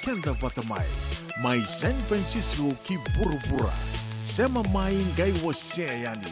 kenda batamai. Mai San Francisco ki burubura. Sema mai ngai wase yani.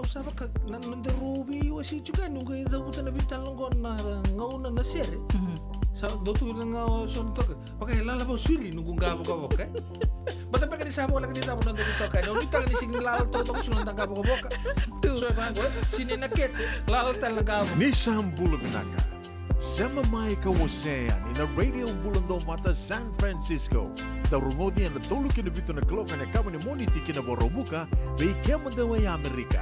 Usava ka nanderubi wasi juga nunggu ida buta na bitan longon na ngauna na sere. Sa dotu nga son to. Pakai lala ba suri nunggu ngabo ka boka. Bata pa kani sabo lang dita punan dito ka. No bita ni sing lal to to sunan tangka boka. So ba sini naket lal tal ngabo. Nisam Bulagnaka. Sama mai ka wasean in a radio bulando mata San Francisco. Da rumodi na tolu kina bito na kloka na kama ni moniti kina borobuka bei kema da way Amerika.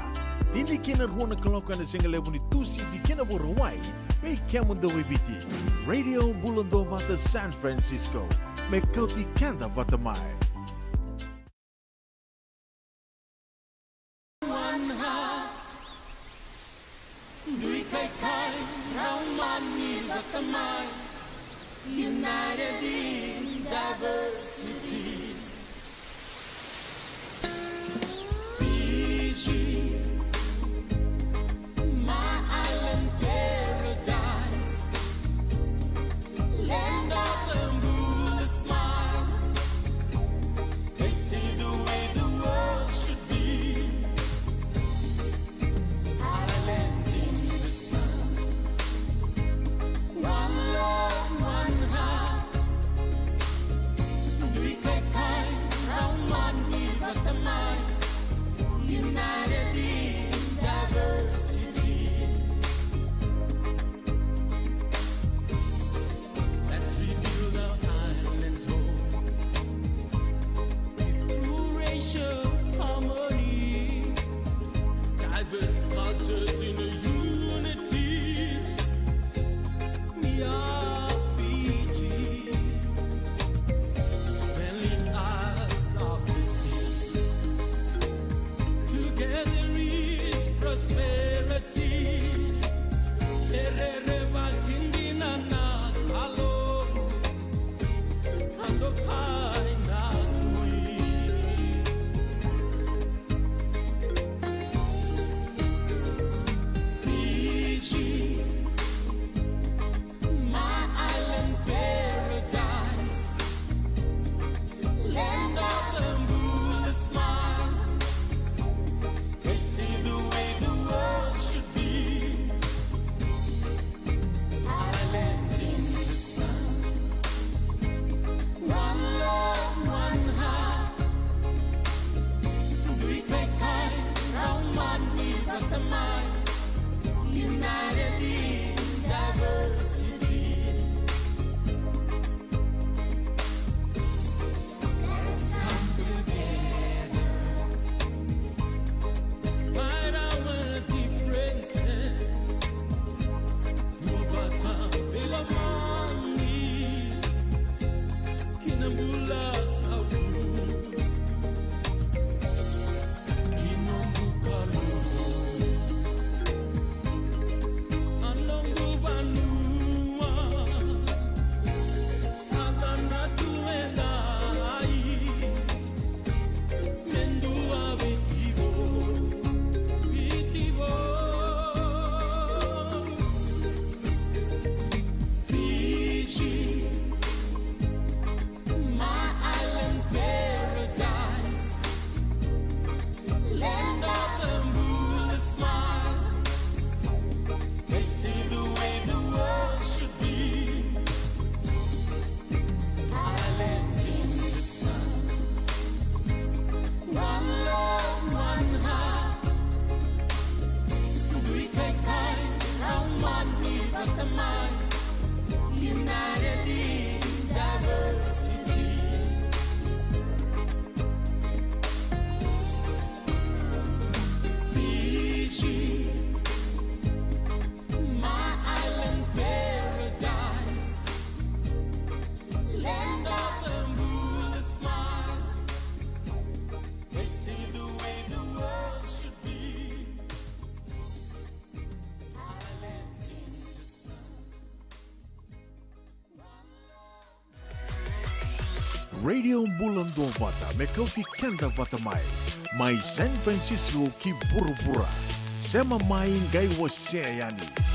Dini kina ruona kloka na singa levo ni tusi di kina borowai bei kema da way biti. Radio bulando mata San Francisco. Me kauti kanda vatamai. One heart, dui kai kai, raumani vatamai, united in diversity. Fiji, my island paradise, land of the moon smile. They say the way the world should be. Islands in the sun, Radio Bulando Vata Mekauti Kenda Vata Mai San Francisco ki Burubura. Sema mai ngai wase yani.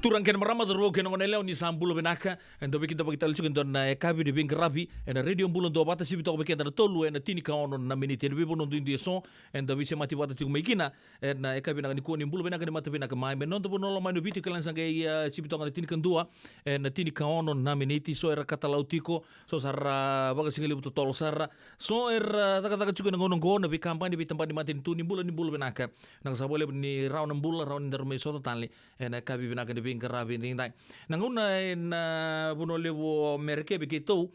Turang ken marama ro ken ngone leo ni sambulo benaka endo be kita kita lucu endo na kabi de bin rabi endo radio bulo do bata sibi to be kita tolu endo tini ka ono na minute de bono do indi son endo bi se mati bata tu mekina endo kabi na ni ko ni bulo benaka ni mata benaka mai men non to bono mai no biti kalan sangai sibi to ngani tini kan dua endo tini ka ono na minute so era kata lautiko so sara baga singali buto tol sara so era taka cuka ngono ngono bi kampanye bi tempat di mati tu ni bulo benaka nang sabole ni raun bulo raun der me so totally endo kabi benaka de karabi ni dai nanguna na buno levo merke be kito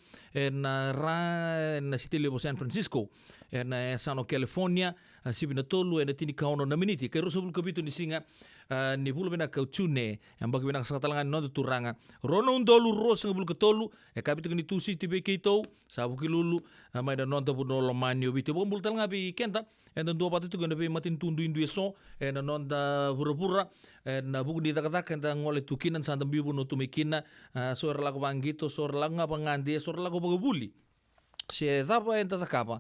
na ra na city levo San Francisco na Sano California sibina tolu na tini kauno na miniti kay rusubul kabito ni singa ni bulo bena kautune ang bagibena sa katalangan no turanga rono undolu ros ng bul katolu kabito ni tusi tibe kito sabu kilulu may da nonta buno lomanyo bito bumbul talanga bi kenta and then dua patu gonna be matin tundu indu so and nonda pura-pura na buku di tak-tak and ngole tukinan sa bibu no tumikina so lagu bangito so lagu ngapangandi so lagu bagubuli si tapa enta takapa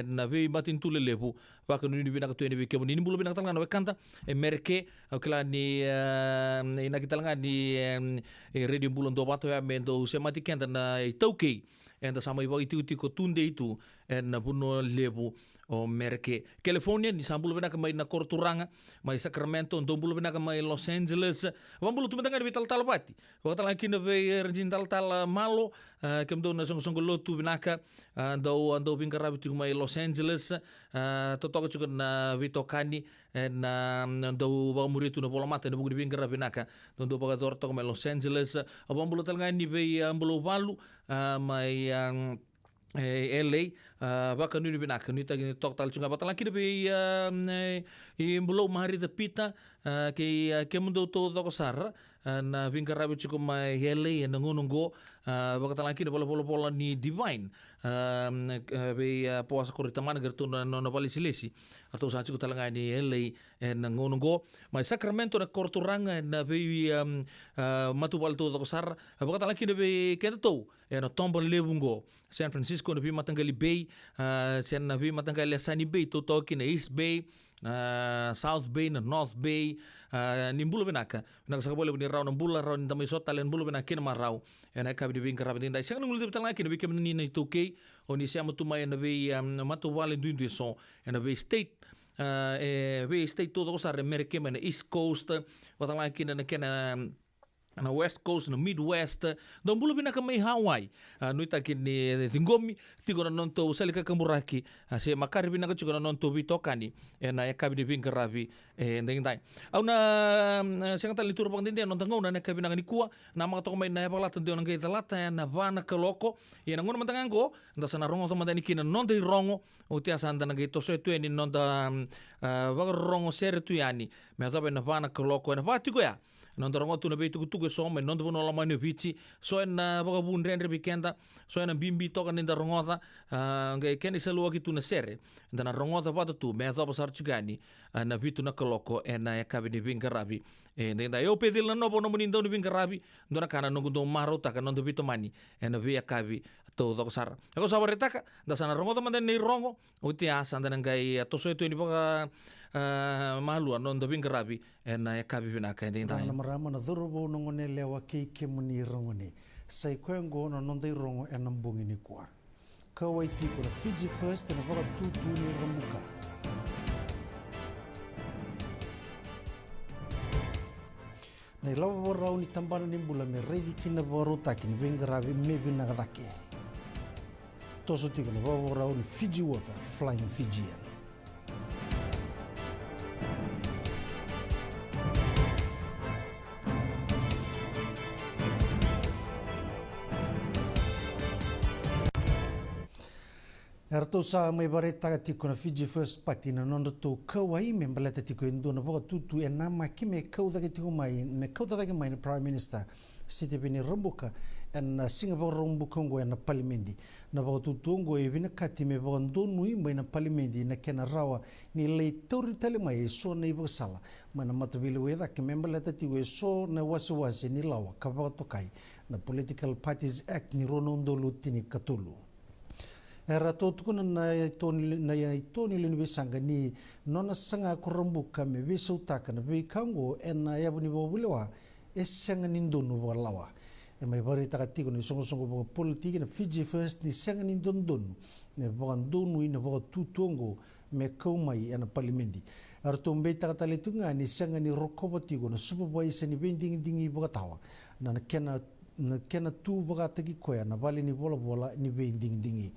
na be matin tulelebu baka nuni bina ka tueni be kebuni ni bulu bina talanga no kanta merke kala ni ina kitalanga ni radio bulon do bato ya mendo se mati kenta na itauke and sama iba itu ko tunde itu na buno lebu o merke California ni sambulo bena kamay na Korturanga may Sacramento ndombulo bena kamay Los Angeles wambulo tumatanga ni tal pati wakala kina be rejin tal malo kemdo na song lotu benaka ando bingarabi tu may Los Angeles totoko chuko na vitokani na ando ba muritu na bola mata na bugu bingarabi naka ando ba torto may Los Angeles wambulo talanga ni be ambulo valu may LA baka nuni binaka nuni tagi tok tal chunga batala kida be i mbulo mahari de pita ke mundo to ko sar na vingarabi chuko mai LA na ngunungo baka tala kida bola ni divine be puasa korita mana gertu no palisilesi atau sa chuko talanga ni LA na ngunungo mai Sacramento na Korturanga na be matu bal to ko sar baka tala kida be keto no tombo lebungo San Francisco na bi matanggali Bay sen na bi matanggali Sunny Bay to toki na East Bay South Bay na North Bay ni bulo benaka nagsakabole ni raw ng bula raw ni damay sota len bulo benaka na maraw na kabi bing karabin dai sang ngul tibtal ngaki na bi kemni na 2K o ni siya matumay na bi matuwalen duin so na bi state state to ko sa America na East Coast watang ngaki na kena na West Coast, na Midwest, don bulo binaka may Hawaii. Nuita kini tingomi, tigo na nonto salika kamuraki. Si makari binaka chuko na nonto bitokani. Na ekabi di bingkarabi. Ndeng dai. Au na siyang talitur pang dindian nontangaw na ekabi na nikua na mga toko may naipalatan diyo ng kay talata na vana kaloko. Yan ang unang matangang ko. Nda sa narongo to madani kina nonto rongo. O tiya sa anda nagay toso ito yan nonta baga rongo sere tu yani. May tabi na vana kaloko. Na pati ko ya. Non dorongo tu na be tuku so men non dono la manu vici so en baga bun rendre bikenda so en bimbi toka ninda rongota ngai keni selu aki tu na sere ndana rongota pata tu me to pasar chugani na vitu na koloko en na kabi ni bingarabi ndenda yo pedil na no bono munindo ni bingarabi ndona kana no gundo maro taka non do vitu mani en via kabi to to sar ako sabaretaka da sana rongota manden ni rongo uti asa ndana ngai to so itu ni baga malu non do bingarabi en na kabi binaka ndenda marama na dhurubo nongone lewa ke muni rongone sai kwengo no nondai rongo enambungi ni kwa kawai tiko na Fiji first na baka tutu ni rambuka na ilawa warau ni tambana ni mbula me reidi kina waru taki ni bengarabi mebi nagadake toso tiko na warau ni Fiji water flying Fijian Erto sa may bareta tiko na Fiji first pati na nondo to kawai me baleta tiko endo na boka tutu e na makime kauda ke tiko mai me kauda ke mai prime minister siti bini rambuka en Singapore rambuka ngo na parliamendi na boka tutu ngo e bina kati me boka ndonui mai na parliamendi na kena rawa ni le tori tale mai so na ibo sala mana matabili weda ke me baleta tiko so na wasi ni lawa ka boka tokai na Political Parties Act ni ronondo lutini katulu era totukuna na itoni lini sanga ni nona sanga kurambuka me visutaka na vikango ena yabuni bobulewa senga nindonu baka lawa mai bari taka tiko ni songo baka politiki na Fiji First ni senga nindonu ne baka ndonu ina baka tutongo me kaumai ana parliamendi arto mbei taka taletunga ni senga ni rokoba tiko na supervisor ni bendingi baka tawa na kena tu baka tagi koya na bali ni bola ni bendingi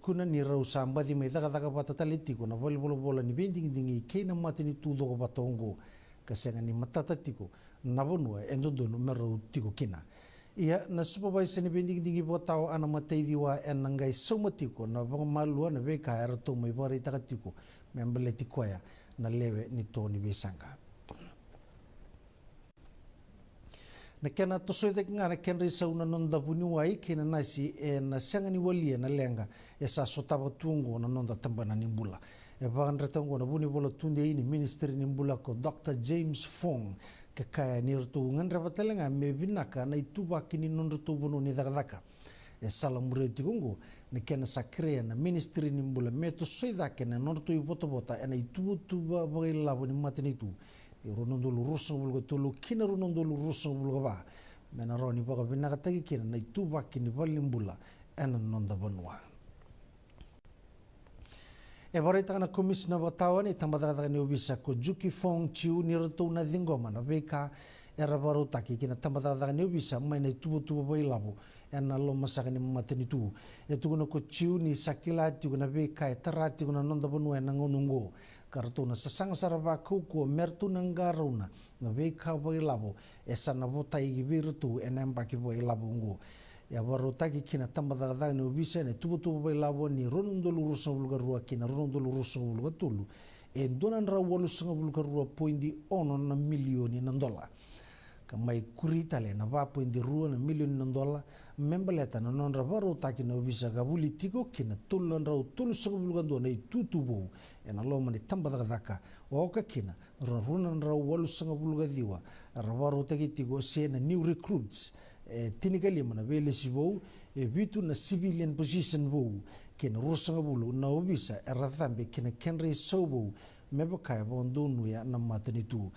kuna ni rau sambadi mai daga bata talitiko na bali bola ni bendingi kena mati ni tu dogo batongo kasenga ni matata tiko na bonua endondo me rau tiko kina ia na supervisor ni bendingi baka tawa ana matai diwa enangai somatiko na baka malua na beka arto mai bari taka tiko membele tikoya na lewe ni toni besanga na kena tosoe nga na kenri sauna nonda buni wai kena nasi na sanga ni walia na lenga sa sotaba tungo na nonda tambana nimbula bagan retongo na buni bola tunde ini ministry nimbula ko Dr. James Fong ke kaya ni rtu ngan rabatalenga me binaka na ituba kini non rtu bunu ni dagdaka salam mureti kungu na kena sakrea na ministry nimbula me tosoe kena non rtu bota na ituba bagai labo ni matini tu runondolu rusang bulga tolu kina runondolu rusang bulga ba mena roni baka binaka tagi kina na ituba kini balimbula ena nonda banua barai taka na komisina batawa ni tambadaga ni obisa ko Juki Fong Chiu ni ratu na dingoma na beka era baru taki kina tambadaga ni obisa mai na tubu bai labo ena lo masaka ni mateni tu kuna ko Chiu ni sakila kuna beka tarati kuna nonda banua ena ngonungo kartuna sasang saraba kuku mertu nanggaruna na beka bai labo esa na botai gibirtu enem baki bai labo ngo ya baru taki kina tambadaga ni obisa ne tubu bai labo ni ronondolu rusang bulga rua kina ronondolu rusang bulga tulu donan rawalu sanga bulga rua poindi ono na milioni na dola kamai kuritale na va poindi rua na milioni na dola membeleta na non baru taki na obisa gabuli tiko kina tulan rau tulu sanga bulga ndo na tutubo ena lo mani tambadaga daka oka kina runan rau walu sanga bulga diwa rawaru taki tiko sena new recruits tinikali mana vele sibou vitu na civilian position bou kena rusanga bulu na obisa erathambe kena kenre sobo mebaka bondo nuya na matani tu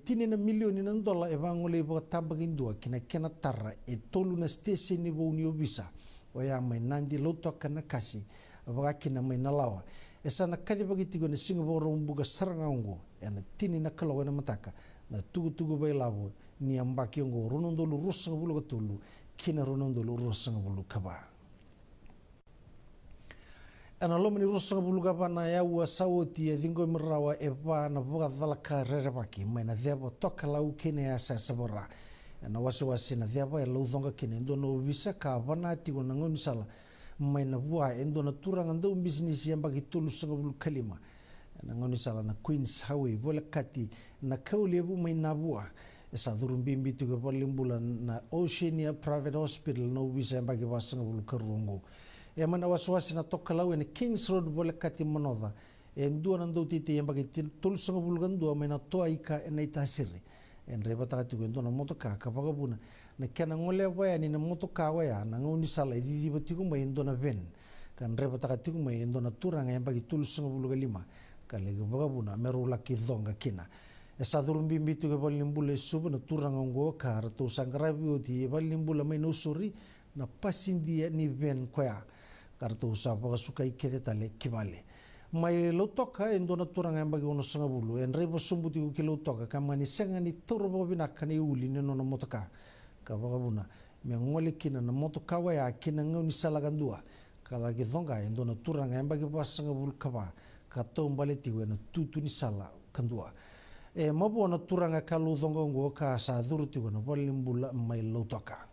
tini na milioni na dola bangole bo tambagin dua kena tarra tolu na station ni bou ni obisa oya mai nandi loto kana kasi abaga kina mai nalawa esa na kadi bagi tigo na Singapore rumbuga sarangango ena tini na kalawa na mataka na tugu bai labo ni ambaki ngo runondolu rusanga bulu gatulu kina runondolu rusanga bulu kaba ana lomani rusanga bulu kaba na ya wa sawoti dingo mirawa eba na buga dalaka rerebaki maina debo toka lau kina ya sa sabora ana wasi na debo ya laudonga kina ndo no visa ka bana tigo na ngoni sala maina bua endo na turanga ndo business yambaki tulu sanga bulu kalima na ngoni sala na Queens Highway bola kati na kaulebu maina bua esa durumbimbi tiga balimbula na Oceania Private Hospital no bisa bagi wasanga bulu karungo mana waswasi na tokalau na Kings Road bola kati manova dua nando titi yang bagi tulsanga bulu gandua maina toa ika na itasiri reba takati ndo na motoka kapagabuna na kena ngole waya ni na motoka waya na ngoni sala idi batiku mai ndo na ven kan reba takati ku mai ndo na turanga yang bagi tulsanga bulu galima kale bagabuna merula kidonga kina esa durumbimbi tiga balimbula subu na turanga ngo kar to sangrabi oti balimbula mai no suri na pasindia ni ven koya kar to usapa suka ikete tale kibale mai lotoka endo na turanga mbagi ono sanga bulu en rebo sumbuti ku kilotoka kamani senga ni turbo binaka ni uli ni no motoka ka bagabuna me ngole kina na motoka wa ya kina ngoni salagandua kala gidonga endo na turanga mbagi pasanga bulu kaba ka to mbaleti wena tutu ni sala kandua mabu na turanga kalu dongo ngo ka sa durti wono balimbula mai lotoka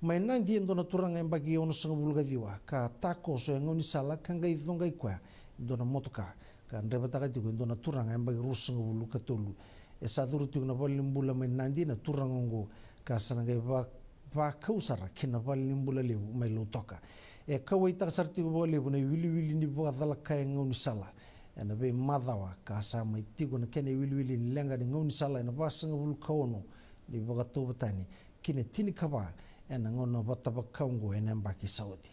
mai nandi endo na turanga mbagi ono sanga bulga diwa ka tako so ngoni sala kanga idonga ikwa endo na motoka ka ndeba taka digo endo na turanga mbagi rusanga bulu katolu sa durti wono balimbula mai nandi na turanga ngo ka sananga ba kausara kina balimbula lebu mai lotoka kawai tak sarti go lebu na wili ni bo dala kay ngoni sala ena be madawa ka sa mai tigo na kene wili ni lenga ni ngoni sala na basanga bulu kaono ni boga to batani kine tini kaba ena ngono bataba kaungo ena mbaki saudi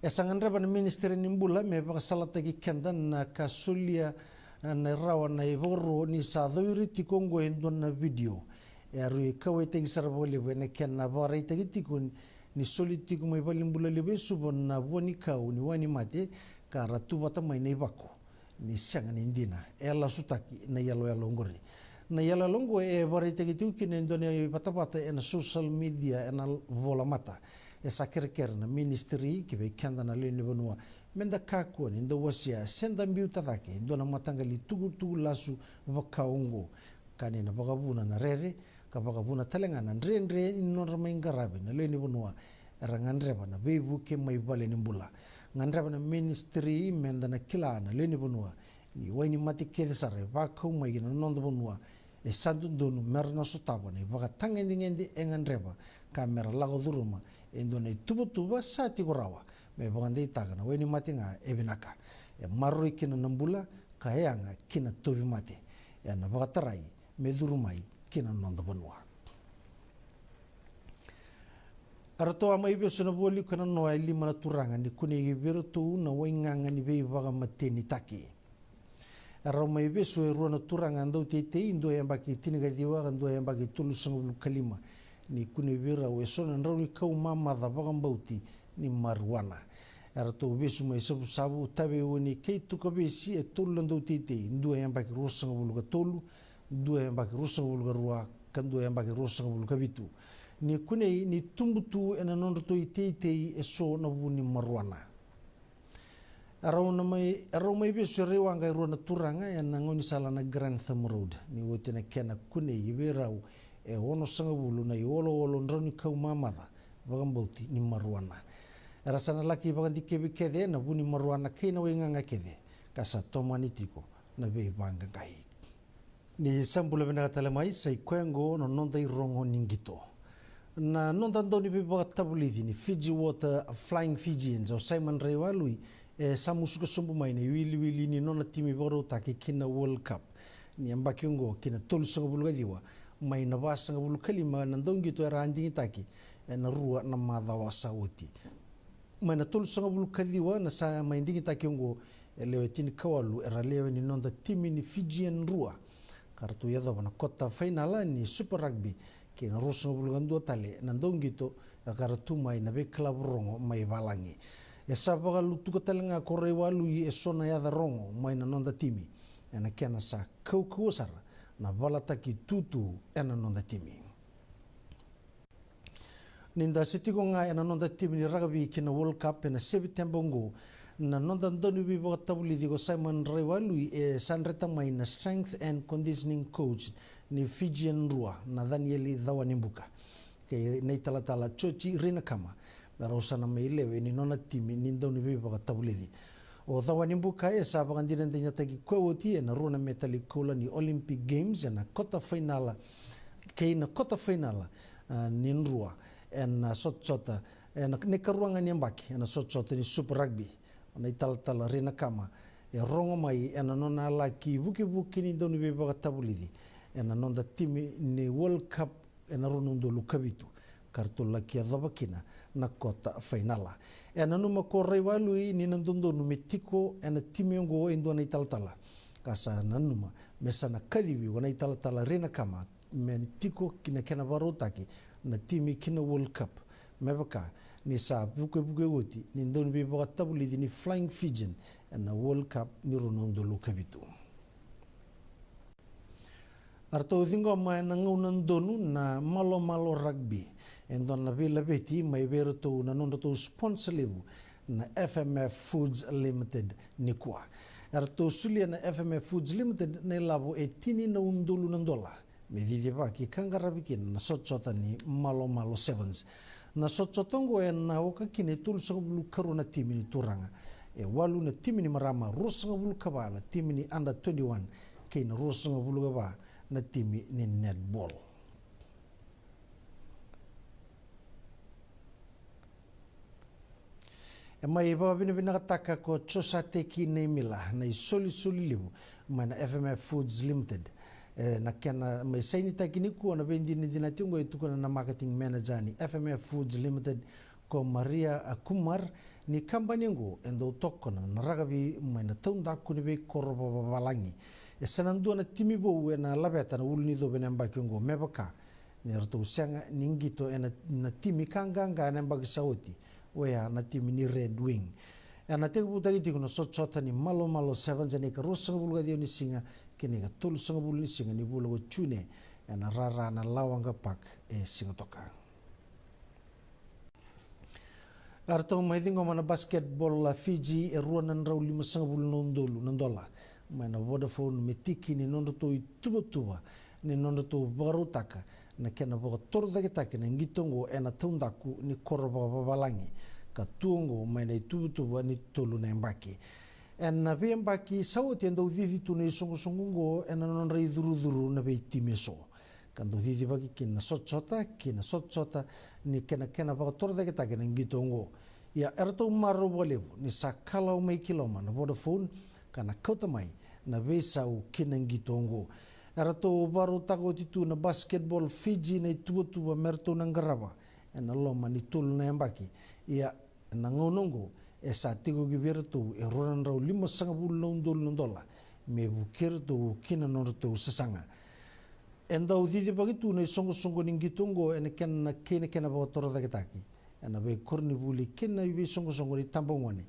sangan reba na ministeri nimbula me baka salata ki kendan na kasulia na rawa na ivoro ni sa dhoiri tikongo endo na video e arui kawe tegi sarabo lewe na ken na varai tegi tikun ni soli tiku mai valimbula lewe subo na wani kau ni wani mate ka ratu wata mai nei wako ni sianga ni indina e la sutaki na yalo ngori na yalo longo e varai tegi tiku kine endo ni patapata e na social media e na vola mata e sa kerekere na ministry ki ve kenda na leni vanua menda kakua ni ndo wasia senda mbiu tatake ndo na matangali tugu lasu vakaungo kani na vakavuna na rere ka vakavuna talengana ndre inonra maingarabe na leni vanua rangandreba na veivu ke mai vale ni mbula ngandreba na ministry menda na kila na leni vanua ni waini mati kedesare vakau mai na nondo vanua e sandu ndonu merna sutaba ni vakatanga ngendi engandreba kamera lago duruma endo na tuba sati gorawa me bangandei tagana weni mati nga ebinaka e maroi kina nambula kaeanga kina tobi mate e na vakatarai me durumai kina nondo vanua aratoa mai beso na boli kana noa lima na turanga ni kunegi vero tu na wainganga ni vei vaga mateni taki arau mai beso e rua na turanga andau teitei indo e mbaki tiniga diwa ando e mbaki tulu sangulu kalima ni kune vera o esona nrauni kau mama da bagambauti ni maruana era to besu mai sabu tabe woni kei tuka besi e tolu ndo tite ndu e mbaki rosanga buluga tolu ndu e mbaki rosanga buluga rua kandu e mbaki rosanga buluga vitu ni kune ni tumbutu ena nondo to tite eso na wuni maruana arau mai besu rewanga rona turanga ena ngoni sala na Grantham Road ni wotina kena kune iberau e ono sanga bulu na olo ndrauni kau mamada bagambauti ni maruana era sana laki bagandi kebe kede na buni maruana keina wenganga kede kasa tomanitiko na be banga kai ni sambula bena tale mai sai kwengo no nonda irongo ningito na nonda ndoni be batabulidi ni Fiji Water Flying Fijians o Simon Rewalui e samusuka sombu mai ni wili ni nona timi boro take kina World Cup ni ambakiungo kina tolsanga buluga diwa mai na wasanga bulu kalima na ndongi to era andingi taki na rua na madha wasawoti mai na tolsanga bulu kadiwa na sa mai ndingi taki ngo lewe tini kawalu era lewe ni nonda timi ni Fijian rua kartu yadha wana kota finala ni Super Rugby ki na rosanga bulu gandu tale na ndongi to kartu mai na be club rongo mai balangi e sabaga lutuka talenga kore walu i esona yadha rongo mai na nonda timi na kena sa kau-kausara na valataki tutu ena nonda timi. Ninda sitiko nga ena nonda timi ni rugby kina World Cup ena September ngo na nonda ndonu bi bakatabuli digo Simon Rewalui e sanreta mai na strength and conditioning coach ni Fijian rua na Danieli Dhawanimbuka ke nei talatala chochi rina kama barosana mai lewe ni nona timi ni ndonu bi bakatabuli di o Dhawanimbuka e sa bagandira ndenya tagi kwoti e na runa metali kola ni Olympic Games na kota finala ke na kota finala ninrua en sotchota en ne karuanga ni mbaki en sotchota ni Super Rugby na italtala rena kama e rongo mai en nona la ki vuki ni donu be bagatabulidi en nonda timi ni World Cup en ronundo lukabitu kartola ki adabakina na kota finala e na numa ko Rewalui ni nandondo numetiko e na timiongo endo na italtala kasa na numa mesana kadiwi wana italtala rena kama men tiko kina kena barotaki na timi kina World Cup mebaka ni sa buke oti ni ndonu be bagatabuli ni Flying Fijian e na World Cup ni ronondo lukabitu arto dingo mai na ngundonu na malo rugby endon na vila beti mai verto na nondo to sponsor levu na FMF Foods Limited nikwa arto sulia na FMF Foods Limited na lavo e tini na undulu na dola medidi baki kangarabikin na sotchota ni malo sevens na sotchotongo e na oka kine tulsa bulu karuna timi ni turanga e walu na timi ni marama rusanga bulu kabala timi ni under 21 kina rusanga bulu gaba na timi ni netball. E mai baba bina kataka ko chosateki nei mila na soli libu mai na FMF Foods Limited na kena mai saini takini ku na bendi ni dinatungo itu na marketing manager ni FMF Foods Limited ko Maria Kumar ni kambanyengo endo tokona naragabi maina taunda kuni be korba balangi e sanandua na timi bo na labeta na ulni do benemba kyongo mebaka ni rto sanga ningito na timi kanganga na mbagi sauti wea na timi ni Red Wing na te buta giti kuno sotota ni malo 7 jani ka rosa bulga dio ni singa kini ka tolu sanga bulu ni singa ni bulu chune na rara na lawanga pak e singa toka arto maidingo mana basketball la Fiji e ruanan rau 5 sanga bulu nondola mana Vodafone metiki ni nondo to tuba ni nondo to barutaka na kena boga torda kita na ngitongo ena tundaku ni korba babalangi ka tuongo maina tubu ni tolu na mbaki en na be mbaki sauti endo didi tu ne songo ena non rei duru na be timeso kando didi baki kina sotchota ni kena boga torda kita na ngitongo ya erto maro bolebu ni sakala mai kiloma na Vodafone kana kota mai na besau kina ngitongo erato baru tago titu na basketball Fiji na tuba merto na ngaraba na loma ni tulu na mbaki ia na ngonongo esa tigo giberto e roran rau 5 dola me bukir to kina norto sesanga enda udidi bagitu na songo ningitongo ene kena ba torda kitaki ena be korni buli kena be songo ni tambongoni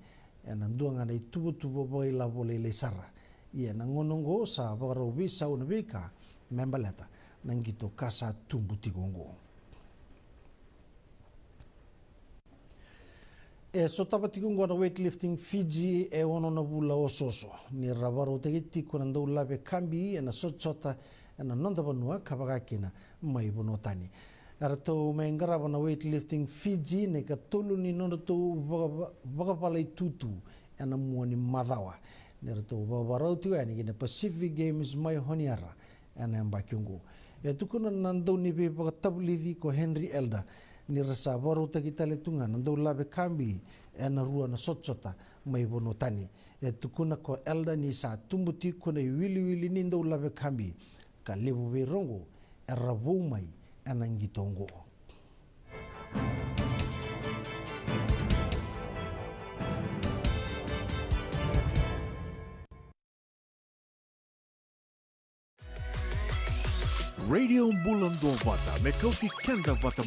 ena nduanga na tuba ba ila bole le sara ia na ngonongo sa bagaro bisa una beka membaleta nangito kasa tumbuti gongo e sotapati gongo na weightlifting Fiji e ono na bula ososo ni rabaro tegiti kuna ndula be kambi na sotsota na nonda banua kabagakina mai bonotani arato mengaraba na weightlifting Fiji ne ka tolu ni nondo to bagapalai tutu na muani madawa nerato babarau tu ani kina Pacific Games mai honiara ana mbakyungu e tukuna nando ni be tablidi ko Henry Elder ni rasa baru kita letunga nando labe kambi ana rua na sotsota mai bonotani e tukuna ko Elder ni sa tumbuti ko na wili ni ndo labe kambi ka lebu be rongo erabu mai ana ngitongo Radio Bulando Vata mekauti kenda vata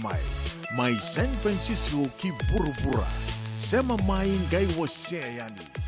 mai San Francisco ki burubura sema mai ngai wase yani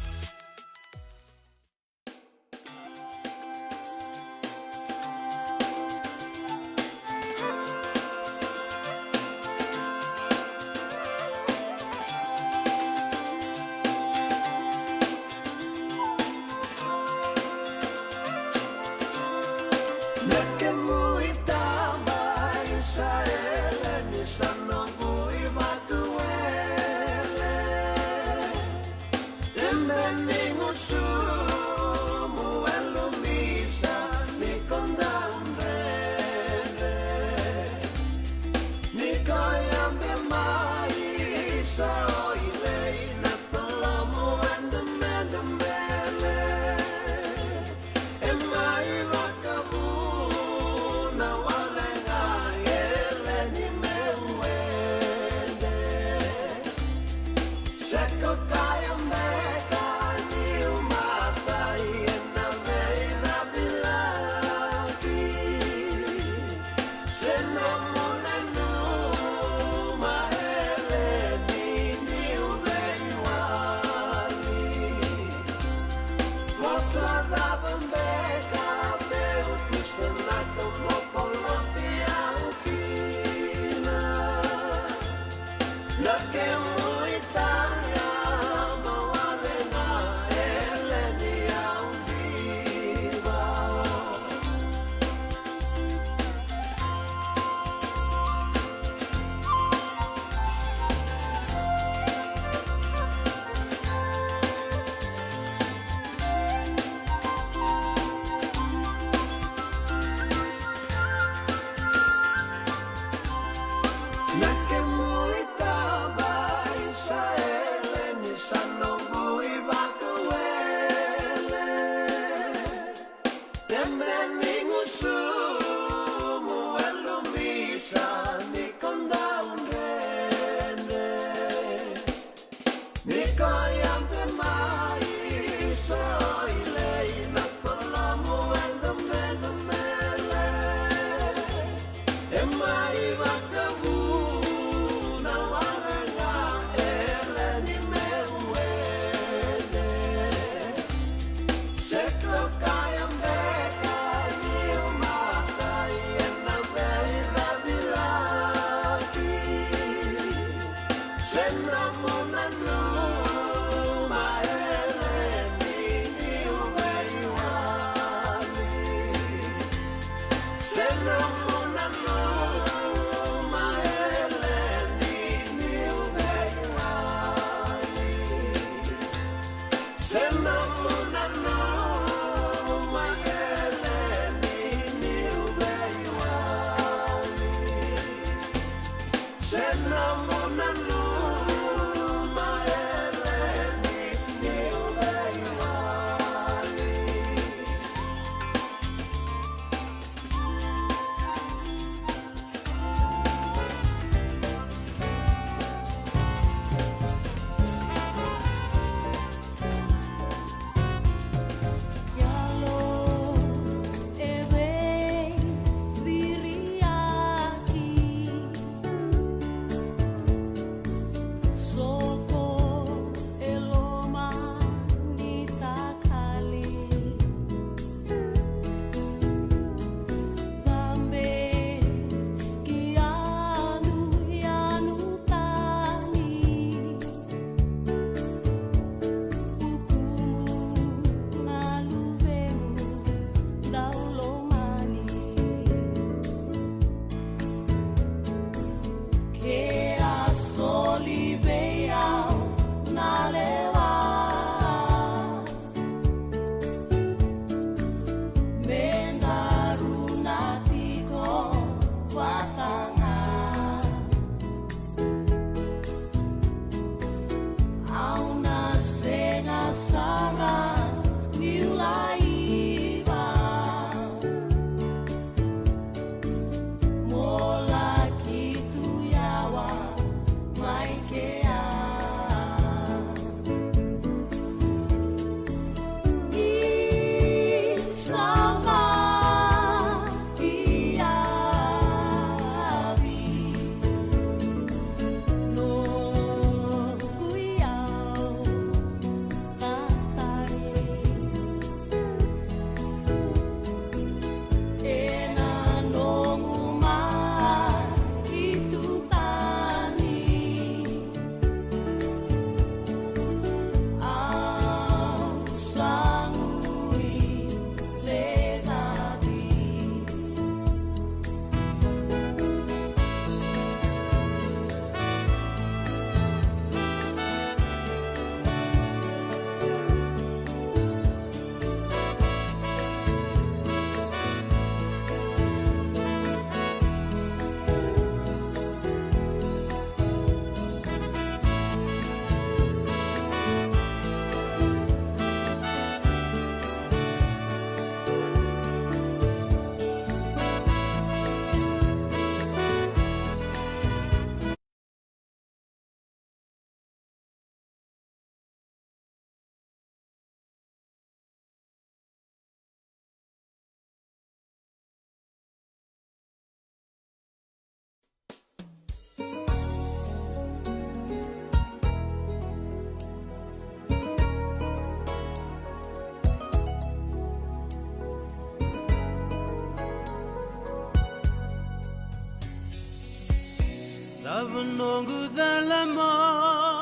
Sabanongo dalam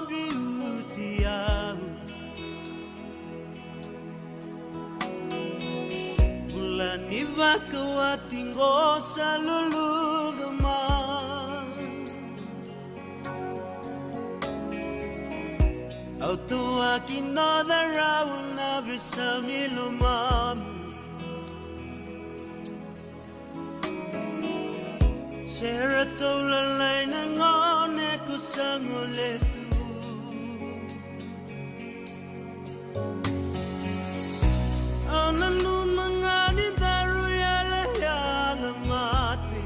beauty aku bulan iba kawating ko sa lulugaman auto akin na daraw na bisa nilumam Sera tau lalai na ngone ku sangoletu Ananu mangani daru yala yala mati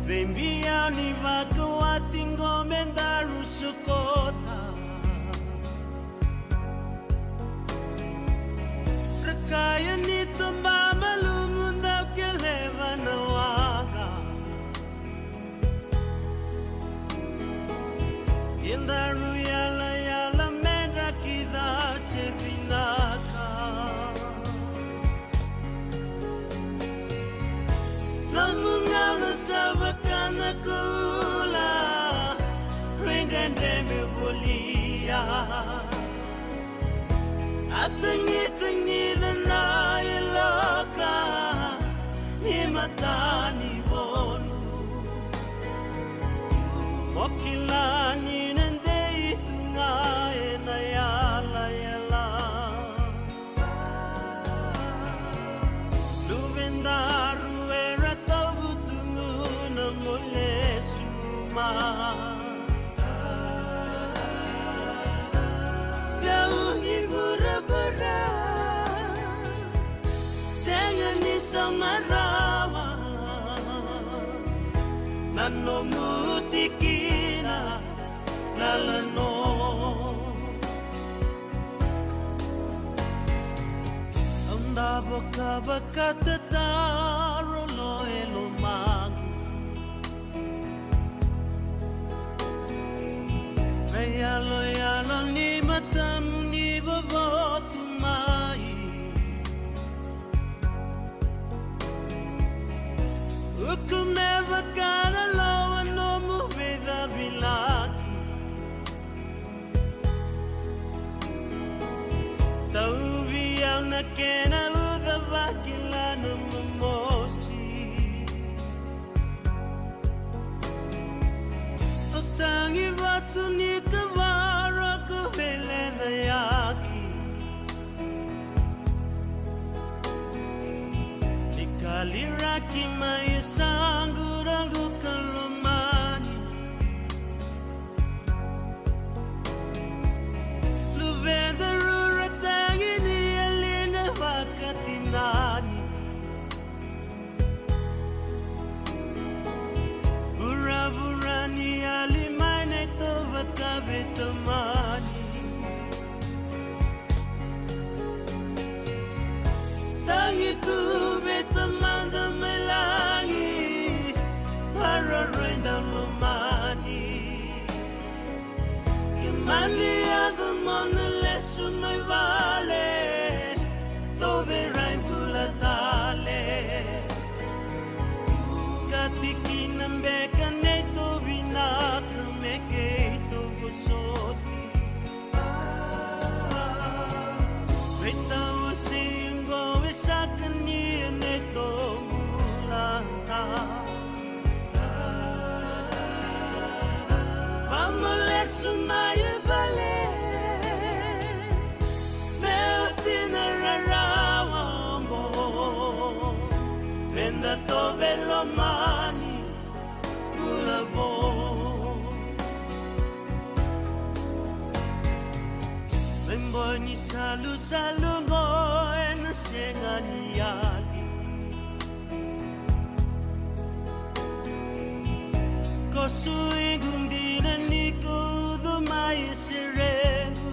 Bembiani bakawating gomendaru sukota Rekaya nito Yendaru yala yala mendra kida sevinaka Namungana sabat makula Rindende me bolia Atangi na iloka Ni matani bonu Mokilani nende itunga na yala yala Luvendaru era tabutungu na mole suma Yauni burabara Sengani samarawa Nano mutikina lalano Anda baka tataro lo elomagu Yalo ni matamu ni babotu mai Hukum never kana lawa no mu veda bilaki Tau biang na kena uda vakila no momosi Otangi batu ni kavara ko vele dayaki Nikaliraki mai sangurangu kalomani Luvenda rura tangi ni alina wakatinani Bura ni alimane to vakabetamani Tangi tu betamanda melangi Para renda lumani Kimali the mona lesun mai vale Tove rain pulatale Katikinam beka neto binaka meke to gusoti Veta usingo esakani neto mulanta Vamole sunaye vale Meotina rarawambo Venda to velomani Ulavo Memboy ni salu mo en sengani ali Kosui gundina ni kudu mai sirenu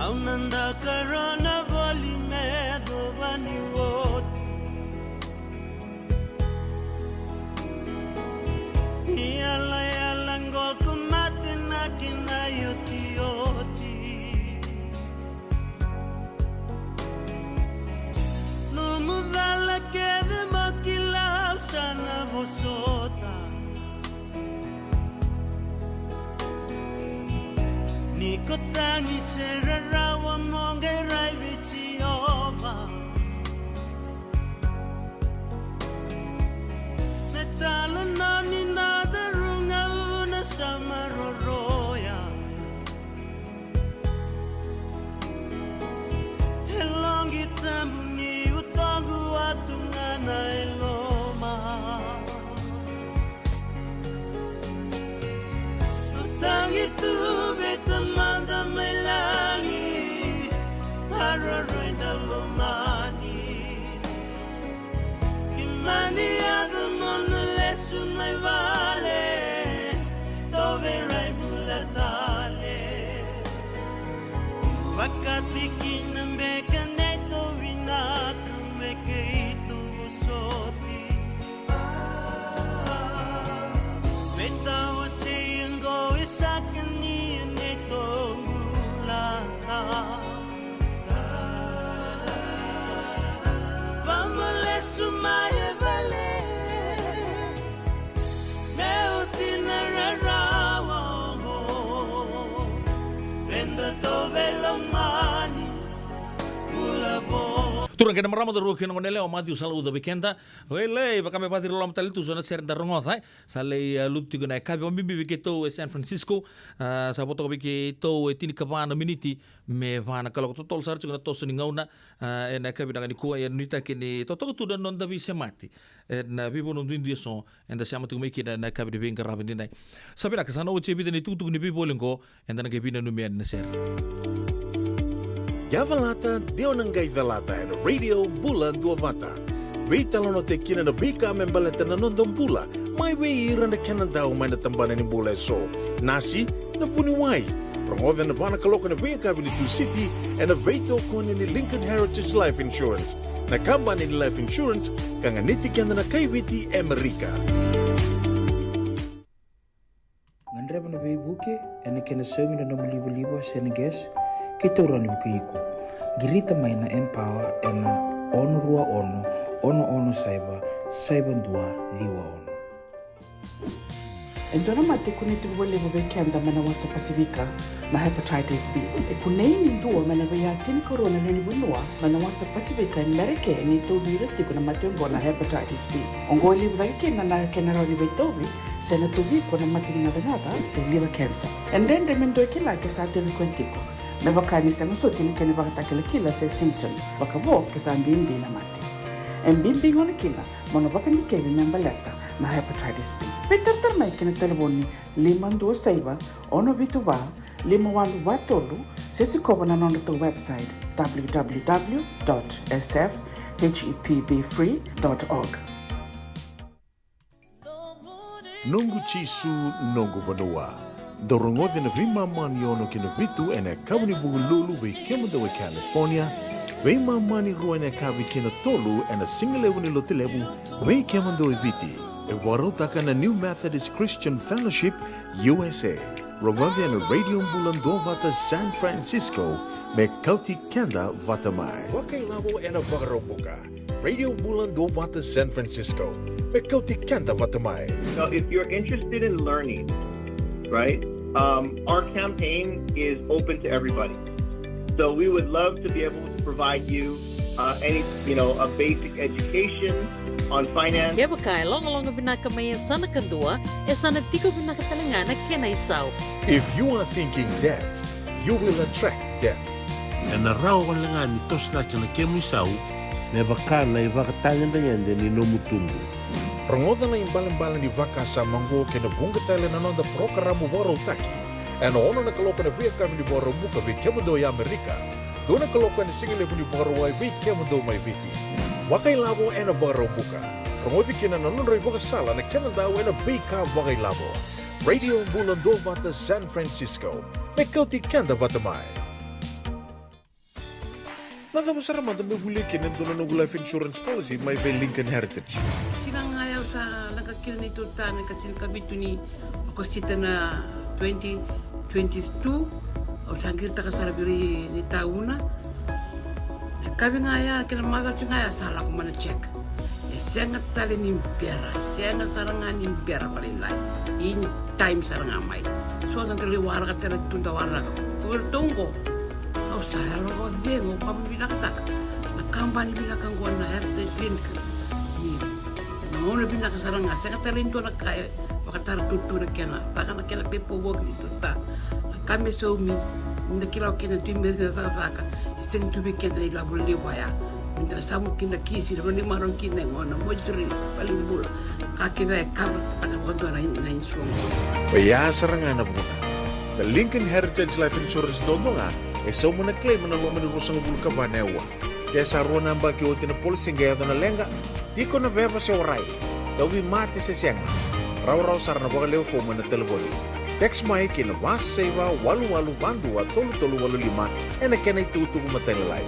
Aunanda karona voli medo bani woti Yala ngol kumate na kinayoti oti No mudala kede makilaw sana bosota Nikotangi serarawa monge raibichi oba Netalo nani nada runga una samaroroya Elongi tambu ni utongu atungana eloma Utangi tu betamanda melangi Turang kena marama da ruwa kena ngonele o Matthew sala uda bekenda. Wele baka me pati rolam tali tu zona ser da rongothai. Sale luti guna kabi o mimbi beketo e San Francisco. Sa boto beketo e tini kabana miniti me vana kalau totol sar chuna tosu ni ngauna e na kabi ngani ko e nita kini toto tu da non da bi semati. E na bibo non dundi so enda siamo tu meki na kabi de benga rabindi nai. Sabira kasana o chebi ni tutu ni bibo lengo enda na kebi na numia na ser. Yavalata, Dionangai Velata, and Radio Bulan Duavata. Wait alone te kina na bika membaleta na nondong bula. Mai wei ira na Canada umay na tambana ni bula so. Nasi na puniwai. Promote na bana kaloka na wei kabili to city and a veto kone ni Lincoln Heritage Life Insurance. Na kamba ni Life Insurance kanga niti kanda na kaiwiti Amerika. Ngandreba na bei buke ene kena semi na libo Senegas. Kita urani buku iku. Girita mai na empower ena ono rua ono saiba ndua liwa ono. Endona mate kuniti wale bubekenda mana wasa Pasifika na hepatitis B. Kunei ndua mana bayatini corona nini bunua mana wasa Pasifika America ni tobi reti kuna mate ngona hepatitis B. Ongoli bubeke na kenaroni betobi sena tobi kuna mate ngada se liver cancer. And then remendo kila ke sa tebi kwentiko. Me bakani sa musoti ni kene bakatakela kila se symptoms bakabo ke sa mbimbi na mate. Mbimbi ngona kila mono bakani kebi membaleta na hepatitis B. Peter mai kena telefoni 52 ono vituva 51 sesi koba na nondo to website www.sfhepbfree.org. Nungu chisu nungu banua. Dorongote na vima mani ono kina vitu ene kabuni bugululu we kemuda we California. Vima mani ruwa ene kabi kina tolu ene singalewu ni lotilewu we kemuda we viti. E warotaka na New Methodist Christian Fellowship USA. Rongote ene Radio Mbulando vata San Francisco me kauti kenda vata mai. Wakailavo ene wakarobuka. Radio Mbulando vata San Francisco me kauti kenda vata mai. So if you're interested in learning, right? Our campaign is open to everybody. So we would love to be able to provide you a basic education on finance. Kaya baka long binaka may sana kandua, sana tiko binaka talangana kena isaw. If you are thinking debt, you will attract debt. E na rao walanga ni tosna chana kemu isau, me baka na ibakatangan tanyande ni nomutumbu. Rongoda na imbalan-balan di vaka sa manggo kena bunga tele na nonda programo boro taki. En ono na kaloka na via kami di boro muka vi kemudo ya Amerika. Do na kaloka na singile di boro wai vi kemudo mai viti. Wakai labo ena boro muka. Rongodi kena na nonda iboka sala na kena daw ena vika wakai labo. Radio Mbulando vata San Francisco. Mekauti kenda vata mai. Nada masara manda me huli kena do na life insurance policy mai ve Lincoln Heritage. Sinangaya sa nagkakil nito ta nagkatil kabito ni akostita na 2022 o sangir ta kasarabiri ni tauna. Nagkabi ngaya kina magal ngaya sala ko mana check. Sengat tali ni pera, sengat sarangan ni pera palilai. In time saranga mai. So tantali warga tela tunda warga. Kubertongo. Kau saya lo wag bengo kamu binakatak. Nakambani binakangguan na heritage clinic. Ngono bina kasaranga saka talento na kaya wakatar tutu na kena baka na kena pepo wog dito ta kami so mi nakila kena timber na vaka isteng tu kena ila buli waya minta samu kena kisi na ni maron kena ngona mojuri paling bula kakina kam pada wondo na insuang Baya saranga na buna. The Lincoln Heritage Life Insurance dodonga so muna claim na lo mani rosang bulu ka banewa. Kaya sa ruwa namba ki oti na policy gaya na lenga. Iko na beba si oray. Dawi mati sa siyang. Raw sarana baka leo fo na telefoni. Text mai kina was seva walu bandua tolu 85 ena kena itutu kumatalilay.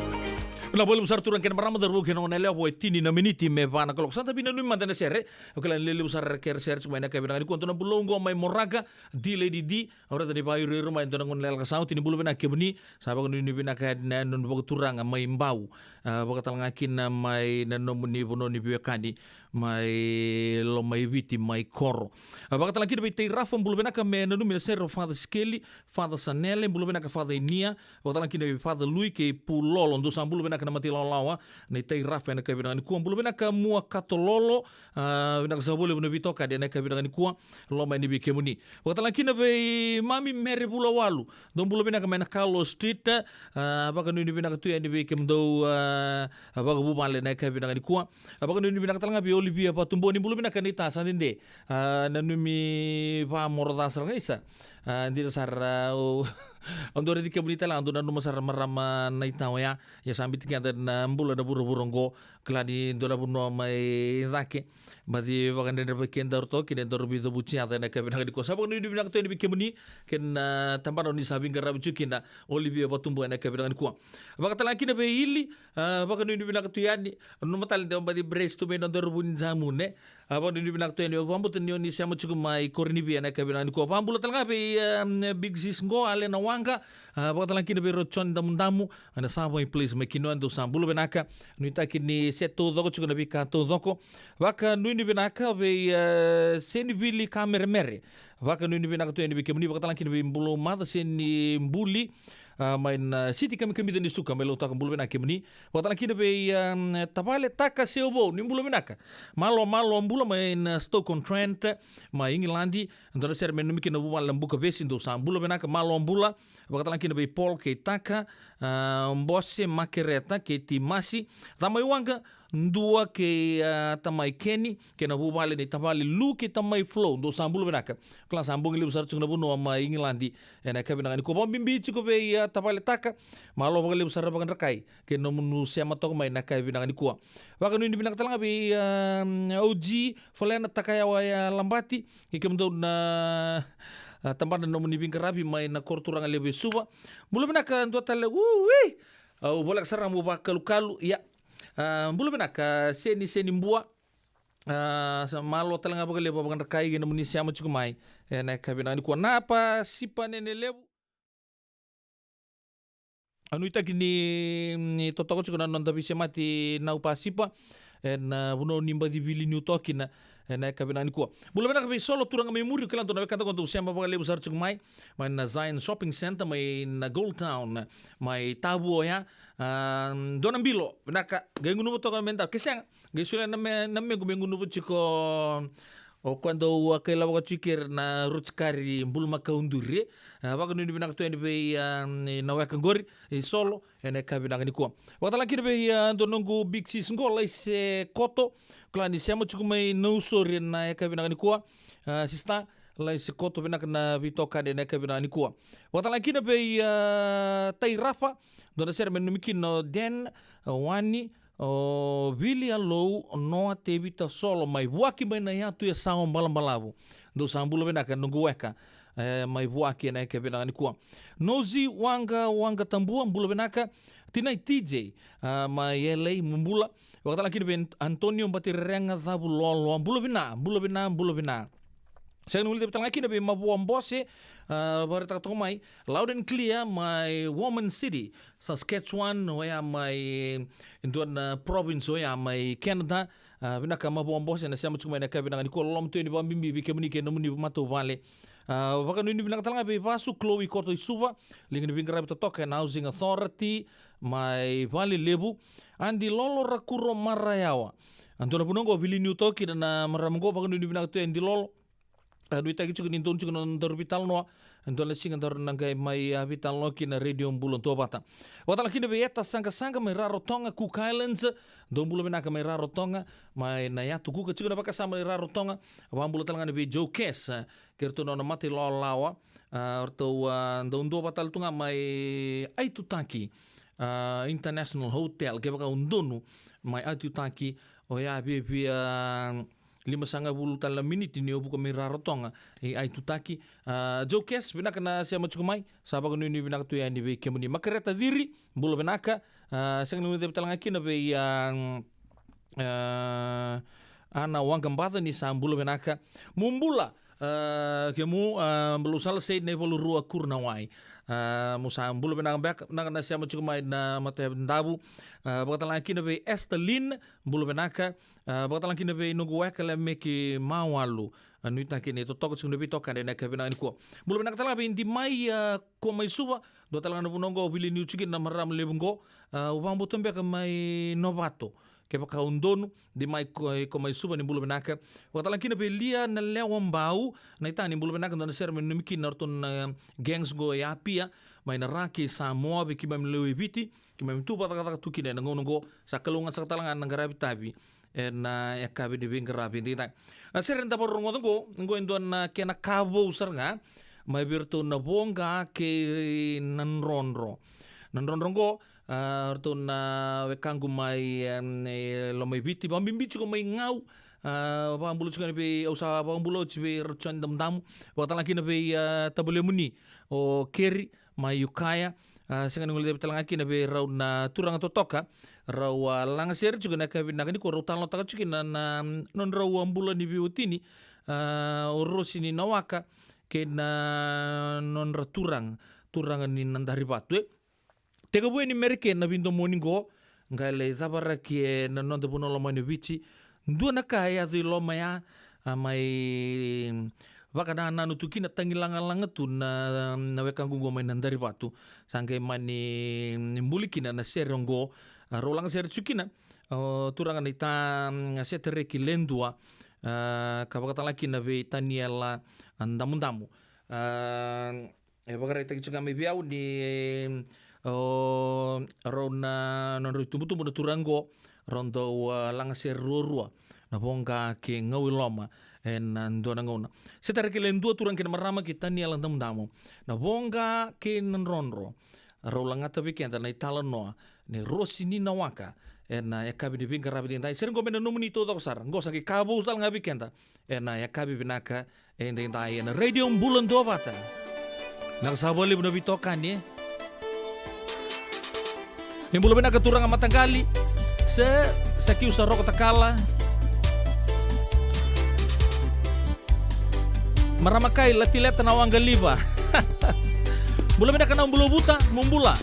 Na boleh besar turun kena marama darbu kena onelea boy tini na miniti me vana kalau santa bina numi mantene sere. Okela lele besar ker sere cuma ina kabina ni kuanto na bulongo mai moraga di lady di. Ora tadi bayu riru mai tona ngon lelaka sau tini bulu bina kebuni. Sabak ni bina kaya na non bog turang mai mbau. Bog talangakin mai na nomuni bono ni biakani mai lo mai viti mai koro. Bog talangakin bai tei rafam bulu bina kame na numi sere Father Skelly, Father Sanele bulu bina ka Father Inia. Bog talangakin bai Father Lui ke pulol ondo sam bulu bina na mati lawa na itai rafa na kabina ni kuwa mbulu ka mua katololo na kasabole buna bitoka de na kabina ni kuwa loma ni bikemuni wakatala kina be mami mere bula walu don bulu ka mena Carlos Street baka ni bina ka tu ni bikemdo baka bumale na kabina ni kuwa baka ni bina ka talanga bi Olivia patumbo ni bulu ka ni ta sandinde na numi pa morda sarngisa ndi sar andore di kebunita la andona no masar marama na itawa ya sambi tingada na mbula na buru-burunggo klani ndona buno mai rake badi baganda na bekenda orto kine ndor bido buci ata na kabina di kosa bagni di binak to ni bikemuni ken tambano ni sabing garab cukina Olivia batumbo na kabina di kuwa bakatala kine be ili bagni di binak to yani no matal de badi breast to be ndor bun zamune abang di binak to ni bambut ni siamo cukup mai korni bi na kabina di kuwa bambula talga be big sis ngo ale na wanga bakatala kine be rochon damu ana sabo place makino ando sambulo benaka nuita kini seto doko cukup nabi kato doko baka ni binaka be seni bili kamera mere baka ni binaka tu ni bikemuni baka talangkin be mbulu mata seni mbuli main city kami ni suka melo tak mbulu benaka kemuni baka talangkin be tabale taka seobo ni mbulu benaka malo mbulu main Stoke-on-Trent mai Ingilandi ndora ser men mikin bu malam buka besin do sambulo benaka malo mbula baka talangkin be Paul Keitaka mbose makereta ke timasi tamai wanga ndua ke tamai Kenny ke na bubale ni tabali lu ke tamai flow do sambulo benaka kala sambung li besar chung na buno ma Ingilandi ena ka benaka ni ko bimbi chiko be tabali taka malo bagale besar bagan rekai ke no munu siama tok mai na ka benaka ni ko waga ni benaka talanga be OG folena takaya wa lambati ke kemdo na tamban no muni bingkarabi mai na korturang lebe suba bulu benaka ndo tale wi bolak sarang mu bakalu ya bulu benaka seni mbua malo talanga bagale bagan rekai gena muni siama cukup mai na kabina ni ko napa sipa nene lebu anu ita kini totoko cukup non tapi semati na upasipa na buno nimba di bili new tokina na kabina ni ko bulu benaka be solo turang mai muri kala tona kanta kontu siama bagale besar cukup mai na Zion Shopping Center mai na Gold Town mai tabu ya donam bilo benaka gengunu to kan mental kesang gesula namme gumengunu chiko o quando aquela boca chiquer na rutskari mbulma kaundure baga ni benaka to be na wakangori solo ene kabina ni ko watala kirbe donongo big sis ngola se koto klani siamo chukumai no sori na kabina ni ko sista lai se koto benaka na vitoka de na kabina ni ko watala kirbe tai rafa dona ser men mikin no den wani o vili alo no atevita solo mai buaki mai na ya tu ya sao balambalabu do sambulo benaka nungu weka mai buaki na ke benaka ni ko nozi wanga tambua mbulo benaka tinai TJ mai LA mumbula wakatala kini ben Antonio batirenga dhabu lolo mbulo bina saya nulis betul lagi nabi mabu ambose berita tomai loud and clear my woman city Saskatchewan waya my intuan province waya my Canada bina kama mabu ambose na siapa cuma nak bina ni kolom tu ni bambi bikemuni ke nomuni matu vale bahkan ini bina katanya be pasu Chloe Koto Isuva lingin bingkara betok and housing authority my vale lebu andi lolo rakuro marayawa antona punongo vili new toki na maramgo bahkan ini bina katanya andi lolo duita gitu kan intun juga nonton vital noa nonton lesing nonton nanggai mai vital no kina radio bulon tua bata watala kina beta sangka mai raro tonga Cook Islands don bulo benaka mai raro tonga mai na ya tuku kecil na bakasa mai raro tonga wan bulo talanga be Joe Kes kerto nona mati lawa orto don tua batal tunga mai Aitutaki International Hotel ke baka undonu mai Aitutaki oya bibi 5 tala minit ini obu kami rarotonga Aitutaki Joe Kes benaka na siya machukumai sabag no ini benaka tu ya ni be kemuni makareta diri bulo benaka sang no de talanga kina be ana wanga mbata ni sa bulo benaka mumbula kemu belusal sei ne bolu rua kurnawai musa bulu benang bek nang na siamo chuku mai na mate ndabu bakatalang kina be Estelin bulu benaka bakatalang kina be nugu wekale meki mawalu nuita kini to toko chuku be toka na kabina ko bulu benaka tala be indi mai ko mai suba do tala na bunongo bili ni chuki na maram lebungo ubang butombe ka mai novato ke baka undonu di mai ko mai suba ni bulu benaka bakatalang kina be lia na lewon bau na itani bulu benaka na ser men miki norton gangs go ya pia mai na raki sa moa be kibam lewi biti kibam tu bata tu kine na ngongo sa kalungan sa talangan ng garabi tabi na yakabi di bing garabi di tak ser nda por ngongo ndon na kena kabo usar nga mai birtu na bonga ke nanronro go arto na wekangu mai lo mai biti bambimbici ko mai ngau pambulo juga be usaha pambulo be rcon dam waktu lagi nabe tabule muni o keri mai yukaya sengan ngul be talangaki nabe raw na turang totoka raw langser juga nak binagani ko raw talon taka cuki na non raw ambulo ni biutini orosini nawaka ke na non raturang ni nandari batu tega bue ni merke na bindo moningo ngale zabara ki na non de buno lo mani bici dua na kaya di lo maya mai wakana na nutuki na tangilangan tu na wekang gungo mai nandari batu sangge mani nimbuliki na serongo rolang ser cukina turangan ita setere ki lendua kabakata laki na be taniela andamundamu bakara ita kicuga me biau ni rona non tumbu na turango rondo langser rurua na bonga ke ngawi loma en dona ngona setare ke lendua turang ke marama kita ni alang damu na bonga ke nronro rolanga tabi ke na itala noa ne rosini nawaka en yakabi de binga rabi dentai serengo mena numuni to sar ngosa ke kabo ustal ngabi kenta en yakabi binaka en dentai en radio bulan do bata nang sabole buno bitokan ye Nimbulu bena keturang amat tanggali saki usa rokok takala maramakai latilet tanawang galiba bulu bena kana bulu buta mumbula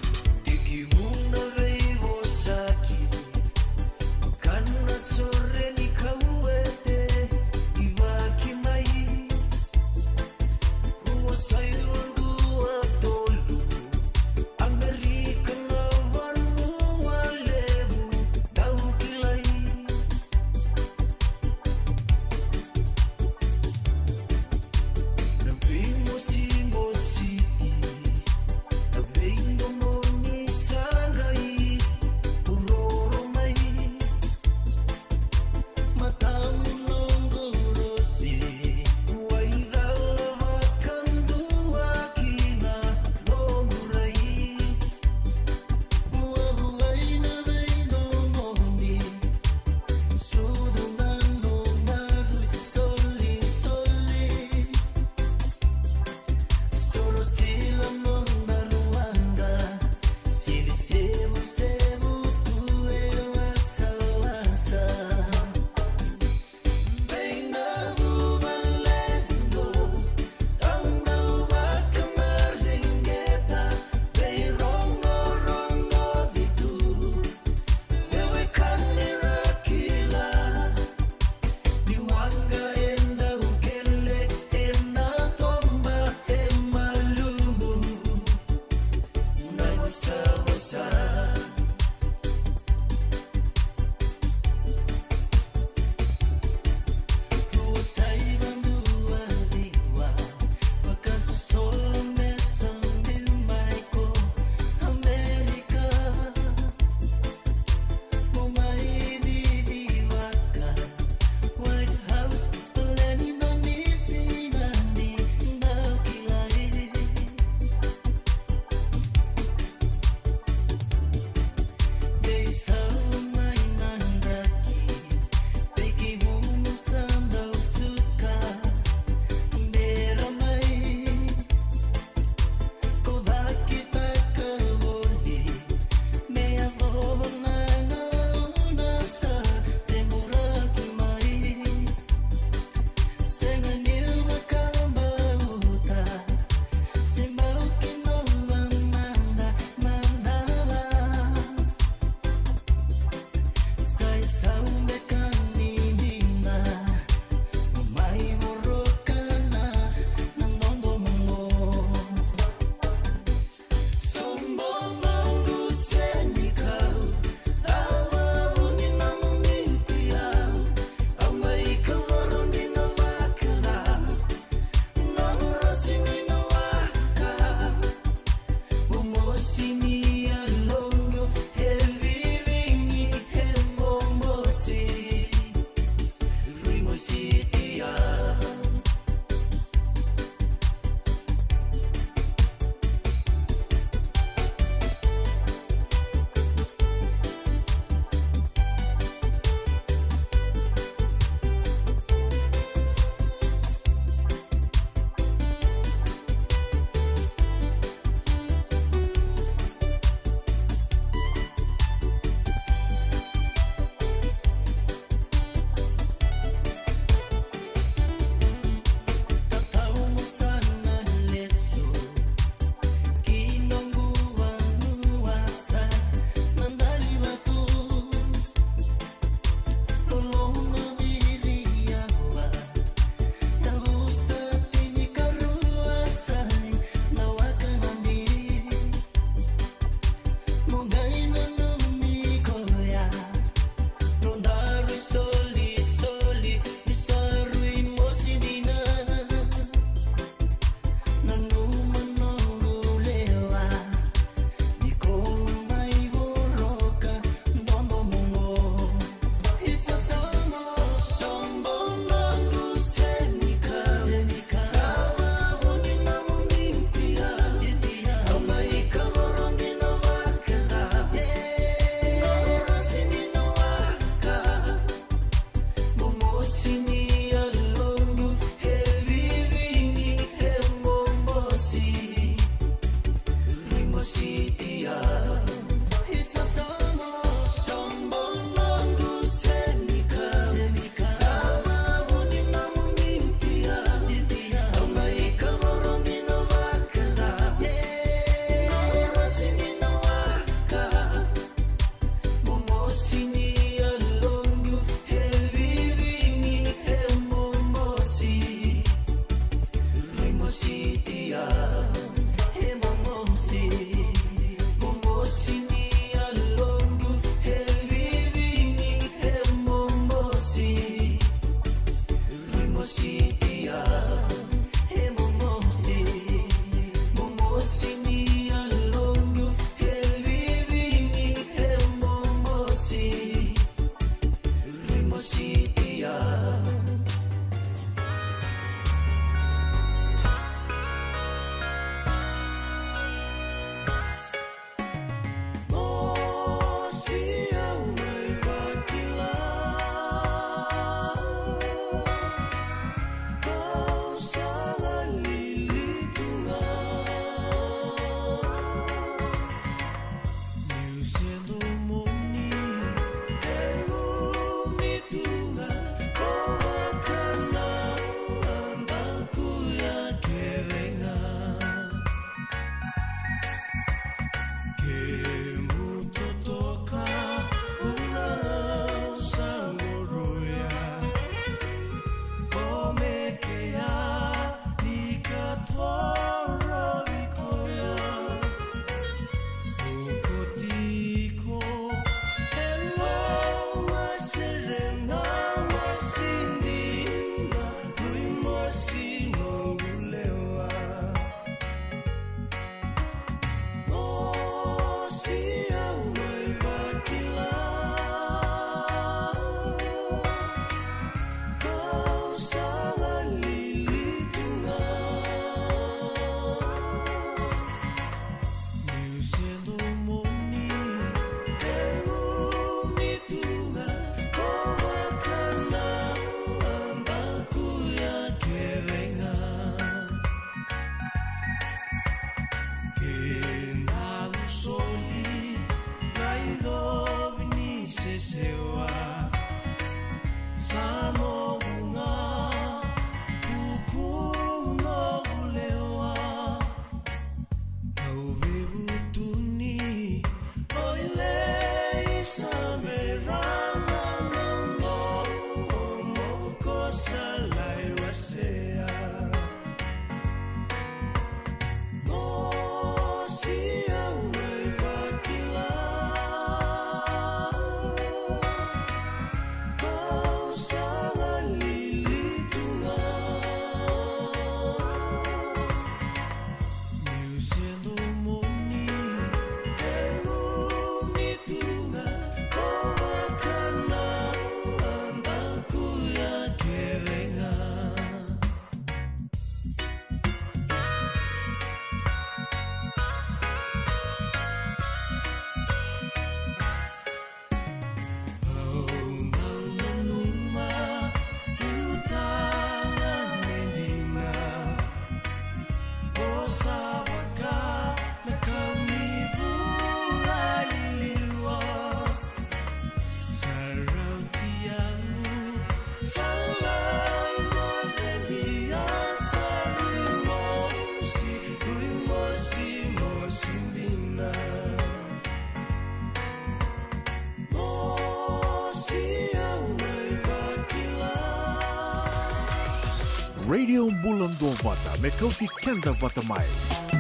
Radio Bulando Vata me kauti kenda vata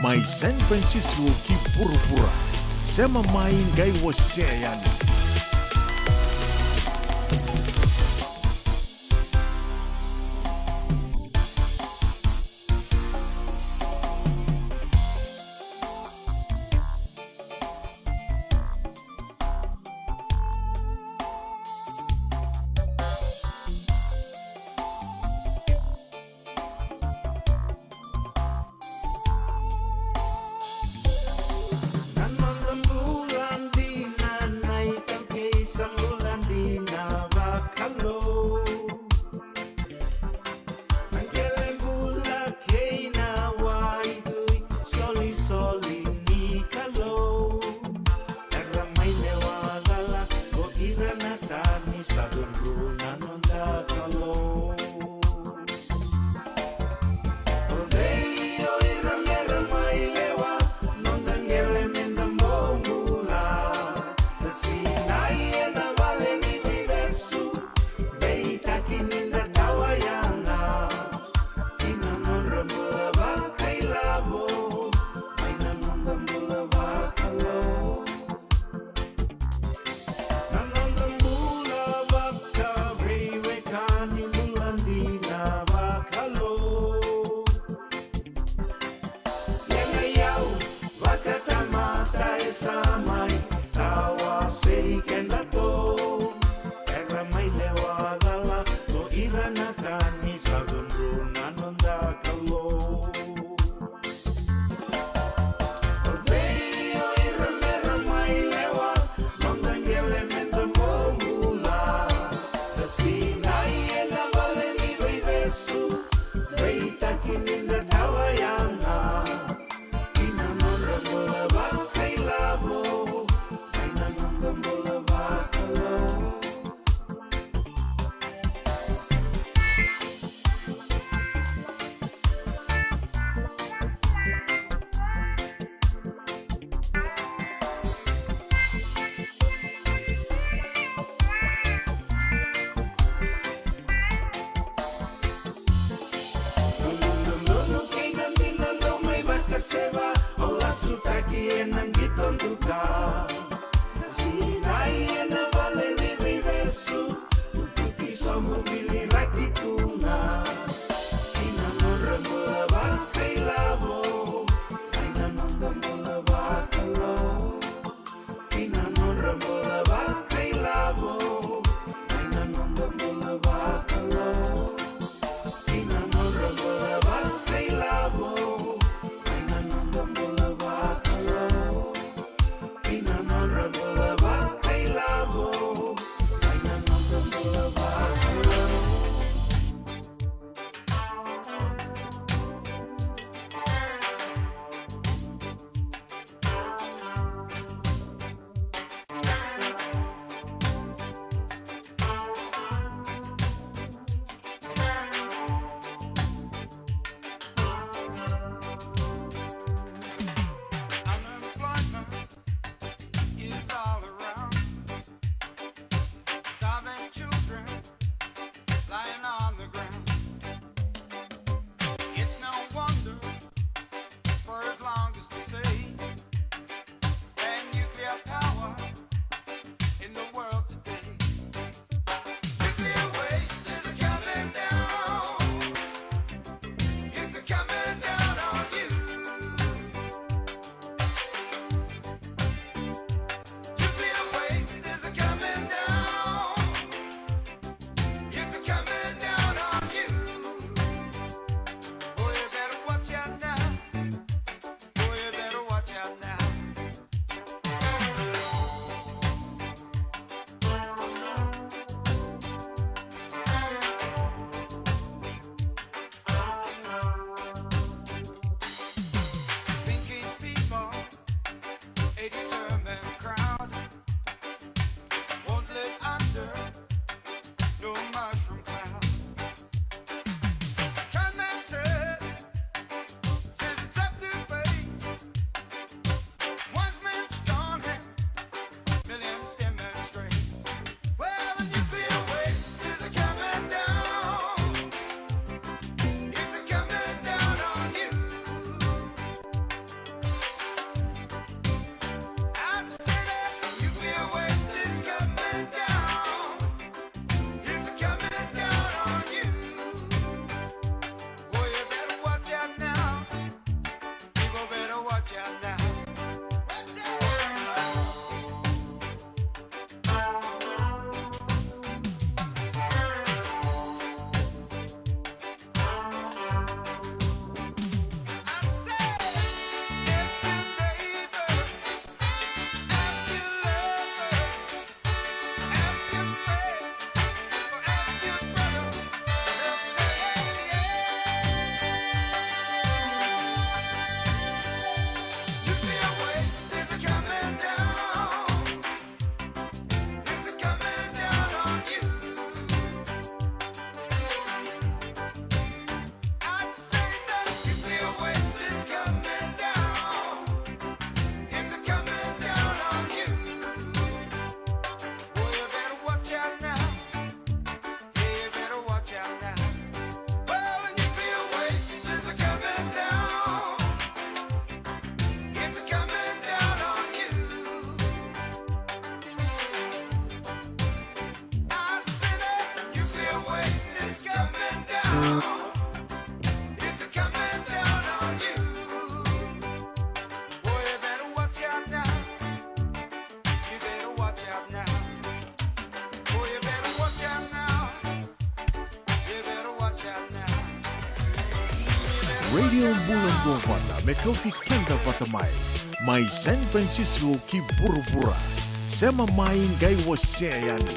mai San Francisco ki pura-pura sema mai ngai waseyani. It's coming down on you. Boy, you better watch out now. You better watch out now. Boy, you better watch out now. You better watch out now. Radio Bulando Vata Mekauti Kenda Vata Mai San Francisco ki Burubura Sema Mai Ngai Waseani.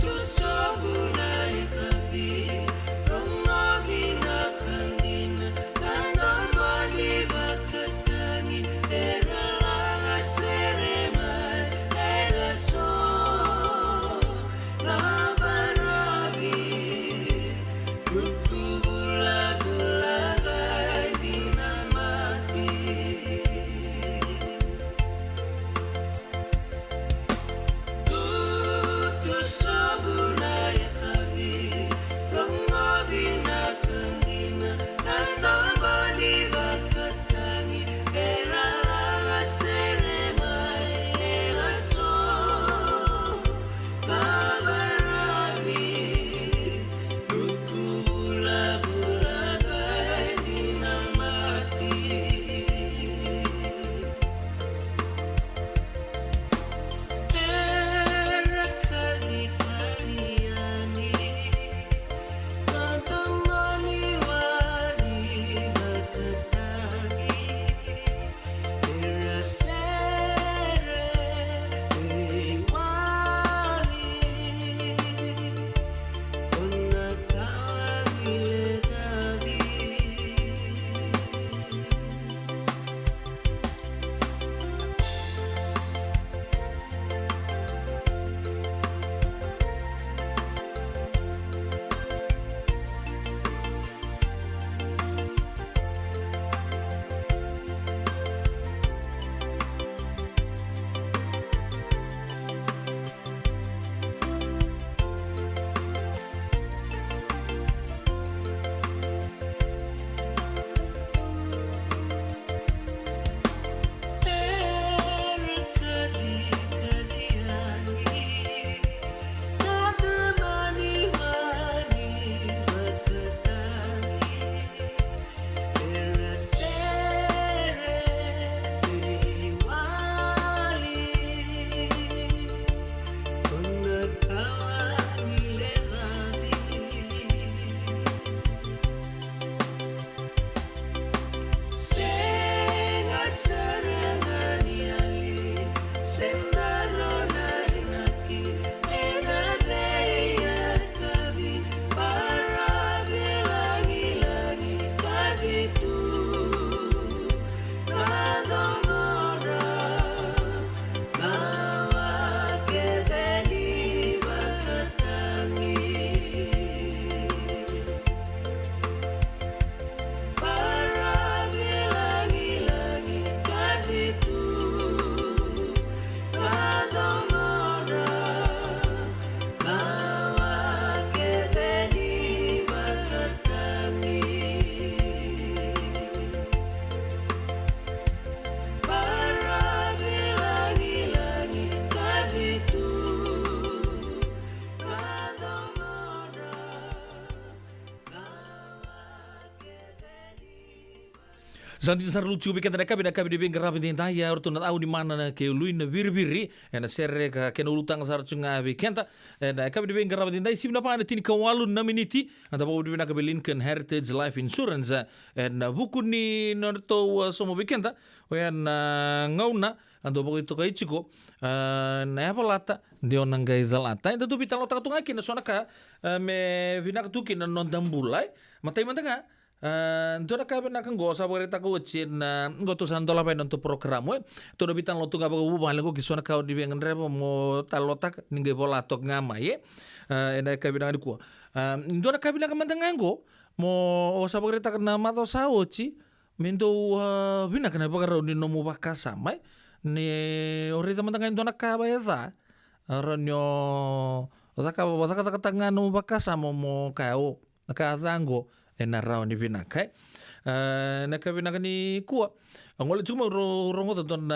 Tu sabunai kapi, rongabi na kandina, nanamali bakatani, era langa seremai, era so, labarabi, kukubula bulagai dinamati. Tu sabunai kapi, rongabi na kandina, nanamali bakatani, era langa seremai, era so, labarabi, kukubula bulagai dinamati. Era kali-kaliani, natamani wali matatagi, era sere wali, unatawagi letabi. Era kali-kaliani, natamani wali matatagi, era sere wali, unatawagi letabi. Senga sarangani ali, sendarona inaki, ena beya kabi, para bilangi-langi kaditu, nadomora, nawa kedeni bakatangi. Para bilangi-langi kaditu, nadomora, nawa kedeni bakatangi. Para bilangi-langi kaditu, nadomora, Zanti sar lucu bikin tanda kabi di bingkar rapi tinta ya urut nat au di mana na ke luin na biri na serre ka ken ulutang sar cunga bikenta na kabi di bingkar rapi tinta sim na pana tini kawalun na miniti anda bawa di bina kabi Lincoln Heritage Life Insurance na buku ni norto somo bikenta na ngauna ando bawa itu kai chiko na apa lata dia onang gai zalata itu bitang lotak tunga kina sona ka me bina tuki na non dambulai matai mantanga Ntona kabe na kango sa boreta ko chin goto sandola pa nanto programo to do bitan lotu gaba bu bale ko kisona ka di bengen rebo mo talotak ninge bola tok ngama ye ena kabe na ko ntona kabe na kamantangango mo o sa boreta na mato sa ochi mendo vina kana bagaro ni nomu bakasa mai ni orita matanga ndo nakaba yatha ranyo otaka tanga nomu bakasa mo kao nakazango na rao ni vina kai nakavina kani kuwa ngole cuma rongo ton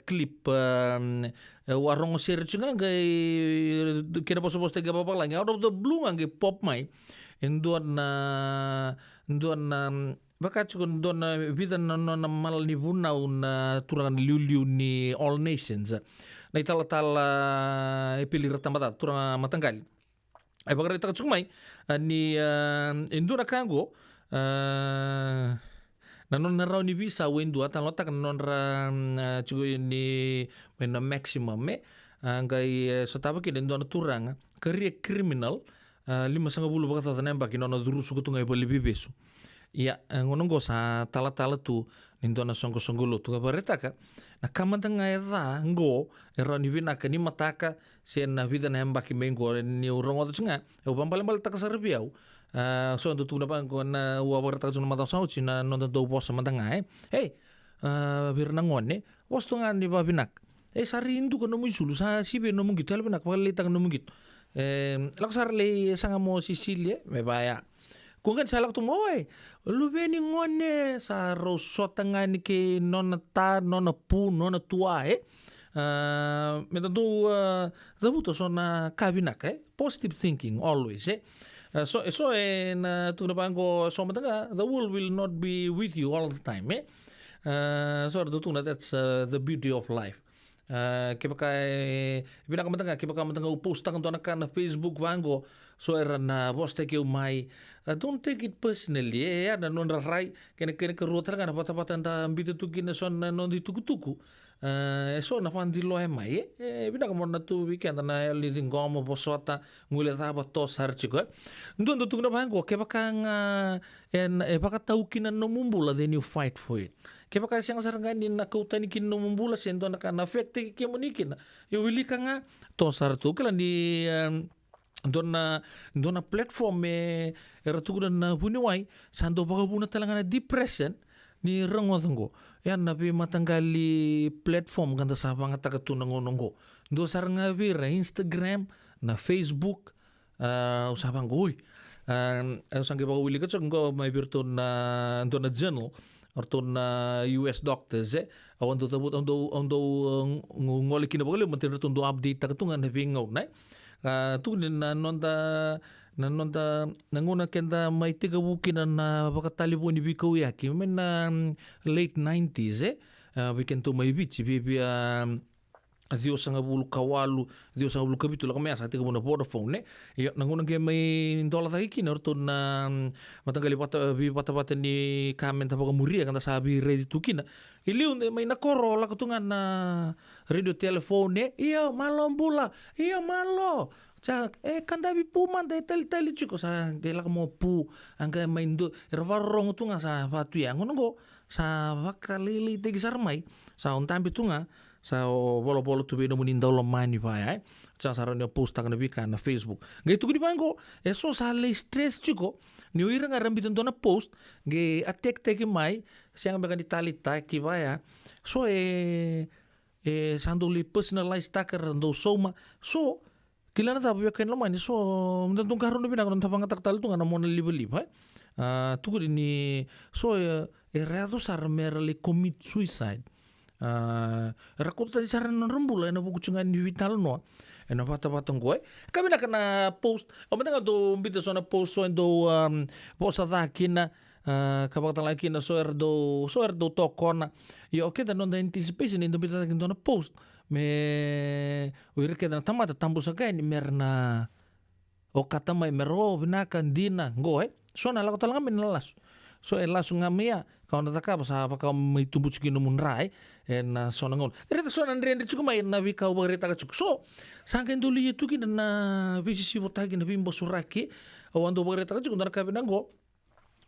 clip warong share cunga ngai kira pos tega apa lagi out of the blue ngai pop mai induan baka cukun don vida na mal ni buna una turangan liu ni All Nations na itala pilih ratamata turang matanggal ay bagara ita cumai ni induna kango nanon na raw ni visa window at ang lotak nanon ra ni na maximum me angay so taba kin endo na turang career criminal 50 baka tatanem baki nono durusu ko tungay balibibeso ya ngonong go sa tala tu nindo na songko tu kabareta ka na kamantang nga ngo era ni vina ka ni mataka sen na vida na hembaki mengo ni urongo to nga e pampalembal ta ka serbiao so ando tuna pa ko na wabar ta juna mata sauci na no do boss mantanga hey bir na ngone wasto nga ni babinak sari indu ko no musulu sa sibe no mungit tel benak pali ta no mungit laksar le sanga mo Sicilia me baya kung kan salak tu moy lu beni ngone sa rosota nga ni ke nona pu nona tua metadu zabuto so na kabinak positive thinking always so na tu na bango so matanga the world will not be with you all the time so that's the beauty of life kibaka matanga post kan to na Facebook bango so era na poste ke umai don't take it personally na non rai kene ke rota kan pata anda bitu tukin so na non di tuku so na fan di lo mai bina mo na tu weekend na living gomo bosota ngule ta ba to sar chiko ndo tu na bango kibaka baka taukin no mumbula then you fight for it kibaka siyang sarangan na kautani kin no mumbula sendo na kan affect ke monikin yo wili ka nga to sar tu kala di dona platform era tukudan na buniwai sando baka buna talanga na depression ni rangotango yan na pi matanggali platform ganda sa mga tagatunang ngonongo do saranga vira Instagram na Facebook usapang goy usang giba wili ka ngo may birto na journal orto na US doctors awan do tabut ondo ngoli kinabagale matin do update tagatungan na bingaw na tu na nonda nanguna kenda mai tiga wukin na baka talibo ni bikaw yaki men na late 90s we can to mai bichi bibi Dios ang bulu kawalu Dios ang bulu kabitu la kami asa tiga muna Vodafone nanguna ke mai dola ta ikin orto na matanggali pata ni kamen ta baka muria kan ta sabi ready to kina iliu mai nakoro la kutungan na radio telefone iya malo bula iya malo cak kanda bi puman dai tali cuko sa gela mo pu angka maindo erwarong tunga sa fatu yang ngono sa bakalili tegi sarmai sa ontambi tunga sa bolo tu be no muninda lo mani vai sa saran yo post na bika na Facebook ngai tu di bango so sa le stress cuko ni uira ngaram biton na post ngai attack tegi mai siang baga ditali ta ki vai so sando li personalized taker ndo soma so kilana tabu ya ken lamani so mendung karon no binang ta pangatak tal tu ngana mon libeli ba tu ni so erado sar merely commit suicide rakut tadi saran rembula na buku cungan di vital no ena pata-patang gue kami nak kena post omentang tu bita sona post so endo post atakina kapag lagi na so erdo tokona yo okay non da anticipation endo bita takin na post me uir ke na tamata tambu sa kay ni merna o katamay mero binakan dina goe so na lako talaga minalas so langsung ngamia kau na taka sa pa may tumbuts kino munray en so nangon reta so nan rende cukup may na wika ubarita ka cuk so sangken duli itu kin na bisisi botagi na bimbo suraki awando ubarita ka cuk na kabinango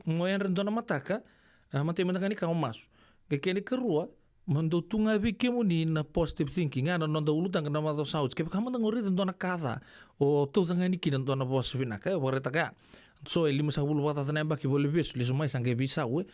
ngoyan rendo na mataka mati mataka ni kau mas kekeni kerua mando tunga bikemu ni na positive thinking ana non da ulutang na mato sauts ke kamu ngori rendo na kata o to tanga ni kin rendo na positive na ka ubarita ka so 50 bata tanamba ki boleh bis lisumai sangke bisa we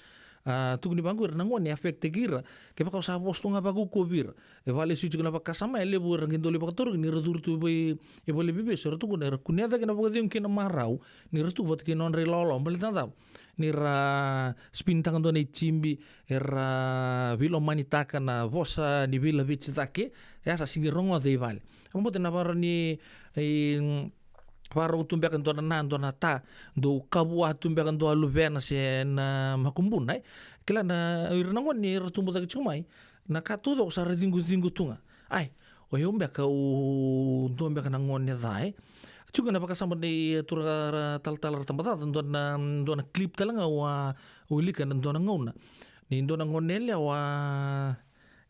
tukuni bangu nangon ya efekte gira ke pa sa posto nga bagu ko bir e vale si tukuna pa kasama ele bu rangindo le paktor ni redur tu e bole bibe so tu kuna kunya da kana bodim kina marau ni retu bot kinon re lolo bel tanda ni ra spintang do nei chimbi era vilo manitaka na vosa ni vila bitstake ya sa singirongo de vale ambo na ni Warung tumbekan tuan nan tuan ta do kabua tumbekan tuan luvena se na makumbun nai kila na iranangon ni ratumbo tak chumai na katu do sa redingu tunga ai o yombe ka u tumbe kan ngon ne dai juga na pakasama ni tura tal tempat tuan klip talanga wa ulikan tuan ngona ni tuan ngonel wa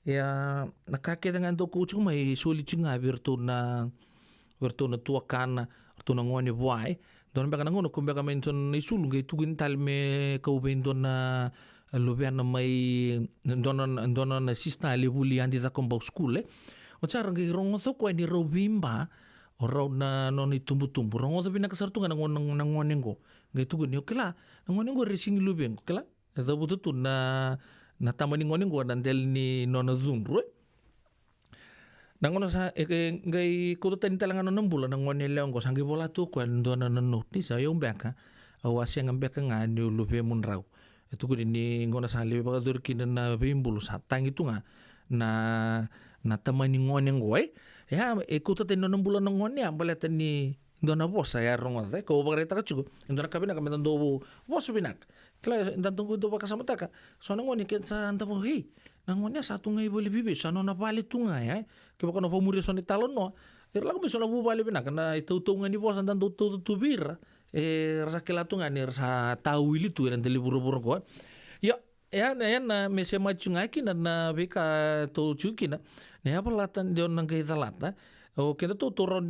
ya nakake dengan do ku chumai suli chinga virtuna tua kana tuna ngone voai don baka ngono kumbe ka menton isul ngai tugin talme ka uben don loviana mai don sista le buli andi da komba skule o tsara ngai rongo to ko ni robimba o ro na non i tumbu rongo to bina kasar tunga ngone ngo ngai tugin yo kala ngone ngo racing luben kala da butu na tamani ngone ngo dan del ni non zumro nangono sa ngai kuto tani talangan non bulan nangone leong ko sangi bola tu ko ndona no ni sa yo mbeka awasi ngambeka ngani luve mun raw itu ko ni ngona sa le ba dur kin na bimbulu sa tang itu nga na tamani ngone ngoy ya kuto tani non bulan ngone ambale tani ndona bosa ya rongo te ko bagreta ka chugo ndona kabina ka do bosu binak kla ndantung do baka samataka so ngone ken sa antabo hey nangonya satu ngai boleh bibi sana na bali tunga ya ke baka no pamuri so ni talon no lagu mi so na bu bali bina kana itu tunga ni bosan dan tu bir rasa kela tunga ni rasa tahu ili tu yang deli buru-buru ko ya na me se macunga ki na beka to chuki na ne apa latan dia nang kai talata o kena tu turun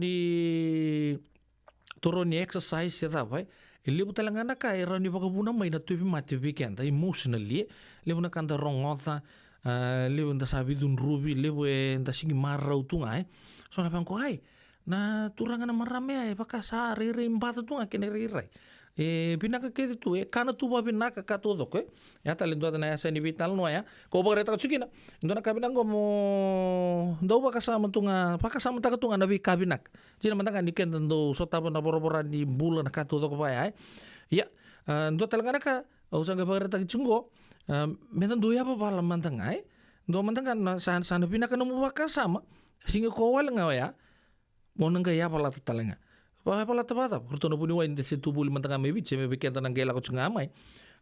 ni exercise ya ta bai ili butalangana ka era ni baka buna mai na tu mati weekend emotionally le buna kanta rongota levo nda sabi dun rubi levo nda singi marau tunga so na pangko ai na turanga na marame ai baka sa riri mbata tunga kene riri pinaka kete tu kana tu ba pinaka ka todo ko ya talento na ya sa ni vital no ya ko ba reta chukina ndona kabina ngo mo ndo ba kasama tunga pakasama ta tunga na vi kabinak jina mantanga ni ken ndo sota na borobora ni bulan ka todo ko ba ya ndo talanga ka usanga ba reta chungo metan doya apa pala mantangai do mantangan na san pina kana mo sama singa ko wala nga ya mo nanga ya pala tatalanga pa pala tabata porto no buni wa inde se tubuli mantanga me biche me bekenta na gela ko tsunga mai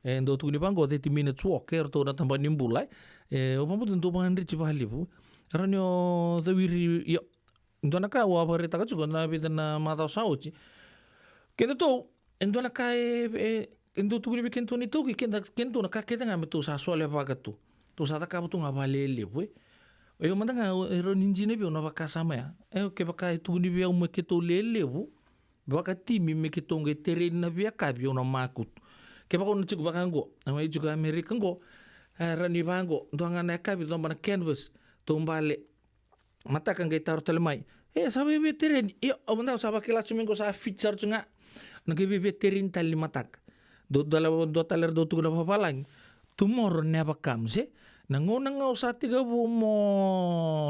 ndo tu ni bango 30 minutes walk to na tamba nimbulai o pampu ndo bandri ci bali bu ranyo the wiri yo ndo na ka wa pareta ka tsugo na bidana mata sauci kendo to ndo na ka endo tu ni kento ni tu ki kento na ka keda nga metu sa sole pa ka tu sa ta ka tu nga balele we yo manda nga ero ninji ne bi ona baka sama ya ke baka tu ni bi mo keto lele bu baka timi me keto nge terrain na bi ka bi ona makut ke baka ona chiku baka ngo na mai juga america ngo rani bango ndo nga na ka bi ndo bana canvas to mbale mata kan ge tar telemai sabe bi terrain yo manda sa baka la chumengo sa feature tsunga na ge bi terrain tali matak do taler do tu na papalang tomorrow never comes nangunang nga sa tiga bu mo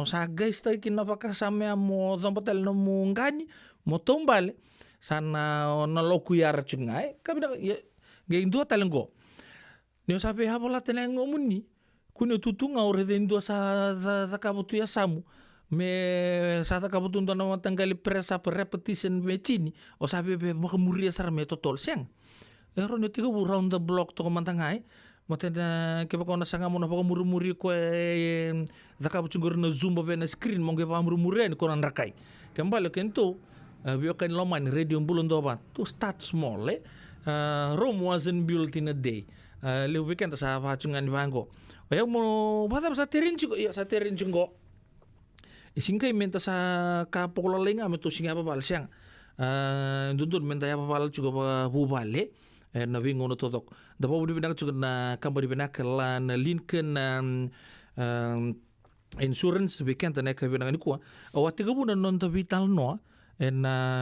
sa guys tayo kinapakasama mo tampatal na mo ngani mo tumbal sana nalokuyar chungay kami na gain dua talenggo niyo sabi hapola tenang ngomuni kuno tutunga ore den dua sa kabutu ya samu me sa kabutu ndo na matanggali presa per repetition me chini o sabi be makamuri sar me totol siang ero ne tiga bu round the block to mantangai matena ke ba kona sanga mo na pa muri ko zaka bu chungor na zoom ba na screen mo ge pa muri ko nan rakai kembali kento bio kan loman radio bulon do ba to start small Rome wasn't built in a day le weekend sa pa chungan bango ayo mo bata sa terin chugo ya sa terin chungo isingkay menta sa kapokla lenga meto singa pa bal siang dundun menta ya pa bal chugo pa bubale na wingo no totok da pa budi binak chugo na kambari binak lan Lincoln insurance weekend na ka binak ni ko awati gabu na non ta vital no en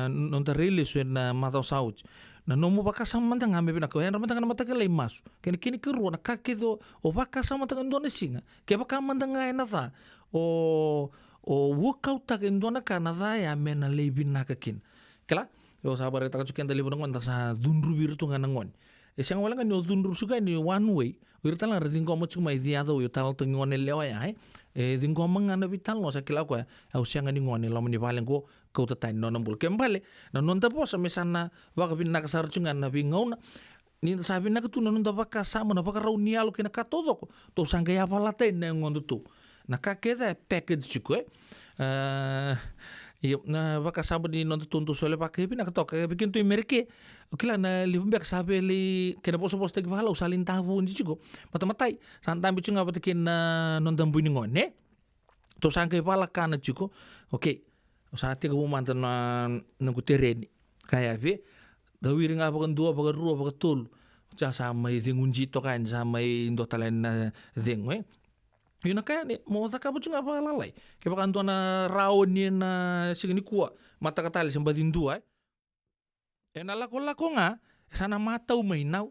non ta release en mataw sauch na nomu bakasama mantanga me bina ko yan mantanga mata ke masu kini keru na kakedo o bakasama mantanga ndona singa ke baka mantanga ena tha o workout ta ndona kana tha ya mena lebina kakin kala yo sabar ta kacuken dali bonong sa dunru biru tunga nangon siang wala kan yo dunru suka ni one way wirta lang rading ko mo cuma idea do yo tal tengone lewa ya din ko mangana vital no sa kila ko au siang ni ngone lo ni valen ko kau tatain no nambul kembali na non tapo sa mesana waka bin nakasar cungan na bingauna ni sabi na tu non da waka sama na waka rauni alu kena katodo ko to sangga ya valate na ngondo tu na kakeda package ko iyo na waka sama di non tuntu sole pakai bin nakatok bikin tu merke kila na limbek sabe li kena poso tek bala usalin tahu ni ciko mata-matai santam bicu ngapa tekin non dambu ni ngone to sangga pala kana ciko oke saat tiga mantan nunggu tereni kayak be dawiri nga bagan dua bagan rua bagan tul ca sama ngunji to kan sama indo talen ding we yun kaya ni mo ta ka bucung apa lalai ke bakan tuan raon ni na sigini kuwa mata katali sembadin dua ena lako nga sana mata umay naw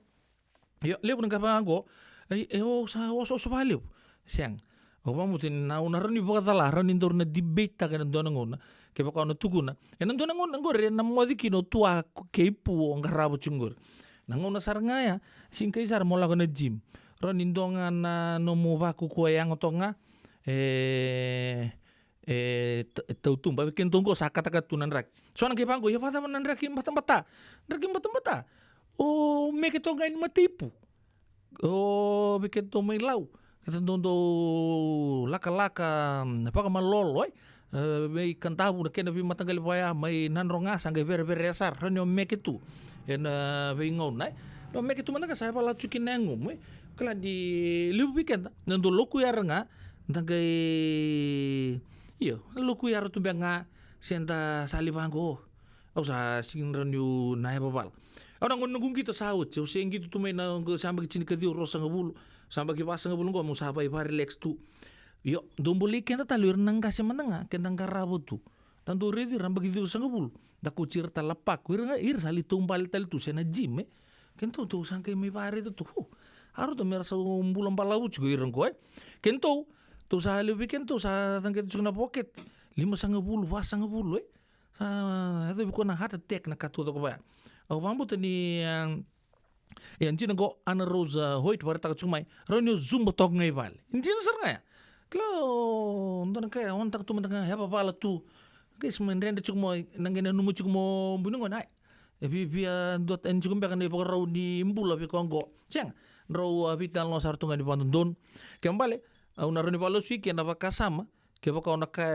yo lebu nga bago sa oso valeu siang o mamutin na unaran ni bakatala ran indor na debate ta kan doon ngona ke baka na tuguna enan doon ngona ngor na mo dikino tua keipu ang garabo chungur nangona sarngaya singkay sar mo lago na gym ron indongan na no mo baku ko yang otonga tautum ba ken tungko sakata tunan rak so nang kepango ya pata nan rakim bata o me ke tonga in matipu o bikin to may law katando laka-laka napaka malolo may kantabu na kena matanggal paya may nanronga sangay very asar ranyo mekitu en bingon na no mekitu man saya pala chukin nangum kala di libu weekend nando loku yar nga tangay iyo loku yar tu nga senta salibango o sa singran yu na babal orang ngunung kita saut so sing gitu tumay na samba kicini kadiyo rosa ngabulu samba kipasa ngabulu ko musabay pa relax tu yo domboli kenta talir nang kasi mananga kentang karabo tu tanto ready ramba gitu sa ngabulu da kucir talapak ir sali tumbal tal tu sena gym kento tu sangkay may pare tu haro to merasa umbulan palawu go irang ko kento tu sa weekend tu sa tangkit na pocket 5 was ngabulu sa ito ko na heart attack na katuto ko ba o mambuta ni yan jina go ana rosa hoit warta chumai ronyo zumba tok ngai val injin sar nga klo ndon kaya on tak tumanga ya pala tu guys men rende chukmo nangena numu chukmo bunungo nai bi dot en chukum kan po raw ni imbula bi kongo chang raw vital no sar tunga ni pandon kembale una roni palo si kena bakasama ke baka ona ka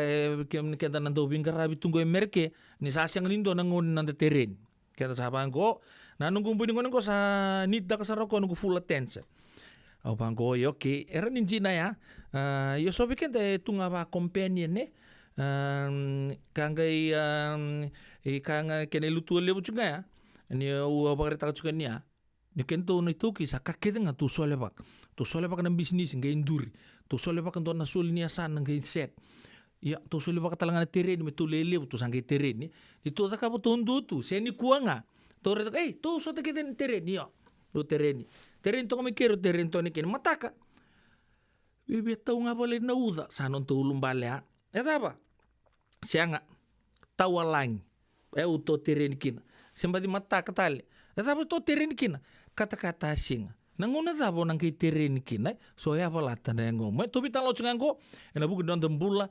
ke nando bingarabi tunggo merke ni sasyang lindo nangon nanda terrain kaya sahabat ko na nunggu buningon ko sa nida kasaro ko nunggu full attention au bangko okay era ninjina ya yo sobi kente tunga ba companion ne kangai kanga kene lutu lebu juga ya ni u abarita juga ni ya ni kento no itu ki sakake nga tu sole bak ng business ngai induri tu sole bak ndo na sul ni asan ngai set ya tu suli baka talangan terrain me tu lele tu sangkai terrain ni itu tak apa tundu tu seni kuanga tu tu so tak kita terrain yo tu terrain to kami kero terrain to ni ken mataka bibi tau nga boleh na uda sanon tu lumbale ha eta apa sianga tawalang to terrain kin sembadi mataka tali eta apa to terrain kin kata-kata sing nanguna tabo nang kay terrain kin so ya palata na ngom to bitalo chungango ena bugu don dembula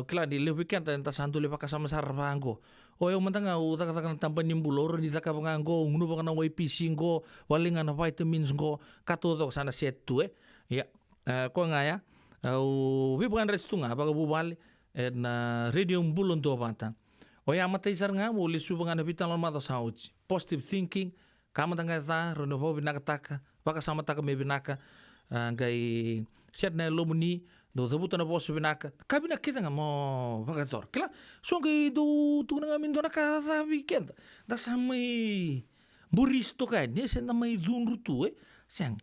kila di le weekend ta santu le pakasama sarbango o yo mantanga u ta kata tampan nimbulo ro di ta ka pangango ngunu pa kana YPC ngo walinga na vitamins ngo katodo sana set tu ya ko nga ya u bibukan restu nga baga bubal en radio mbulon to banta o ya mata isar nga mo lisu pangana bitalo mata sauci positive thinking kama tanga ta ro no binakataka baka sama taka me binaka ngai set na lomuni do zabuta na boss binaka kabina kita nga mo bakator kila so ngai do tu nga min do na ka weekend da samai buristo ka ni sen na mai zunrutu sang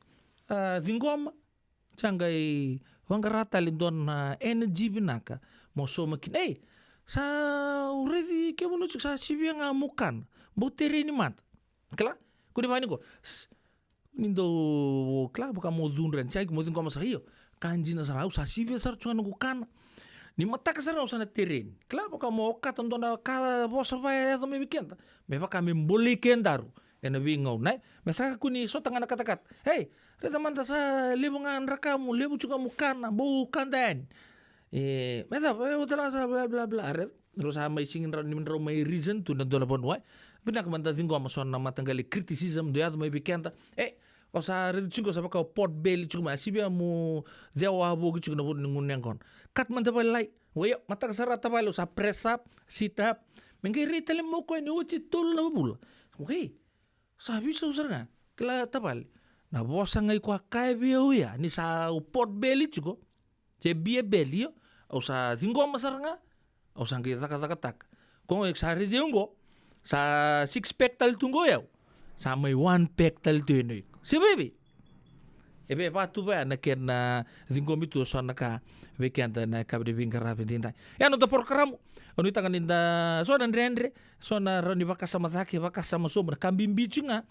dingom sangai wangarata lindon na energy binaka mo so makin sa already ke mo sa sibiang amukan botere ni mat Kla, kuni vai ko. Nindo kla baka mo dunran sai mo ko masariyo. Kanji na sarau sa sivia sar chunga ko kana. Ni mataka sar na terrain. Kla baka mo ka tondo na ka bosa vai to me bikenta. Me baka me mboli kendaru. Ena bingaw na. Mesaka kuni so tanga nakatakat. Hey, reta manta sa libungan rakamu, lebu juga mukana, bukan dan. Meta utara sa bla bla bla. Terus sama isingin ro may reason tu nandola bonwa. Bina kamanta tingo amason na matanggali criticism do yato may bikenta. O sa redo chingo sa baka pot belly chuma sibia mo dewa bo gichu na bod ngunyan kon. Kat man tabal lai. Wayo matak sara tabalo sa press up, sit up. Mengi ritale mo ko ni uchi tul na bula. Okay. Sabi sa usar nga. Kila tabal. Na bosa ngay kwa kaya ya ni sa pot belly chuko. Je bia belly yo. O sa tingo masar nga. O sa kita tak. Kung eksari diunggo sa 6 pektal tunggo yaw. Sa may 1 pektal tinoy. Si baby. Ebe patu ba na ken na tingo mitu so naka weekend na kabde bingkara pintinta. Yan no por karamu. Ono tangan ninda so na Andre so na roni baka sama taki baka sama sombra kambing bici nga.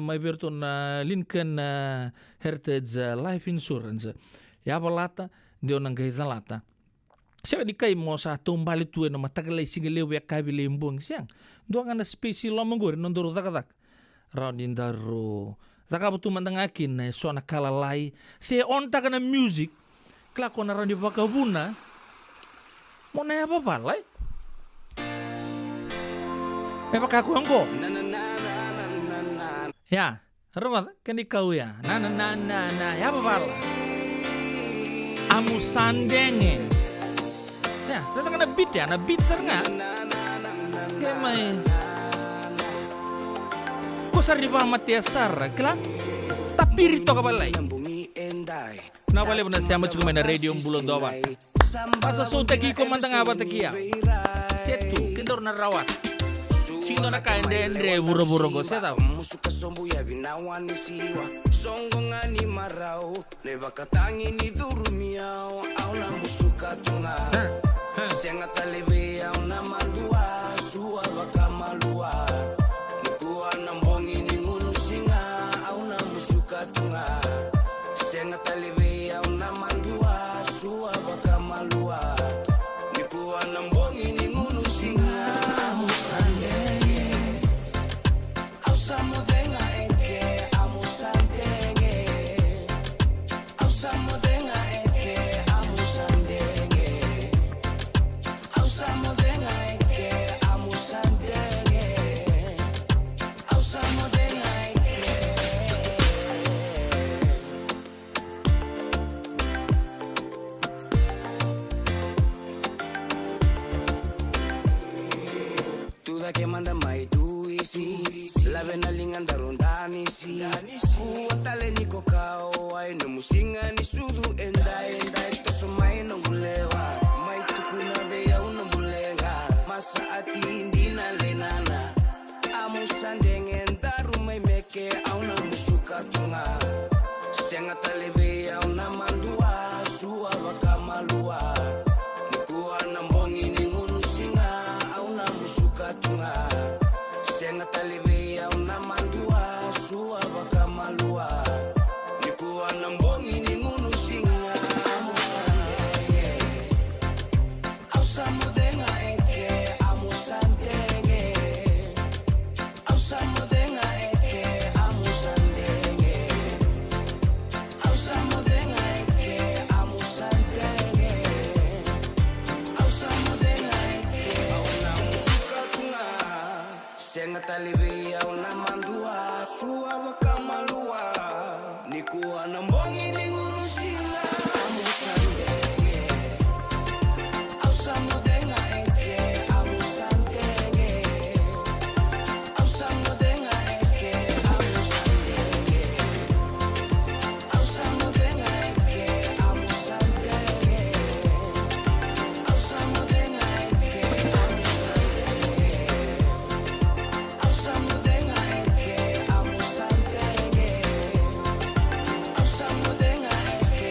May berton na Lincoln Heritage Life Insurance. Ya balata dio nang gaita lata. Siya di kay mo sa tumbali tuwe na matagalay singalewe kabile imbong siyang. Doon nga na spacey lo manggur nondoro takatak. Round in daro. Taka betul mandang akin na so na kalalay. Siya on taka na music. Klako na round di bakabuna. Mo na apa balay? May pakakuang ko. Ya, rumah kan di kau ya. Na. Ya apa balay? Amu sandenge. Ya, saya tengah na beat sar nga. Kaya may kusar di bawah mati asar, kela tapi rito kabalay. Nawale na siya mo na radio bulon doa. Pasa so tagi ko mandang apa tagiya. Setu kindor na rawat. Sino na kainde Andre buro go seta. Musuka sombu ya binawani siwa. Songo ngani marau, ne bakatangi ni durumiao, au na musuka tunga. Senga talebe au na mandua, suwa bakamalua. Nikuwa nambongi ni ngunu singa, au na musuka tunga. Senga talebe au na mandua, suwa bakamalua. Nikuwa nambongi ni ngunu singa, amusande. Au samodenga enke, amusandenge. Au samodenga enke, amusandenge. Au samodenga enke, amusandenge. Au samodenga enke. Tuda que manda mai tu isi. La benalingan darondani si. Kuatale ni kokao ay no musinga ni sudu enda ito sumay no gulewa. May tukuna beya uno bulenga. Masa ati hindi na lenana. Amusandengen daru may meke au na musuka tunga. Senga talebe au na mandua suwa bakamalua. Nikuwa nambongi ni ngunu singa au na musuka tunga. Senga talebe au na mandua suwa bakamalua. Nikuwa nambongi ni ngunu singa amusandenge. Au samodenga enke amusandenge. Au samodenga enke amusandenge. Au samodenga enke amusandenge. Au samodenga enke au na musuka tunga. Senga talebe au na mandua suwa bakamalua. Nikuwa nambongi ni ngunu singa amusandenge. Au samodenga enke amusandenge. Au samodenga enke amusandenge. Au samodenga enke amusandenge. Au samodenga enke amusandenge. Au samodenga enke amusandenge. Au samodenga enke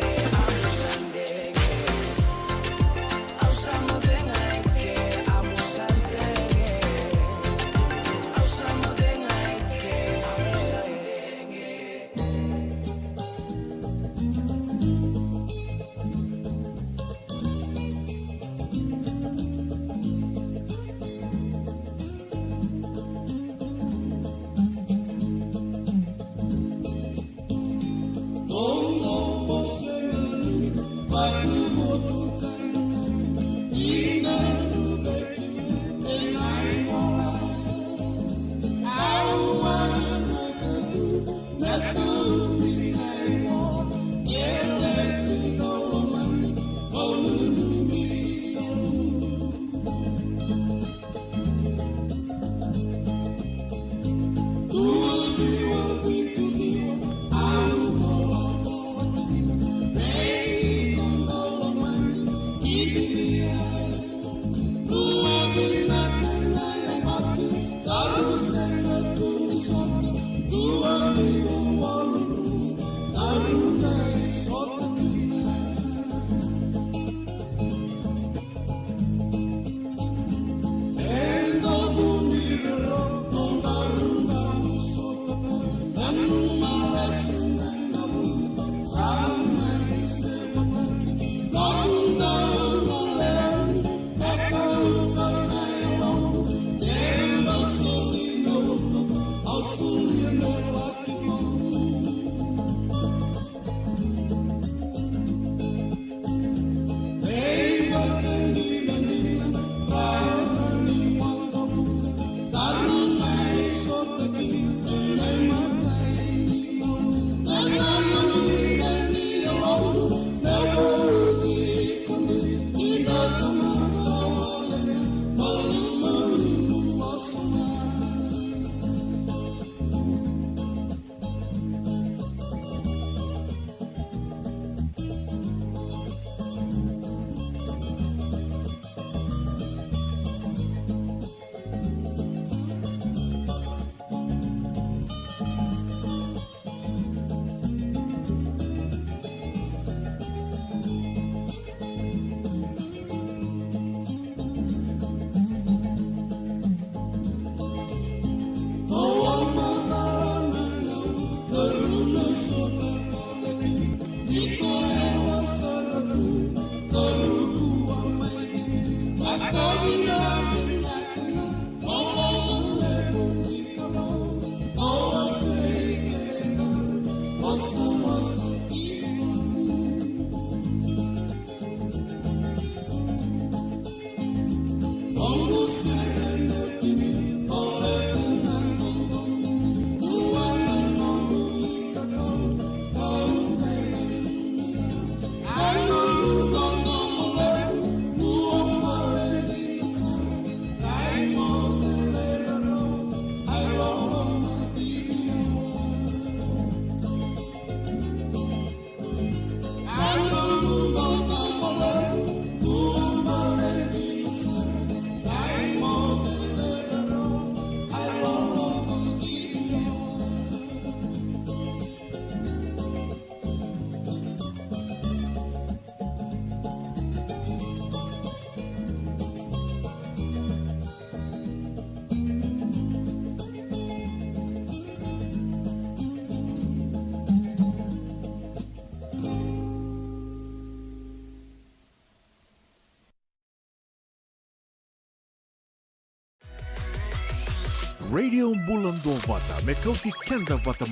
Radio Bulando Vata me kauti kenda vata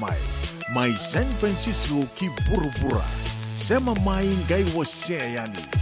mai San Francisco ki burubura sema mai ngai wase yani.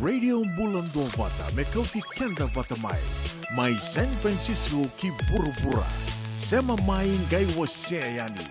Radio Bulando Vata me kau ti kenda vata mai San Francisco ki burubura sema mai ngai wase yani.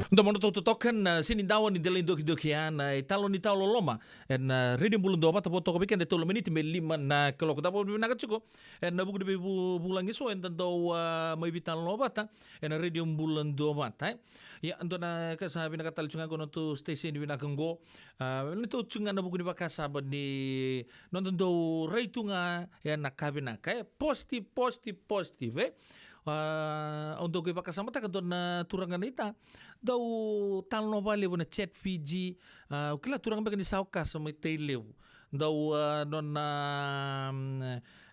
Untuk menurut token sini dawan di dalam doki-dokian talo ni talo loma ready bulan dua mata foto kopikan de tolo menit me lima na kalau kita pun bina cukup na buku de bulan iso tentang mai bitan loma ta ready bulan dua mata ya untuk na kasabi na katal cunga kono tu station di bina kenggo itu cunga na buku di bakasa ni nonton do reitunga ya na kabina kai positif untuk kita kasama ta kanto na turangan ita daw talno bali na chat Fiji kila turang bagan di sauka sa may taileu daw non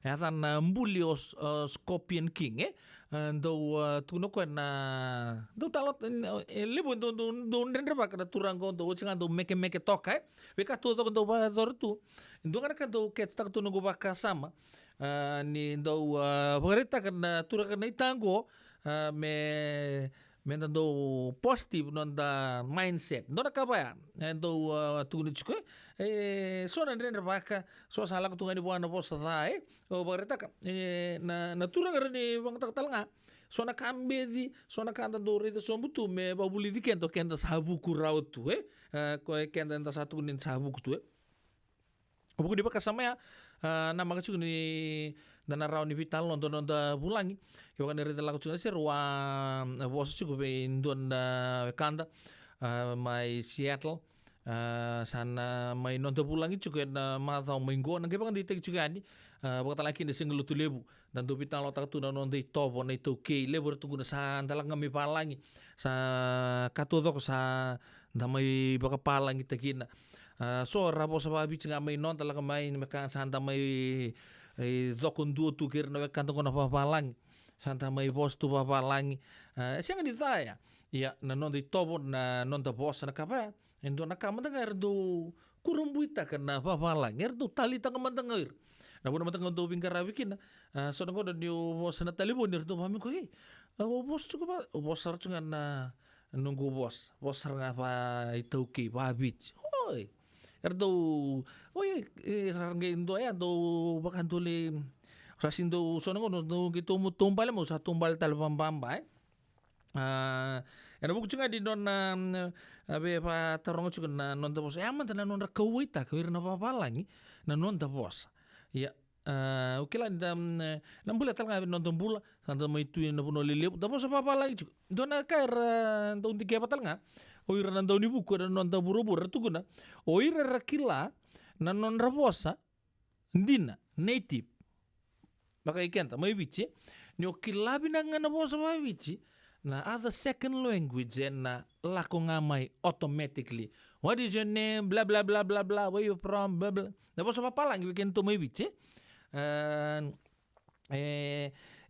yatan mbuli Scorpion King daw tuno ko na daw talot libo do ndre ba kada turang ko daw singa daw meke toka beka to daw ba dortu ndo kana kanto ket tak tuno go ba kasama ni daw pagarita kan turang kan itango men do positive non da mindset non akabaya do tuni chiko so na ndre baka so sala ko tungani buana posa dai o bareta ka na turang ni bang talanga so na kambedi so na kanta do rita so butu me babuli dikento kenta sabu kurau tu ko kenta nda satu nin sabu tu buku di baka sama ya nama kecil ni dan arau ni vital nonton bulangi yo kan dari lagu cunga sih ruang bos cukup indon kanda mai Seattle sana mai nonton bulangi cukup matau minggu nang kebangan di tek juga ni bakal lagi di single tu lebu dan tu vital lo tak tu nonton di top on itu ke lebu tu guna sa dalam ngami palangi sa katutok sa damai bakal palangi tekina so rabo sa babi cunga mai non talaga mai meka santa mai zokon duo tu kir na kanto ko na papalang santa mai bos tu papalang siang di taya ya na non di tobo na non da bos na kapa endo na kamanta do kurumbuita kana papalang do tali tang mantangair na bona matang do bingkara bikin so ngo do bos na tali bonir do mami ko bos tu ba bos sar cunga na nunggu bos sar nga pa itauki pa beach hoy erdo oye sarangge indo ya do bakan tuli sa sindo so ngo do gitu tumbal mo sa tumbal tal pambamba era buku cunga di don be pa tarong cunga na non da bos aman tan non ra kawita kawir na papalangi na non da bos ya ukila ndam nambula tal nga non bula santa mai tu na puno lele da bos papalangi don na kair do tike patal nga oira nan daw ni buku dan non da buru-buru tu guna oira rakila na non rabosa ndina native baka ikenta mai bici ni okilabi na ngana bosa mai bici na other second language na lako ngamai automatically what is your name blah blah blah blah blah where you from blah blah na bosa papalang weekend to mai bici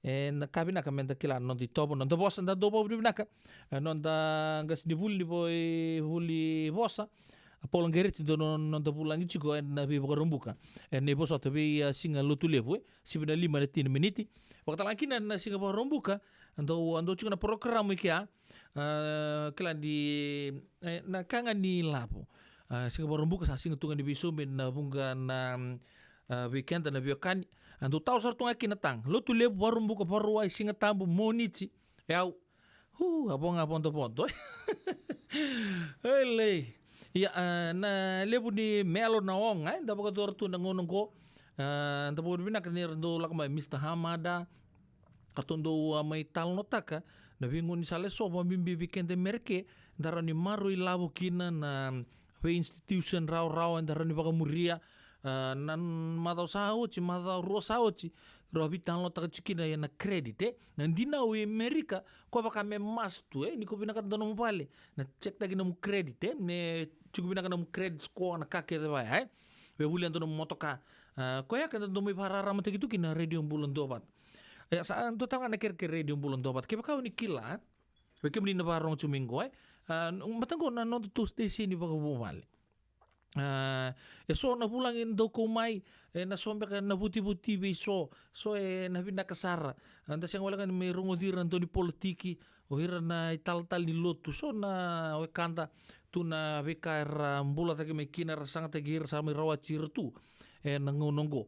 na kabina kamenta kila non di tobo non da bosa da dobo brinaka non da gas di vuli bosa apolong gerit do non da bulangi chico na bi rumbuka ne bosa to bi singa lutu lebu sibina 5 meniti waktu lagi na singa rumbuka ando chico na program ikia kila di na kanga ni lapo singa rumbuka sa singa tunga di bisu na bunga na weekend na biokan ando tau sartu ngaki natang lo tu le warum buka paruai singa tambu monici yau abong ponto hele ya na lebu ni melo na ong da baka tortu na ngonong ko da bo bina kanir do lak mai Mr. Hamada katondo mai tal notaka na bingon sale so mabimbi weekend merke darani maru ilabu kina na we institution raw darani baka muria nan matau sauci matau ro sauci robi tanlo tak cikina ya na credit nandina we Amerika ko baka me mastu ni ko binakan dono pale na check tagi no credit ne cukup binakan no credit score na kake ba we bulan dono motoka ko ya kan do mi parara mate gitu kina radio bulan dobat ya saan total kan ker radio bulan dobat ke baka ni kila we kemli na barong cumingo matango na no Tuesday sini baka bumali so na pulangin daw kumay na sombe ka na buti-buti so na binakasara anda siyang wala kan may rungodiran daw ni politiki o hira na ital-tal ni lotu so na kanta tu na bekar mbula tagi may kinar sang tagir sa may rawachir tu nangunonggo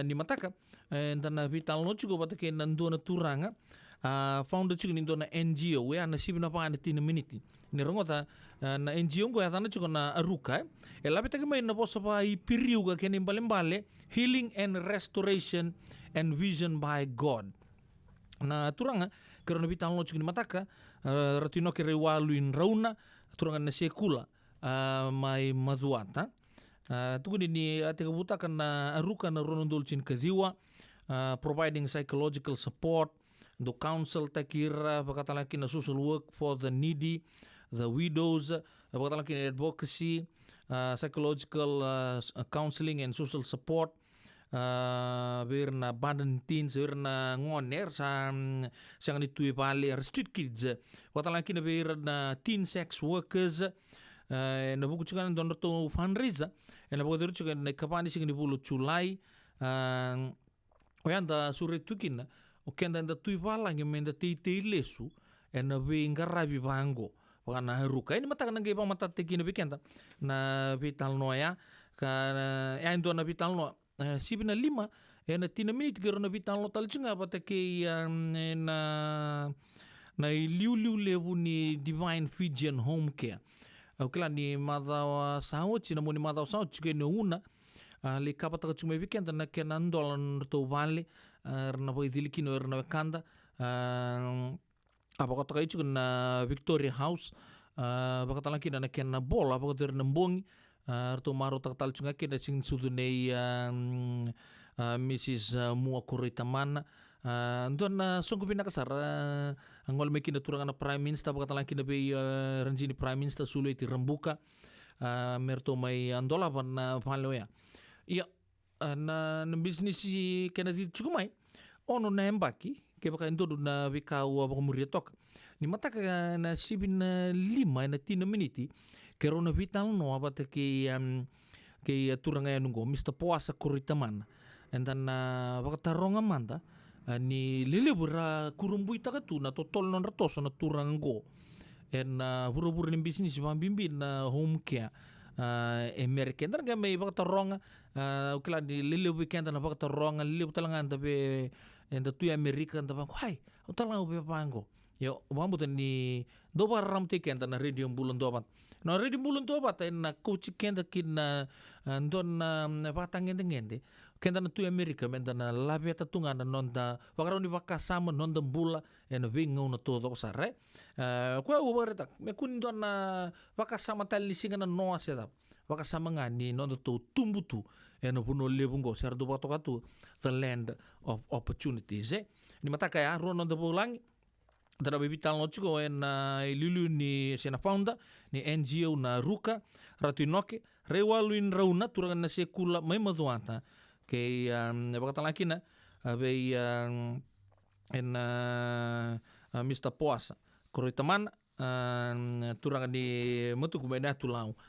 ni mataka enta na vital no chugo batake nando na turanga founder juga nindo na NGO ya na sibina pa na tina miniti ni rongota na NGO go ya tana juga na aruka labi tagi mai na bosa pa I piriu ga keni mbale Healing and Restoration and Vision by God na turanga kero na bitan lo juga ni mataka ratino ke rewaluin rauna turanga na sekula mai maduata tugu ni ate kabuta kana aruka na ronondolchin kaziwa providing psychological support do counsel takira pagkatalaki na social work for the needy, the widows, pagkatalaki na advocacy, psychological counseling and social support, bir na abandoned teens, bir na ngoner sa siyang nituwi pali, street kids, pagkatalaki na bir na teen sex workers, na buku juga na doon to fundraiser, na buku juga na kapani siyang nipulo July, oyanda surit tukin na, o kenda nda tui walang yung menda tei lesu na wenga rabi bango wakana haruka ini mata kanang geba mata teki na bikenta na vital noya ka endo na vital no sibina 5 na tina minute gero na vital no talchunga pata ke na liu levu ni Divine Fijian Home Care kila ni madhawa sauchi na muni madhawa sauchi ke ni una le kapata kachumai weekend na kena ndolan to vale na boy dilikino na kanda apa kata itu na Victoria House bakata laki na kena bola apa kata na mbongi to maro taktal chunga kena sing sudunei Mrs. Mua Koritaman ndon na songko pinakasar angol mekina turanga na Prime Minister bakata laki na be ranjini Prime Minister sulu iti rembuka merto mai andola pan paloya iya na business si kena di cukumai ono na embaki ke baka indodo na vikau apa muria tok ni mata ka na sibin 5 na tina miniti ke rona vital no apa te ke turanga ya nunggo Mr. Puasa Koritaman endan na baka taronga manda ni lelebura kurumbu itaka tu na totol non ratoso na turango en buru-buru ni business bimbi na home care American dan gamay baka taronga ukila di lili weekend na baka taronga lili talangan tabe enda tu American tabe hai utalang ubi pango yo mambutan ni doba ram tiken na radio bulan dobat no radio bulan dobat na coach kenda kin don patangin ngende kenda na tu America menda na labi tatunga na nonda wakaro ni baka sama nonda bula en wingo na todo sare kwa ubareta me kun don na baka sama talisinga na noa setup baka sama ngani nonda to tumbutu en puno lebungo ser do batokatu the land of opportunities ni mataka ya ro nonda bulang Tara bibital no chuko na ilulu ni sena founder ni NGO na Ruka Ratinoke rewaluin rauna turangan na sekula mai maduanta ke bakata laki na be Mr. Puasa Koritaman turangan di mutu kumena tulau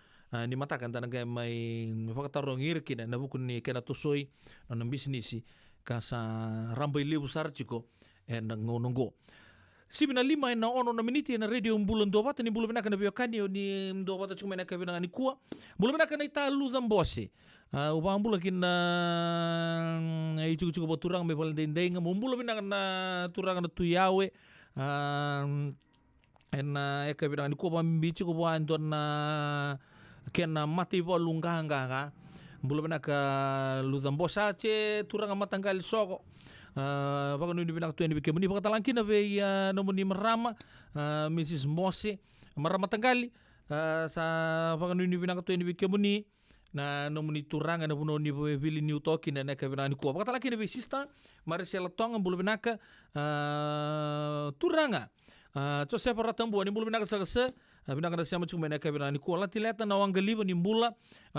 ni matakan tanang kay may bakata rongir kina na bukun ni kena tusoi na bisnisi kasa rambay libu sarchiko en ngonongo Sibina 5 na ono na miniti na radio bulan 2 ni bulan na biokani ni 2 cuma na kabina ni kuwa bulan na italu zambose ubang bulan kin na icu boturang me bulan dendeng bulan na turang na tuyawe en kabina ni kuwa bicu ko buan don na ken mati bolunganga bulan na ka luzambosa che turang matanggal soko baka nuni binak tuan bikemuni baka talangki na be nomoni marama Mrs. Mose marama tanggali sa baka nuni binak tuan bikemuni na nomoni turanga na puno ni bili ni utoki na ka binani ko baka talangki na be sista Marcela Tong bulu binaka turanga so sepa ratambu ni bulu binaka sa binaka na siya cuma na ka binani ko la tileta na wangaliba ni mbula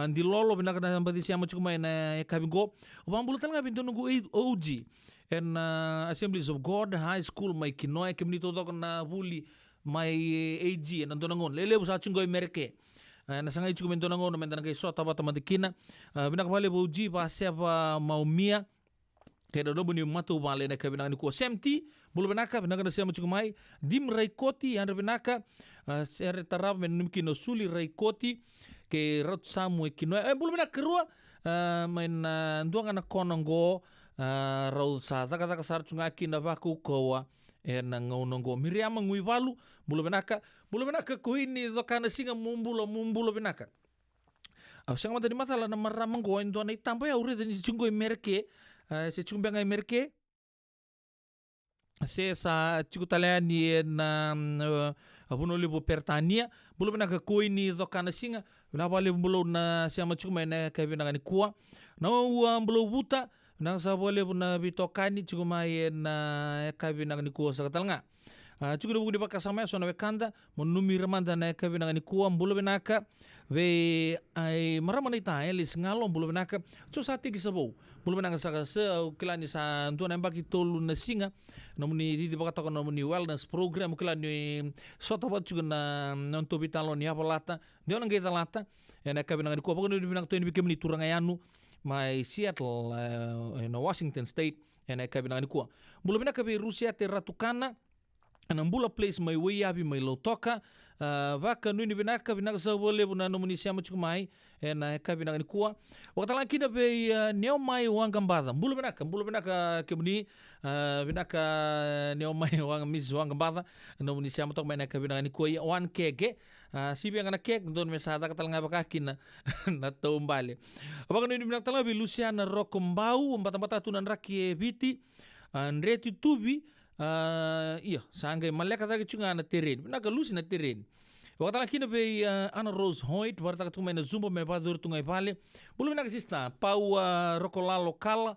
di lolo binaka na badi siya cuma na ka bingo ubang bulu talanga bintu nungu OG en Assemblies of God High School mai kinoy kemni to na buli mai AG en antonangon lele busa chungo merke na sangai chuko mentonangon na mentana kay sota bata madikina binak bale boji pa sepa maumia kaya do buni matu bale na kabina ni ko semti bulu benaka benaka na siya chuko mai dim raikoti yan benaka ser tarab men kino suli raikoti ke rot samu kinoy bulu benaka rua main nduanga na konongo raw sa taka sar chunga kinda baku kowa na ngaunongo Miriam ngui walu bulu benaka kuini dokana singa mumbulo benaka sanga mata di mata la na maramang go endo na itampo ya uri ni chungo merke se chumbe ngai merke se sa chukutale ni na abuno libo pertania bulu benaka kuini dokana singa na bale bulu na siama chukuma na kabina ni kuwa na bulu buta nang sa boleh na bitokani chukuma na kabina ni kuwa sa katalanga chukuna buku di baka sama so na bekanda monumi ramanda na kabina ni kuwa bulu benaka ve ai marama na ita elis ngalo bulu benaka so sati kisabo bulu benaka sa kilani sa ndo na baki tolu na singa namuni di baka takon namuni wellness program kilani sota bat chukuna nonto bitalo ni apalata ndio nang kita lata na kabina ni kuwa bakon di benaka to ni bikemni turangayanu my Seattle Washington State ena kabina ni kuwa bulu benaka be Rusia te ratukana anambula place mai wei abi mai lotoka vaka nuni binaka sa bole buna no munisia machukumai ena kabina ni kuwa wakatala kina be neo mai wangambada bulu binaka kebuni binaka neo mai wangambada no munisia matok mai na kabina ni kuwa wan keke sibi ngana kek don mesada katal ngaba kina na tombale abang nuni binaka tala be Luciana Rokombau mbata tunan raki biti Andreti Tubi iya sangge maleka tagi chunga na terrain naga lusi na terrain wakata lakina be Ana Rose Hoyt warta tunga na zumba me badur tunga vale bulu naga sista pau rokola lokal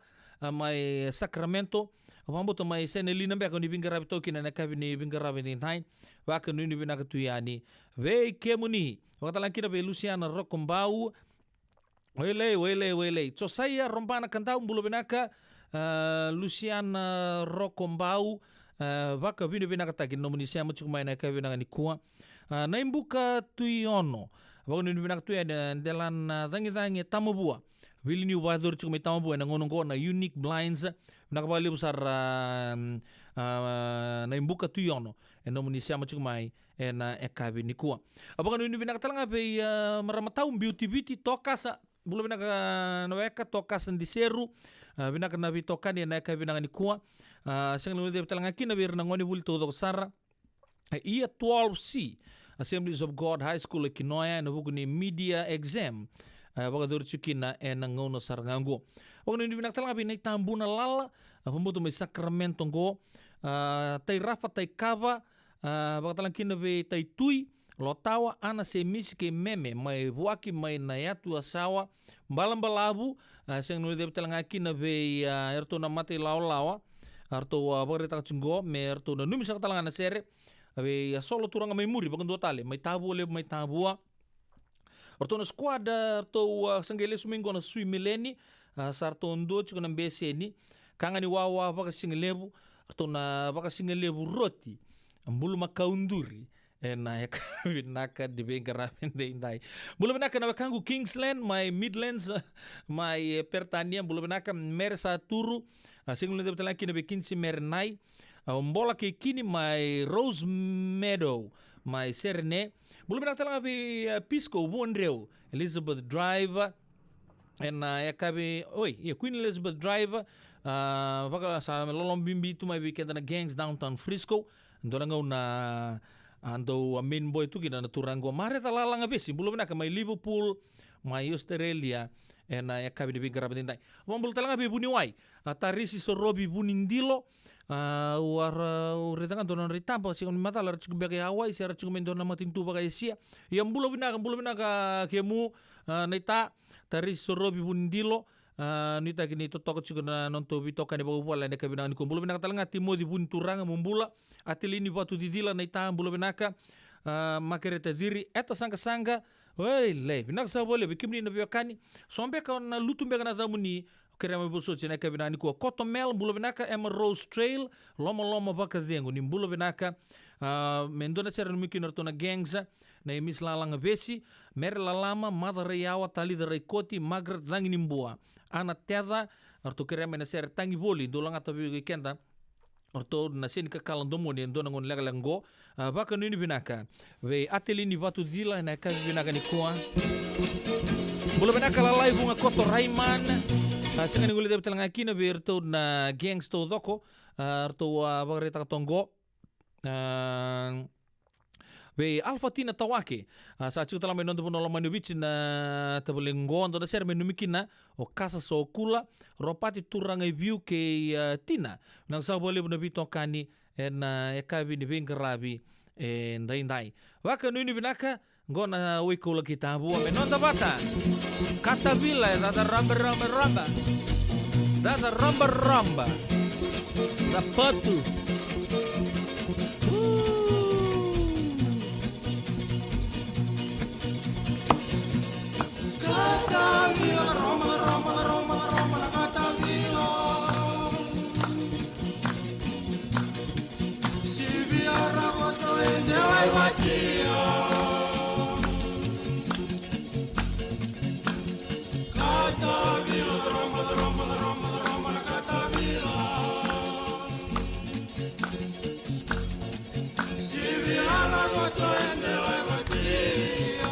mai Sacramento wamboto mai Senelina be ko ni bingara tokina na kabini bingara be nine waka ni binaga tuyani ve kemuni wakata lakina be Luciana Rokombau wele so saya rombana kantau bulu binaka Luciana Rokombau vaka vino binaka taki nomunisia machukuma na kabina ni kuwa na imbuka tuiono vaka ni binaka tuya delan dangi tamabua vili ni wadur chukuma tamabua na ngonongo na Unique Blinds binaka bali besar na imbuka tuiono nomunisia machukuma na kabini kuwa vaka ni binaka talanga be maramatau beauty tokasa bulu binaka naweka tokasan di seru binaka na bitokani na kabina ni kuwa sing lu de talanga kina bir na ngoni bul todo sara ia 12C Assemblies of God High School Kinoya na buku ni media exam baga dur chukina na ngono sarngango wong ni binaka talanga bin tambuna lala pembuto mai Sacramento go tai rafa tai kava baga talanga kina be tai tui lotawa ana se misike meme mai waki mai na yatu asawa balambalabu sing nu de talanga kina be erto na mate lawa arto bareta chungo me erto na numi sak talanga na sere be solo turanga mai muri bagan dua tale mai tabu le mai tabua orto na squad arto sangele sumingo na sui mileni sarto ndo chukuna mbeseni kangani wawa baka singelebu arto na baka singelebu roti ambulu makaunduri na binaka di bengaramen de indai bulu binaka na kangu Kingsland my Midlands my pertanian bulu binaka mersa turu singul de betalaki na bekinsi mernai mbola ke kini my Rose Meadow my Serne bulu binaka tala be Pisco Wondreo Elizabeth Drive na yakabe Queen Elizabeth Drive baka sa lolong bimbi tu my weekend na gangs downtown Frisco ndoranga na ando a main boy tu kina na turango mare talalanga besi bulu binaka mai Liverpool mai Australia na yakabe di bingara bentai bulu talanga be buni wai tarisi so robi bunindilo war uretangan donon ritampa si on mata lar cukup bagi awai si ar cukup mendona matintu bagai sia yang bulu binaka kemu neta tarisi so robi bunindilo nita kini totok cukup na nonto bitoka ni bagu pala neka binaka ni bulu binaka talanga timo di bun turanga mumbula atili ni batu didila na ita bulu binaka makereta diri eta sanga le binaka sa boleh bikimni na biakani sombe ka na lutum beka na damuni kerema boso chena ka binani ko Cottonmel bulu binaka Rose Trail lomo baka dengo ni bulu binaka mendona sera miki na gangsa na emis lalanga besi mer lalama mother yawa tali da koti Margaret langi nimbua ana teda arto kerema na sera tangi boli dolanga tabi kenda orto na sen ka kalandomo ni ndona ngon lagalanggo baka nini binaka ve atelini batu dila na ka binaka ni kwa bulu binaka la live nga koto Raiman sanga ni gule de talanga kina berto na gangs to doko arto bagreta tongo Be Alfatina Tawake sa chuta la menon puno la manubici na tabelengon da ser menumikina o casa so kula ropati turanga view ke tina nang sa bole buno bito kani na ekabi ni vingarabi ndai waka nuni binaka ngona wikula kitabu menon da bata katabila da ramba da patu Catavila, Roma, la Catavila. Silvia Ragoto e Della Mattia. Catavila, Roma, la Catavila. Silvia Ragoto e Della Mattia.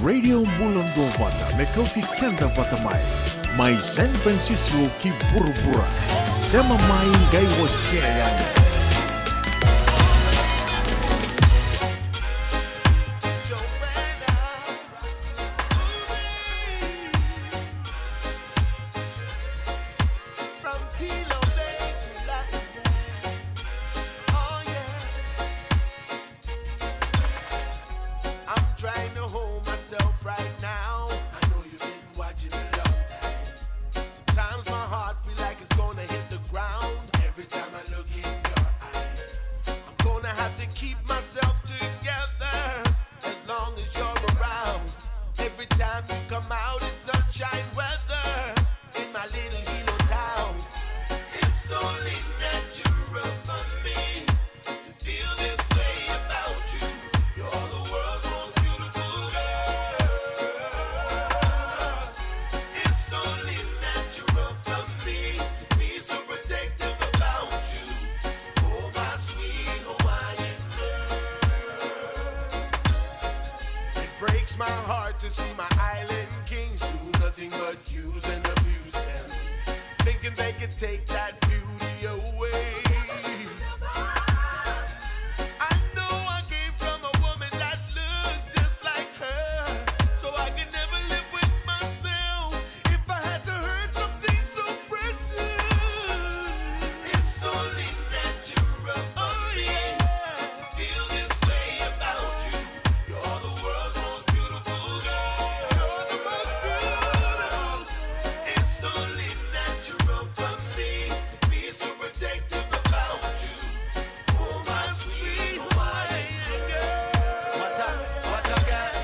Radio Mulando Vata, Mekauti Kanda Vata Mai San Francisco ki Burubura, Sema Mai Gai Wasayang. Breaks my heart to see my island kings do nothing but use and abuse them, thinking they could take that beauty away. I know I came from a woman that looks just like her, so I can never live with myself if I had to hurt something so precious. It's only natural for me to feel this way about you. You're the world's most beautiful girl. You're the most beautiful. It's only natural for me to be so protective about you. Oh, my sweet Hawaiian girl. What a girl.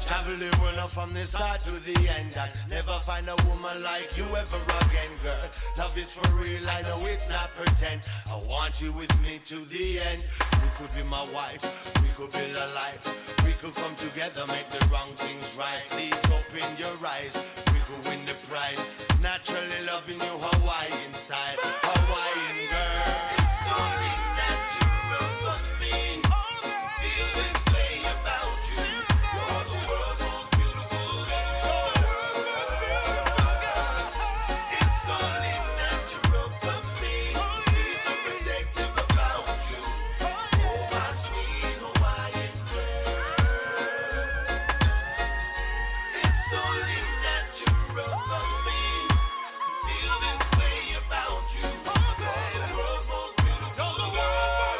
Travel the world now from the start to the end. And never find a woman like you ever again, girl. Love is for real, I know it's not pretend. I want you with me to the end. You could be my wife, we could build a life. We could come together, make the wrong things right. Please open your eyes, we could win the prize. Naturally loving you Hawaiian style, Hawaiian girl. It's only natural for me to feel this way about you. You're the world's most beautiful girl. It's only natural for me to be so protective about you. Oh, my sweet Hawaiian girl. It's only natural for me to feel this way about you. You're the world's most beautiful girl.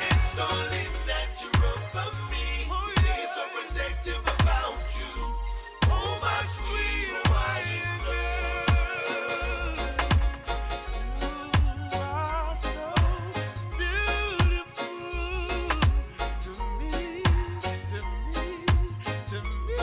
It's only natural for me to be so protective about you. Oh, my sweet Hawaiian girl. You are so beautiful to me, to me, to me.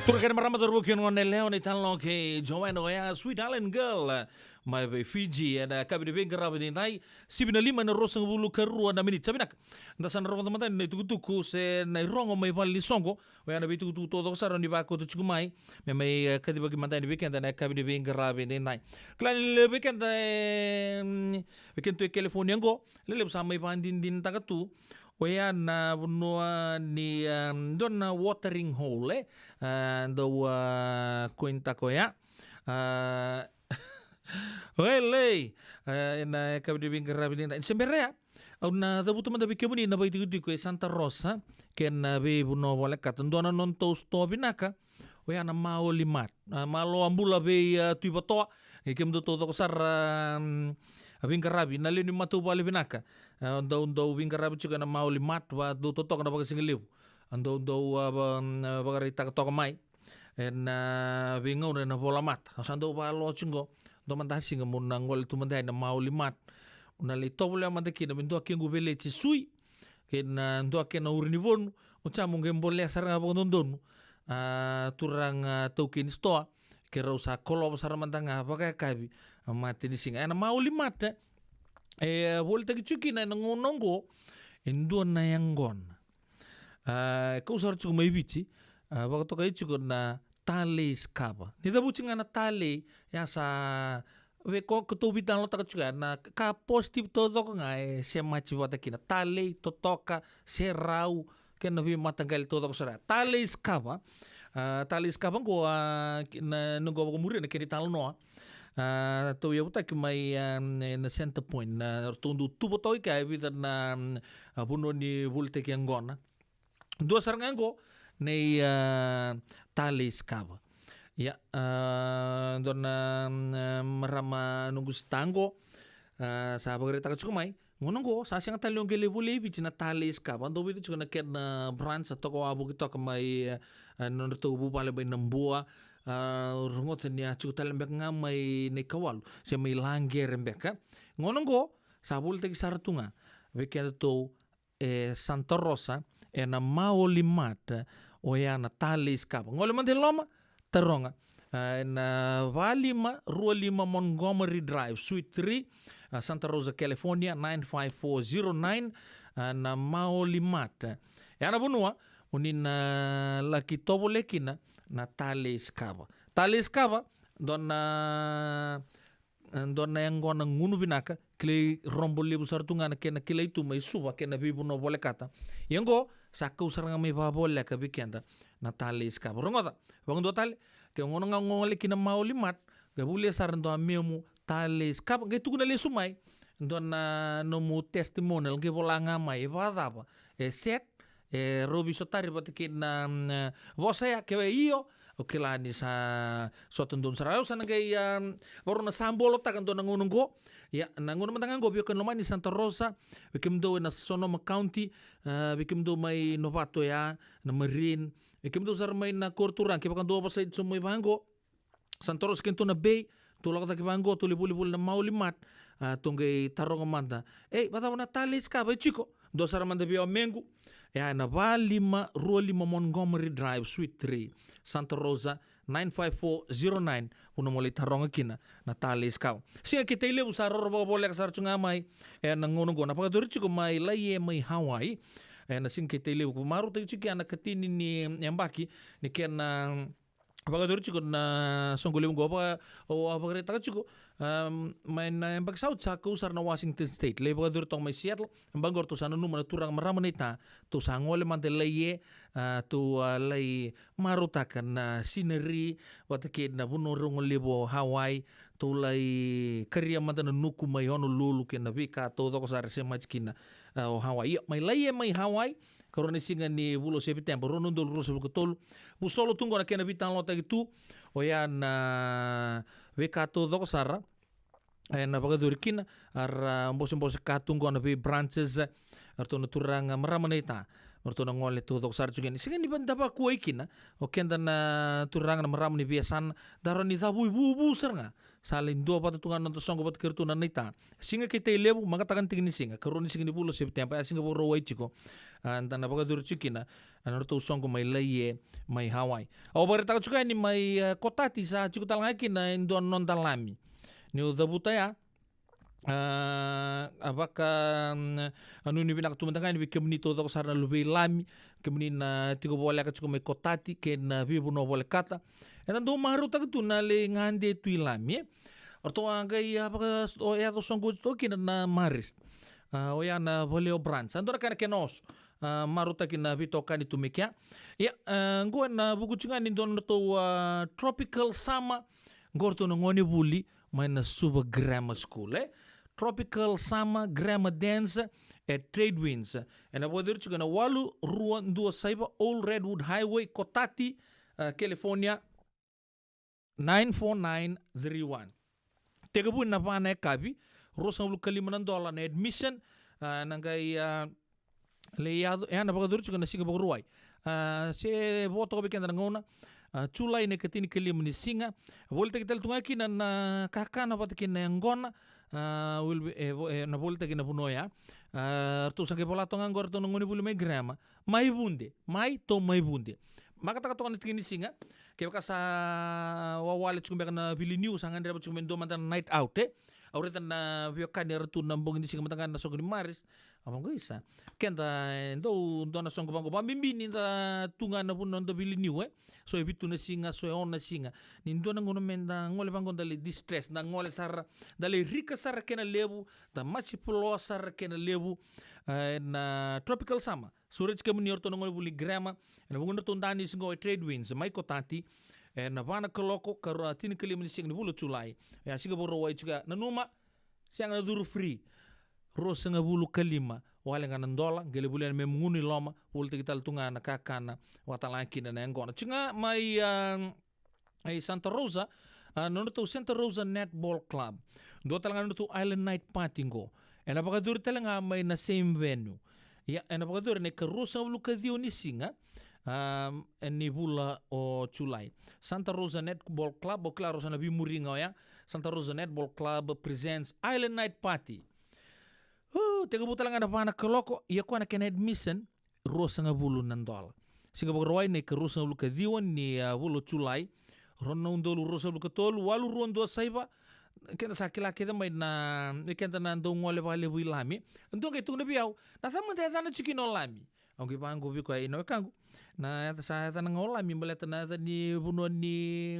Turkan marama terbukin wane leo ni talong ke Joanna ya Sweet Island Girl mai be Fiji ada kabi de bengara be dai sibina lima na rosang bulu kerua na minit sabinak ndasan rongo teman ni tuku se na rongo mai bali songo wa na bitu tu todo saron di bako tu chumai me mai kadi bagi mantai di weekend na kabi de bengara be dai klan le weekend weekend tu California go le sama pandin din takatu Wea na bunua ni don na watering hole do kuinta ko ya Lei na kabdi bingarabi na semberea na dabuto man dabi kemuni na baiti ko Santa Rosa ken na be buno wala katandona non to sto binaka o ya na mau limat malo ambula be tuiba to kem do to sar bingarabi na leni matu bale binaka do bingarabi juga na mau limat wa do to na baga singeliu ando bagarita to mai en bingo na bola mat asando ba lo chingo do man singa mun ngol tu man na mau limat una le tobule man de kina bintu akin gubele ti sui ken ndo akin urni bon o chamu ngembole saranga bondon turang token stoa ke rosa kolo sar mantanga baka kabi mati ni singa na mau limat volte ki chukina ngonongo endo na yangon kau sar chuku mai bichi baka to kai chuku na tale skaba ni da buchinga na tale ya sa we ko to bitan lo taka chuka na ka positive to ko nga se machi wata kina tale to toka se rau ken vi matangal to ko sara tale skaba ko na nungo ko muri na kini talo no to yo ta ki mai na center point na tundu tubo to ka vi na buno ni volte ki ngona do sarngango nei tali skava ya dona marama nunggu stango sa bagre ta chukumai ngonongo sa siang tali ngele bule bi na tali skava ndo bitu chukuna ken branch to ko abu kita kamai non to bu pale bay nambua rungot nia chukutal mbek ngamai ne kawal se mai langer mbek ngonongo sa bul te sartunga weekend to Santa Rosa na mau limat o ya na tali skapa ngole man de loma taronga na valima rualima Montgomery Drive Suite 3 Santa Rosa California 95409 na mau limat ya na bunua unin laki tobo lekina na tali skapa dona yang gona ngunu binaka kile rombo lebu sartunga na kena kile itu mai suba kena bibu no bole kata yengo sakau saranga mai ba bole ka bikenda na tali skaba rongota wang do tali ke ngono ngole kina mau limat ga bule saran do amemu tali skaba ga tukuna le sumai dona no mu testimonial ge bola ngamai ba daba set robi sotari batikina vosaya ke io oke lah ni sa suatu don sarau sana gaya baru na sambolo takan do nangununggo ya nangun matanganggo biyo kan lomani Santa Rosa bikim do na Sonoma County bikim do may Novato ya na Marine bikim do sar may na Korturan kibakan do pa sa may banggo Santa Rosa kento na Bay tulak ta kibanggo tulibulibul na maulimat tunggay tarong amanda bata na talis ka ba chiko do sar manda biyo mengu ya na valima rualima Montgomery Drive Suite 3 Santa Rosa 95409 puno muli tarong kina na talis ka singa kita ile usaro robo bolek sar chunga mai nangono na pagadur chiko mai laye mai Hawaii na singa kita ile maru ta chiki ana katini ni yambaki ni kena pagadur chiko na songgolem go pa o pagre chiko main yang south sa kusar na Washington State le pagadur tong mai Seattle bangor to sana numa turang maramanita to sangole man de leye to lay marutakan na scenery watake na bunurong libo Hawaii to lay karya man na nuku may ono lulu ken na vika to ko sar se machkina o Hawaii may leye may Hawaii karena singa ni bulo September rono dol roso betul busolo tunggu na kena bitang lota gitu oya na wekato dok sara na pagadurkin ar mbos katunggo na be branches arto na turang maramanita arto na ngole to dok sara juga ni singa ni banda pa kuikin o kenda na turang na maram ni biasan daron ni tabu bubu seranga salin do pa tungan na songgo pat kertu na nita singa kita lebu mangatakan tingni singa karoni singa ni bulo September singa boro wai chiko anta na pagadur chikina anorto songgo mai laye mai Hawaii o barita chuka ni mai kotati sa chuku talangaki na indo non dalami ni udabutaya abaka anu ni binak tumantangan ni kemni to ko sarna lubi lami kemni na tigo bola ka chuku mai kotati ken na bibu no bola kata ena do maru ta tu na le ngande tu lami orto angai abaka o ya to songgo to kin na maris o ya na voleo branch andora kana kenos maruta kina vitoka ni tumikia ya ngua na buku chunga ni don to tropical sama gorto no ngoni buli may na Suba Grammar School Tropical Summer Grammar Dance Trade Winds na pwede rin na 822 Old Redwood Highway Cotati California 94931 tegabun na pa na kabi rosang $5 na admission nangay leyado na pagkadurit na siga bagruay se boto ko bikenda ngona chulay ne katini kalim ni singa volta kital tungaki na kakana patikin na ngona will be na volta kina punoya tu sange pola tonga ngor to ngoni bulu mai grama mai bunde maka taka tonga tikini singa ke kasa wawale chukumbe kana bili news angan reba chukumbe ndo mantan night out aureta na viokan ya retu nambong ini singa matangan na songri maris among isa kenda ndo na songko bango bambini na tunga na puno ndo bili new so ebitu na singa so on na singa nindo na ngono menda ngole bango dali distress na ngole sar dali rika sar kena lebu da masipulo sar kena lebu na tropical summer suraj kemuni orto ngole buli grama na bungo ndo ndani singo trade winds mai kotati na vana koloko karo tini kali meni sing ni bulu chulai ya siga boro wai juga na numa siang na duru free ro sanga bulu kalima wale ngana ndola gele bulu me munguni loma wulte kital tunga na kakana watalaki na ngona chinga mai ai Santa Rosa no to Santa Rosa Netball Club do talanga no to Island Night Party go ena bagadur talanga mai na same venue ya ena bagadur ne karusa bulu kadio ni singa ni bula o Chulai Santa Rosa Netball Club o claro sana bimuringa ya Santa Rosa Netball Club presents Island Night Party tega buta lang na pana koloko iya ko na ken admission rosa nga bulu nandola singa bagrawai ne ke rosa bulu kadiwan ni bulu Chulai rono ndolu rosa bulu katolu walu rondo saiba kena sakila kita mai na kenta na ndo ngole vale wilami ndo ke tu na biau na sama te na chikino lami ang pango bi ko ino kangu na sa tanang olami maleta na ni buno ni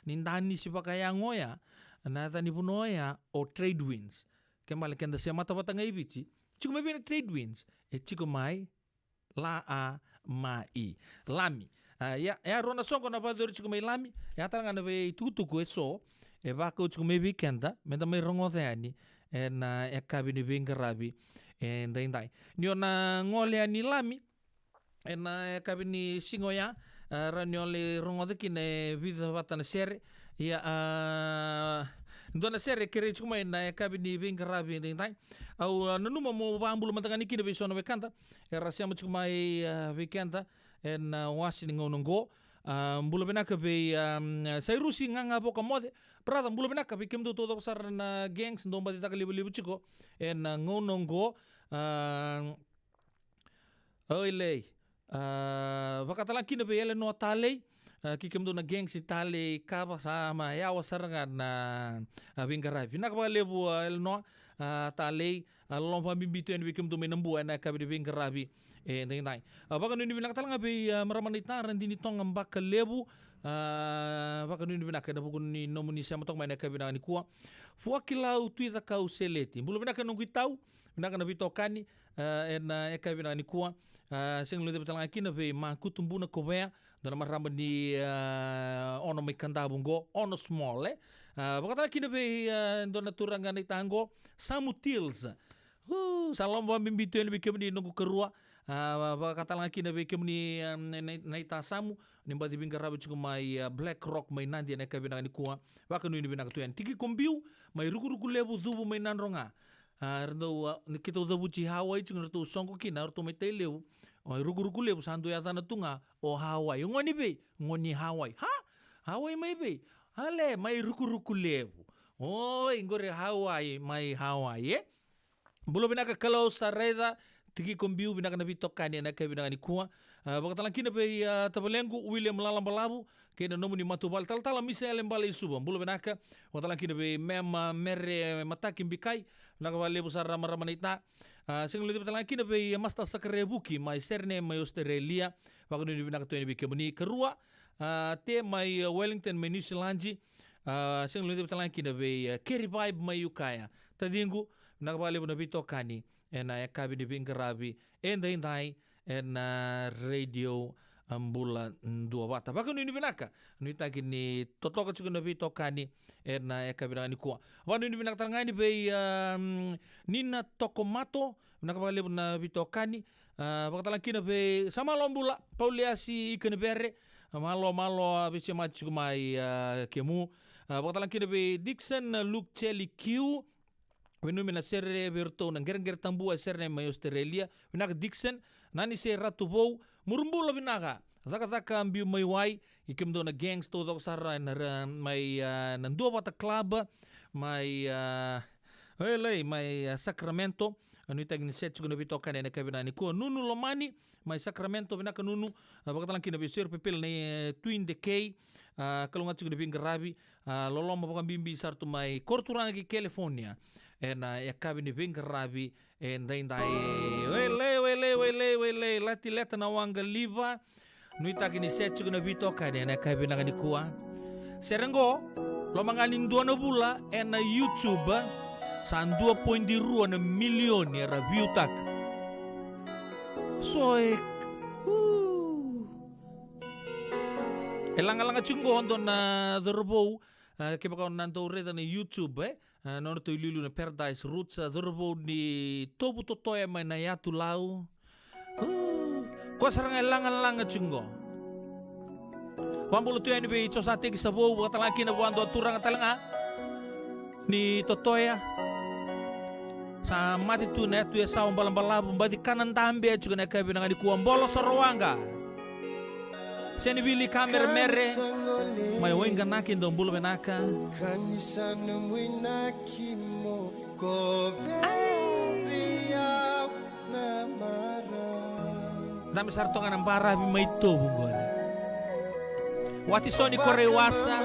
nindani si pakaya ngoya na ni buno ya o trade winds kembali kenda siya mata batang ibici chiku mai trade winds chiku mai mai lami ya rona songo na bador chiku mai lami ya talanga na be tutu ko so ba ko chiku mai weekenda menta mai rongo ani na kabini bingarabi ndai ni ona ngole ani lami ena kabini singoya raniole rongo kine vida batana sere ya ndona sere kere chuma na kabini bingarabi ndai au nanuma mo bambulu matangani kine besona bekanta era siamo chuma weekenda en wasi ngonongo mbulu benaka be sairusi nganga boka mode prata mbulu benaka be kemdo todo sar na gangs ndomba dita kalibu chiko en ngonongo oile vakatala kina be ele no tale kikemdo na gangs tale kaba sama ya wasarangan na bingarabi nakaba lebu el no tale lomba bimbito en kemdo me nambu na kabi bingarabi ndai baka nuni binak talanga be maramanita randini tong mbaka lebu baka nuni binak na bugun ni nomuni sama tong mana kabi ni kuwa fuakilau tuita kau seleti bulu binak nungki tau binak na bitokani en kabi ni kuwa sing lu talanga kina be makutumbu na kobea dona maramba ni ono me kandabungo ono small baka talanga kina be dona turanga ni tango samutils salomba bimbito en bikemni nungku kerua katalang kina be kemni naita samu nimba di bingarabi chuko mai Black Rock mai nandi na kabina ni kuwa baka nu ni bina tuan tiki kombiu mai ruku lebu dubu mai nanronga rendo kita dubu chi Hawaii chung rto songko kina rto mai teleu ruku lebu sandu ya tana tunga o Hawaii ngoni be ngoni Hawaii Hawaii mai be hale mai ruku lebu ingore Hawaii mai Hawaii bulo bina ka kalau sareda tiki kombiu bina kana bitokani na ka bina ni kuwa bakatalang kina be tabalengu William Lalambalabu kena nomu ni matubal tal misele mbale suba bulo bina ka bakatalang kina be mema mere matakim bikai na ka vale busar ramaramanita sing lu bakatalang kina be masta sakrebuki mai serne mai Australia bakanu ni bina ka tueni bikemuni kerua te mai Wellington mai New Zealand sing lu bakatalang kina be Kerry Vibe mai Ukaya tadingu na ka vale buna bitokani ena kabi di bingarabi endai en radio bulan 2 wata. Baka nini binaka. Nuita gini totoka juga nabi tokani na eka binaka ni kuwa. Wa nini binaka tarangani be nina tokomato binaka baka lebu na bitokani. Baka talangkina be sama lombula pauliasi ikan bere. Malo abis maju mai kemu. Baka talangkina be Dixon Luke Chelly Q. Wenu mina serre berto na ger tambua serre mai Australia. Binaka Dixon nani se ratu bou murumbula binaka. Zaka ambiu mai wai ikem do na gangs to dok sara na mai nan dua wata club mai mai Sacramento. Anu itag ni set sugo na bitokan na kabina ni ko nunu lomani mai Sacramento binaka nunu bakatalang kina besir pepel ni Twin Decay kalau ngat sugo na bingarabi loloma bakang bimbi sartu mai Korturanga ki California na yakabi ni bingarabi dai wele lati leta na wanga liva nu itag ni set sugo na bitokan na kabina ni kuwa serengo lomangaling dua na bula na YouTube san 2.2 milion ya review tak. Soek. Elang-elang cunggo honton na dorbo kebaka nanto reda na YouTube nono to ililu na Paradise Roots dorbo ni tobu totoya mai na yatu lau. Ko sarang elang-elang cunggo. Pambulu tu ni be cosate ki sabo watalaki na buando turang talanga ni totoya. Sa mati tu na tu ya sa balam-balam badi kanan tambe juga na kabi nangani kuam bolos sorwanga. Seni bili kamera mere mai wenga nakin dom bulu benaka. Kanisana mwinaki mo ko biya na mara. Dami sartongan ang bara bi mai to bunggon. Wati soni korewasa.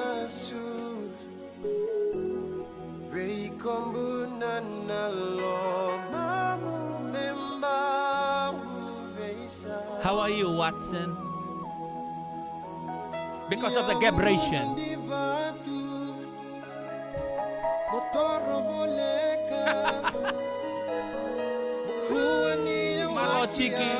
How are you, Watson? Because of the vibration. Malo chiki.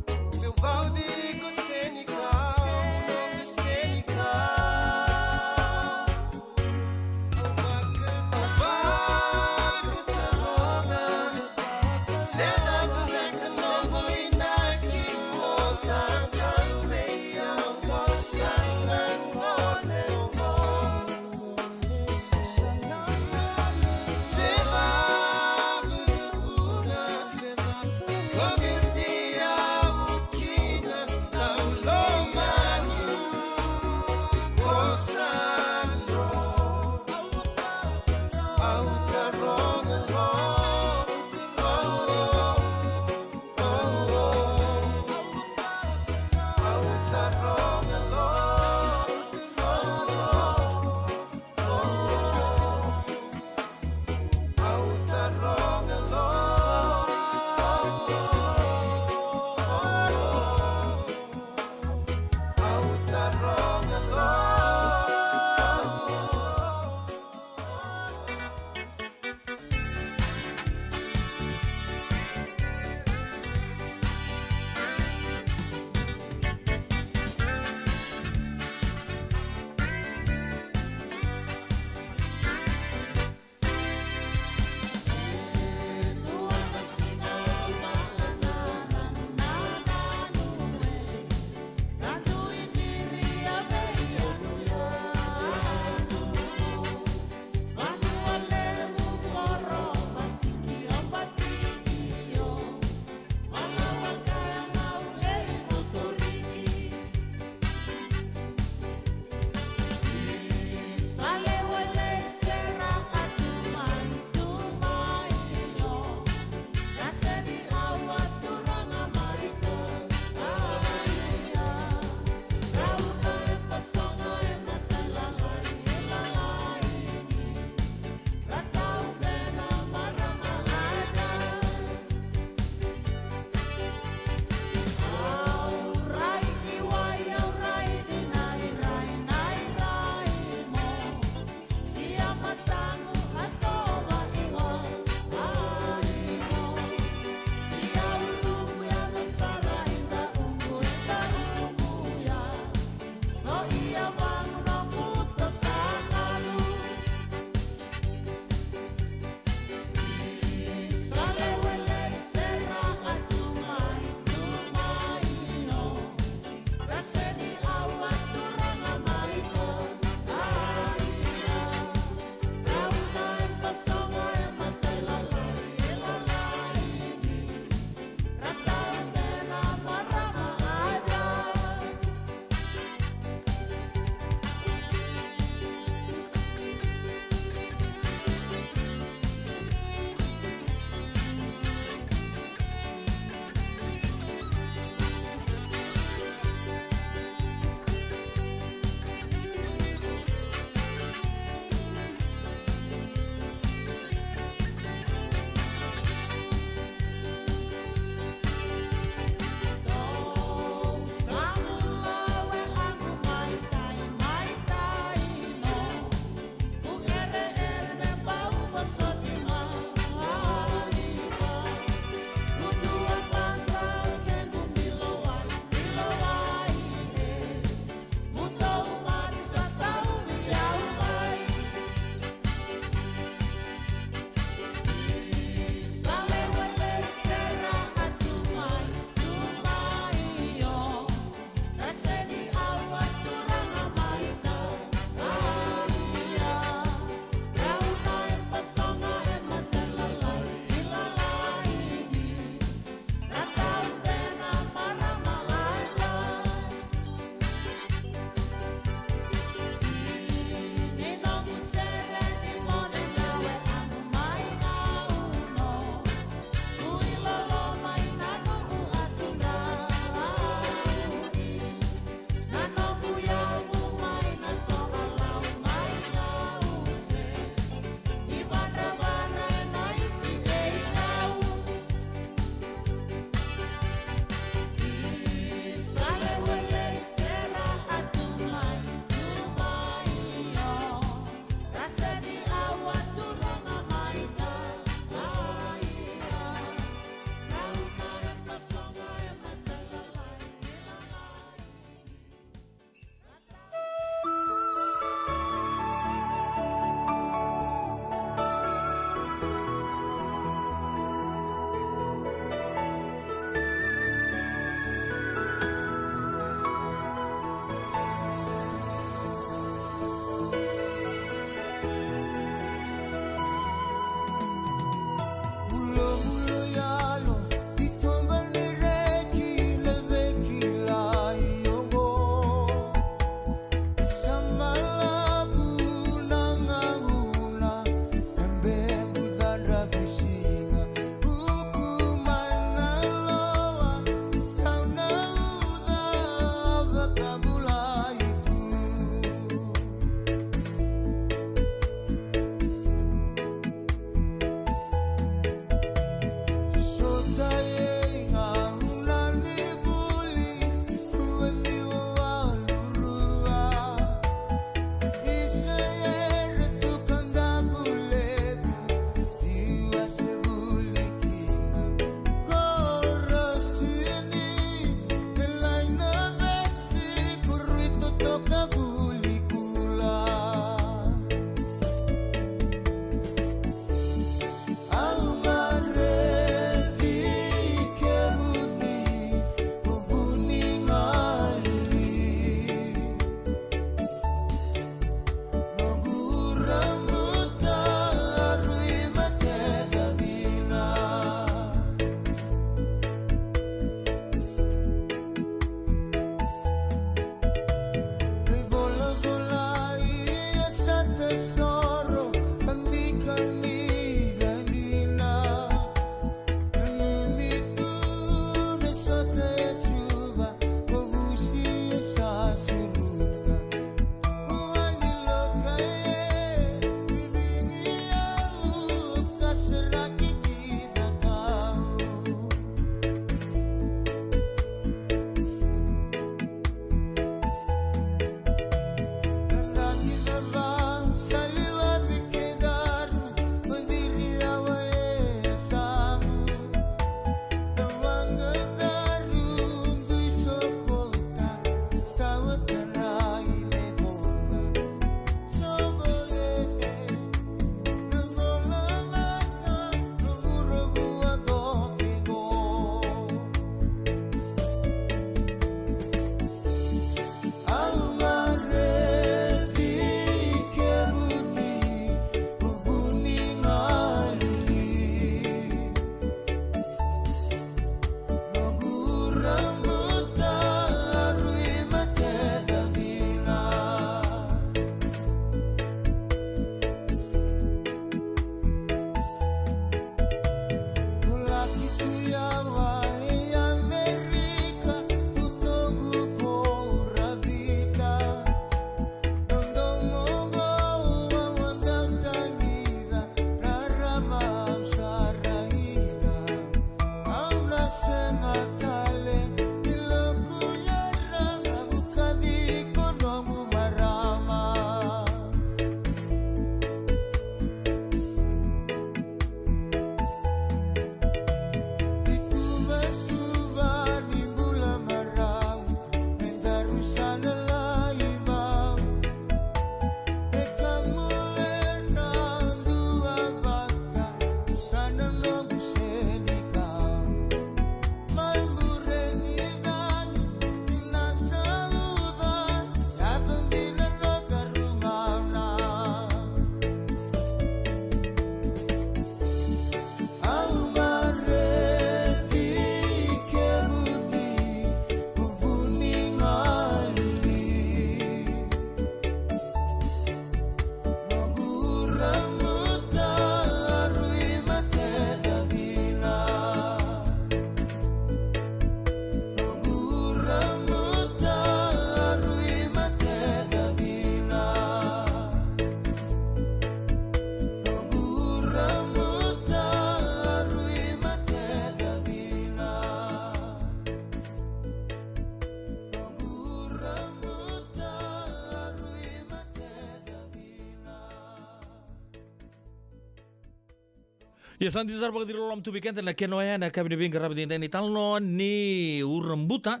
Ya santi sar pagdi lolam tu weekend na kenoya na kabine bing garabdi ni talno ni urembuta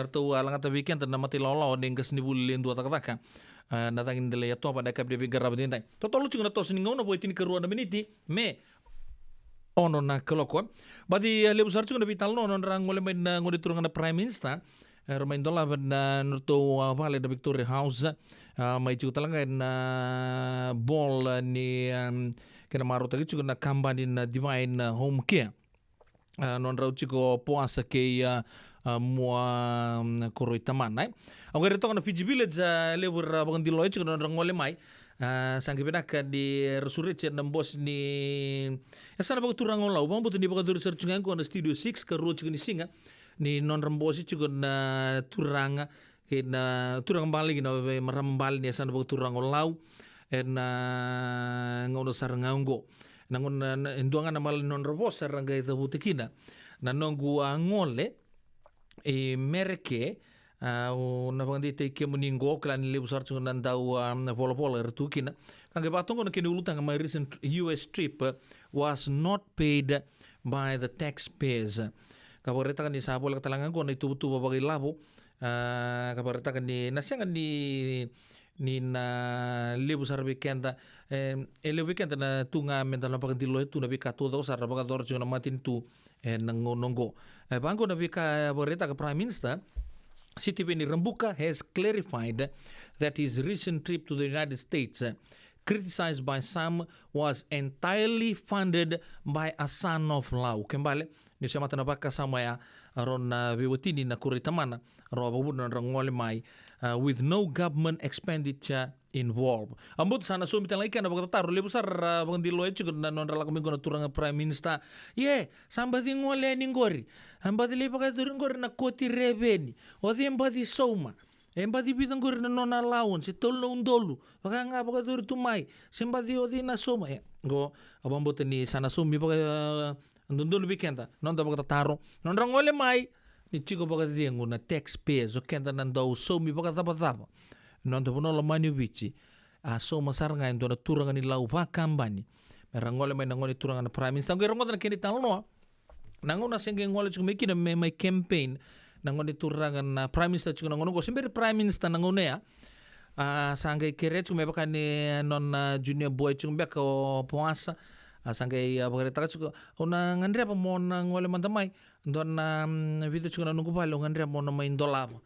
ertu alanga tu weekend na mati lolo ning kesni bulin dua takataka na tangin dele ya to pada kabine bing garabdi ni to tolu chung na to sini ngona boitin keruan meniti me ono na keloko badi lebu sar chung na vitalno non rang ngole men ngodi turungan na prime minister remain dola na nurto vale da Victoria House mai juga talanga na ball ni kena maru tadi juga na kambani na divine home care non rau chico puasa ke mua koroi taman nai aku kira tong na Fiji Village lebur bangun di loy juga non ngole mai sangki benak di resurrect na bos ni sana bagu turang ngolau bang butu ni bagu tur searching ko na studio 6 ke ro chico ni singa ni non rembosi juga na turang kena turang bali kena maram bali ni sana bagu turang ngolau na ngono saranganggo nangon enduangan namal non robos saranga itu butikina na nongu ngole mereke na bangdi te ke muningo klan lebu sarchu nan dau polo ertukina kange batongo na kene ulutang my recent US trip was not paid by the taxpayers kabareta kan ni sabol katalangan ko na itubutu babagi labo kabareta kan ni nasyangan ni na lebu sar weekend ele weekend na tunga mental na pagdilo itu na bika todo sar baga dor na matin tu nongo bango na bika boreta ka prime minister Siti Beni Rambuka has clarified that his recent trip to the United States criticized by some was entirely funded by a son of law kembali ni siya mata na baka samaya aron na viwatini na kuritamana ro ababu na rangole mai with no government expenditure involved. Ambut sana so mitang laikan na bagtataro lebu sar bang di loy chukun na non rala kami kono turang prime minister. Ye sambati ngole ningori. Ambati lepa ka turingori na koti rebeni. Odi ambati soma. Embati bitang gori na non allowance tol no undolu. Baka nga baka turi tumai. Sembati odi na soma. Go abambut ni sana so mi baka ndundulu bikenta. Non da bagtataro. Non rangole mai. Ni chico baka diengo na taxpayers o kenta nandau so mi baka tapa. Non te puno lamani vici so masar ngai ndo na turanga ni lau va kambani merangole mai nangoni turanga na prime minister ngero ngona keni talono nangona senge ngole chumi kina me my campaign nangoni turanga na prime minister chuna ngono go sember prime minister nangone ya sangai kere chumi bakani non junior boy chumi beko puasa sangai abagare taka ona ngandre pa mon ngole mantamai don video chuna nunggu palo ngandre mon mai ndolava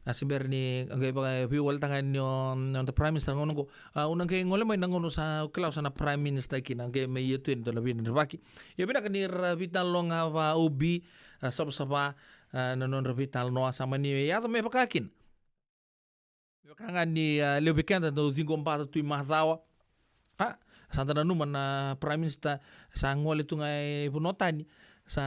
asiber ni angay ba viwal tangan yon the prime minister ngono ko unang kay ngole may nangono sa klaus na prime minister kin angay may yetuin to labi ni baki yo bina kanir vital long ba ubi sab-saba nanon vital no sama ni ya to may pakakin kangan ni lebikan to tingom pa to mahdawa santa na numan na prime minister sa ngole to ngay punotani sa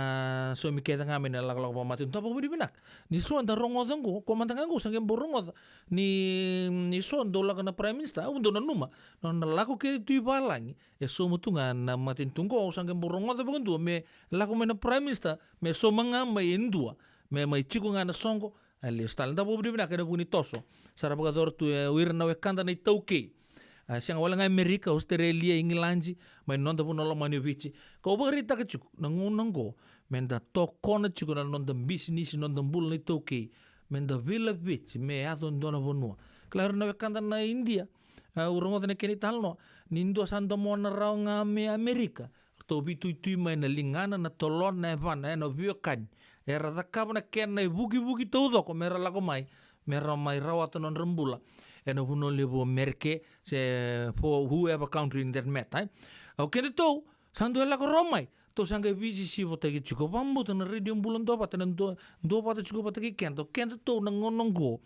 so mi keta ngamen na laklak pa matin to pa binak ni so anda rongodan ko komandang ko sangem borongod ni so ando lak na prime minister undo na numa non lako ke tu balang so mutungan na matin tungko sangem borongod ba kundo me lako me na prime minister me so manga may indua me may chiko nga na songo ali stal nda po binak na buni toso sara bagador tu wir na wekanda na itauke siang wala nga Amerika, Australia, England, may nonda po nala manivici. Kau bagarita ka chuk, nangunang ko, menda tokona chuk na nonda business, nonda bul na itoke, menda villa vici, me ato ndona bonua. Klaro na wekanda na India, urangot na kenital no, nindo sanda mo na raw nga me Amerika. Tobi tui may na lingana na tolon na evan, no biokan. Era takap na ken na bugi todo ko, mera lako may rawat non rembula. And who no live merke se for whoever country in that met okay to sandu la ko romai to sanga visi si votagi chuko bambu tan radio bulan do patan do pata chuko patagi kento to nangonongo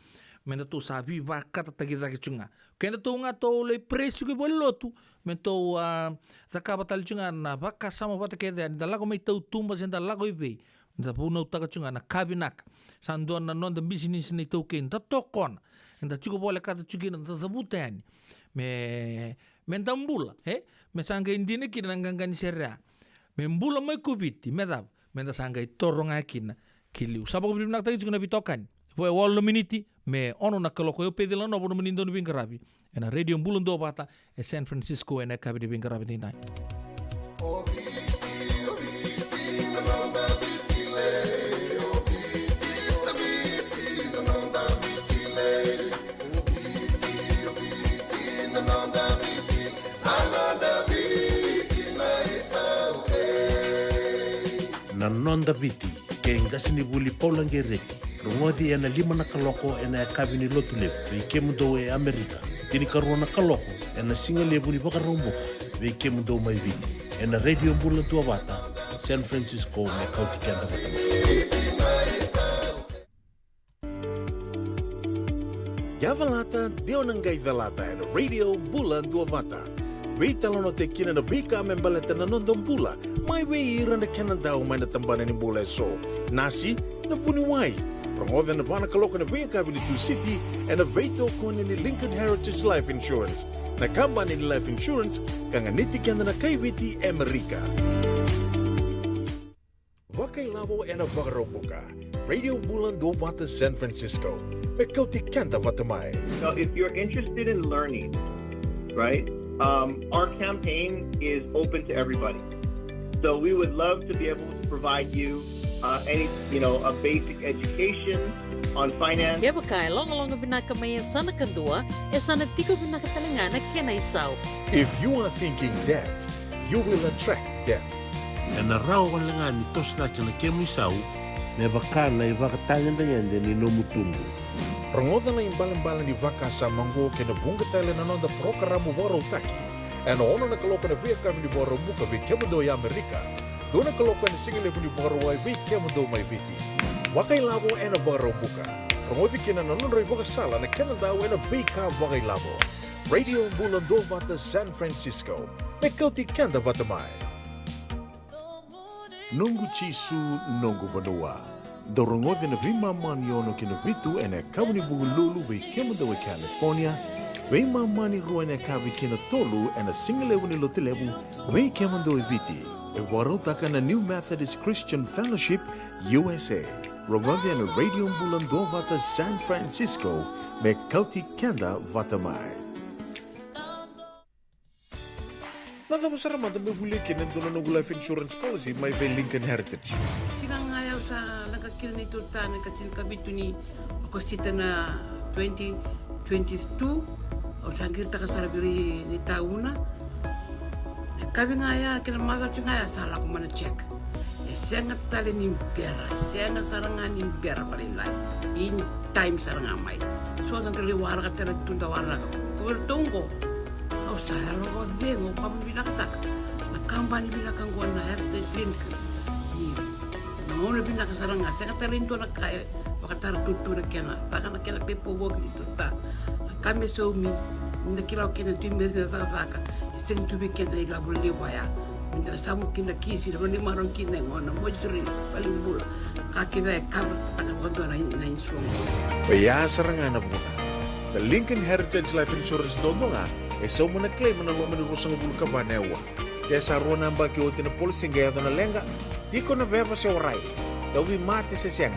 menda to sabi va kata tagi tagi chunga kento to nga to le preço ke bolotu mento zakaba tal chunga na baka sama patake da la ko mai to tumba senda la ko ibe da puno taka chunga na kabinak sandu na non the business ni to ken ta tokon enda chuko boleh kata chukin enda sabutan me mentambula me sanga indine kin nangangan serra me mbula mai kubiti medab menda sanga toronga kin kiliu sabak binak tagi chukuna bitokan foi wall miniti me ono na kaloko yo pedila no bono menindo bin karabi ena radio mbulun do bata e San Francisco ena kabidi bin karabi tinai nonda viti ke ngasini buli paulangereki rungodi ena 5 na kaloko ena kabini lotule ve kemudo e Amerika tini karona kaloko ena singale buli bakaromboka ve kemudo mai viti ena radio bula tua bata San Francisco me kauti kenda batama. Yavalata dionangai velata ena radio bula tua bata. Veita lono te kina na vika membaleta na nondong bula. Mai wei ira na kena dau mai na tambana ni bula so. Nasi na puni wai. Rongoda na bana kaloko na vika vini tu city and a veito kone ni Lincoln Heritage Life Insurance. Na kamba ni life insurance kanga niti kenda na kaiviti Amerika. Wakai lavo ena vagarobuka. Radio Bulan do Vata San Francisco. Mekauti kenda vatamai. So if you're interested in learning, right? Our campaign is open to everybody. So we would love to be able to provide you a basic education on finance. Kaya bakay long binakamayan sana kandua, sana tiko binakatalangana kena isaw. If you are thinking debt, you will attract debt. Ena rao kan langan ni tos na chana kemu isau, me bakana ibakatangan danyande ni nomutungu. Rangoda na imbalan-balan di vaka sa manggo kena bunga tele na nonda programa boro taki. En ono na kaloko na via kami ni boro muka vi kemudo ya Amerika. Dona kaloko na singile ni boro wai vi kemudo mai viti. Wakai lavo ena boro muka. Rangodi kena na nonda iboka sala na kena daw ena vika wakai lavo. Radio Bulan do Vata San Francisco. Mekauti kenda vatamai. Nungu chisu nungu banua. Dorongodi na vima mani ono kina vitu ene kabuni bugululu ve kemuda we California. Vima mani ro ene kabi kina tolu ene singalewu ni lotilewu ve kemuda we viti. E warotaka na New Methodist Christian Fellowship USA. Rongodi ene Radio Bulan do Vata San Francisco me kauti kenda vatamai. Nada mo sarama da me huli kina dono no life insurance policy may ve Lincoln Heritage. Silang ayaw sa nagkakil ni Tuta, nagkakil kabito ni Akostita na 2022 o sangir ta kasarabiri ni tauna. Nagkabi nga ya, kinamagal siya nga ya, sala ko man check. Sengat tali ni pera, sengat sarangan ni pera palilay. In time sarang amay. So, ang kaliwara ka talaga tuntawara ka. Kuwertong kau saya lo bengo kamu bilang tak nak kampanye bilang gua na heritage link ni mau na bilang kasarang saya kata lintu nak kaya wakatar tutu nak kena bahkan nak kena pepo wog itu tak kami somi nak kira kena timber na vaka sen tu bikin na ila buli waya minta samu kina kisi na ni maron kina ngona mojuri paling bula kaki ba kam tak gondo na insuang Baya sarangan na muna. The Lincoln Heritage Life Insurance dodonga so muna claim na lo manirusang bulu ka banewa. Kaya sa ruwan ang baki o tinapulsing gaya na lenga, di ko na beba siya waray. Dawi mati sa siyang.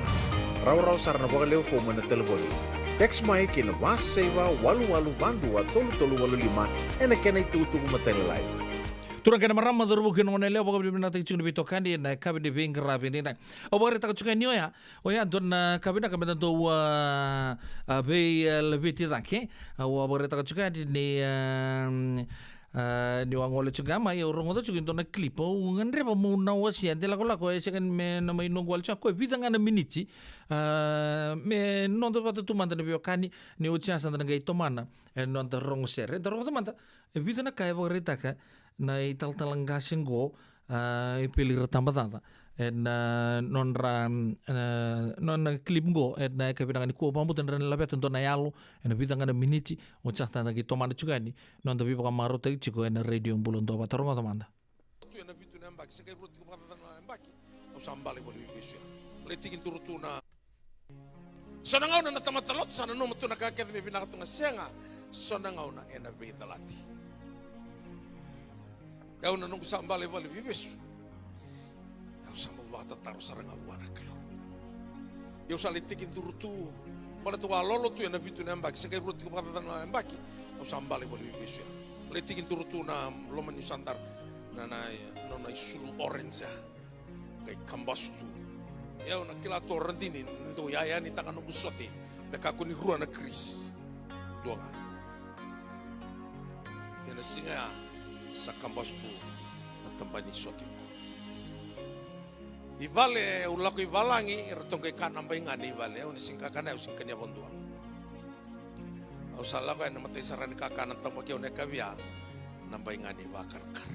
Raw sar na bakalew fo mo na telefoni. Text mai kina mas saiba walu bandu tolu 85 na kena itutu kumatalilay. Turang kena marama dorbu kena mana leo bakal bina tak cuma bitokan di na kabi di bingkar rapi ni na. Obat tak cuma ni ya. Oya don kabi nak kabi tu be lebih tidak ke. Obat tak cuma di ni ni wang oleh juga mai orang itu juga don klip. Ngan reba mau nawasi ante lagu sekan me nama ino gol cuma kau bidang ana minici. Me nonton pada tu mantan biokan ni ucian santan gay to mana. Nonton rong ser. Nonton tu mantan. Bidang nak kaya obat tak na italtalanggasin go ipilir tambah na non clip go na kapinangan ko pambutan ran labet untuk na yalo na bitangan miniti o chata na gito man juga ni non tabi baka maro tay chiko na radio bulon do batarong tamanda Tu na bitu na mbaki sakay ruti ko patatan na mbaki o sambali mo libisya letikin turutu na sonangaw na natamatalot sana no matu nakakit mi pinakatunga senga sonangaw na ena vitalati Kau na nung sambali bali bibis. Kau sama bata taruh sarang awan aklo. Kau salitikin turutu. Pada tua lolo tu yang nabi tu nembak. Sekai ruti ko patatan na nembaki. Kau sambali bali bibis ya. Litikin turutu na loman yusantar na isulu orange. Kay kambas tu. Kau na kila to rendini ndo yaya ni tangan nung sote. Nakaku ni ruan na kris. Dua nga. Yan singa sa kambas po na tambani sote ko. Ivale ulaku ivalangi irtong ke kanam baingani ivale unisingka kana usingkanya bonduang. Au salah ko na matay saran ka kanan tamo kyo ne kavia nambaingani vakarkar.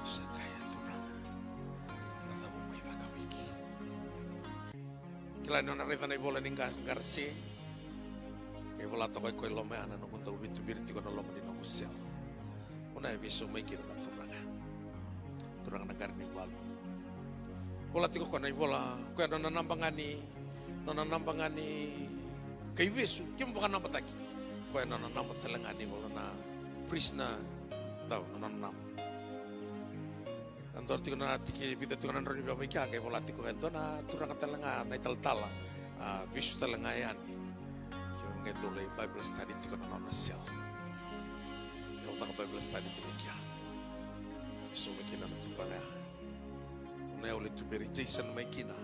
Sakaya turang. Natabo mai vakawiki. Kila no narita na ibola ninga garsi. Kaya wala to ko lome ana no kunta ubitu birti ko no lome ni no kusel. Una ebiso mai kira na turanga. Turang na garni walo. Bola tiko ko na ibola ko na nambangani kay Yesu, kaya mo baka napataki. Kaya nananamat talaga ni wala na priest na daw, nananamat. Andor tiko na tiki, bida tiko na naro ni babay kaya, kaya wala tiko ito na turang talaga, na italtala, Yesu talaga yan. Kaya mga ito lang Bible study tiko na nanasel. Kaya mga Bible study tiko kaya. So may kina na ito pa kaya. Unay ulit ito beri Jason may kina.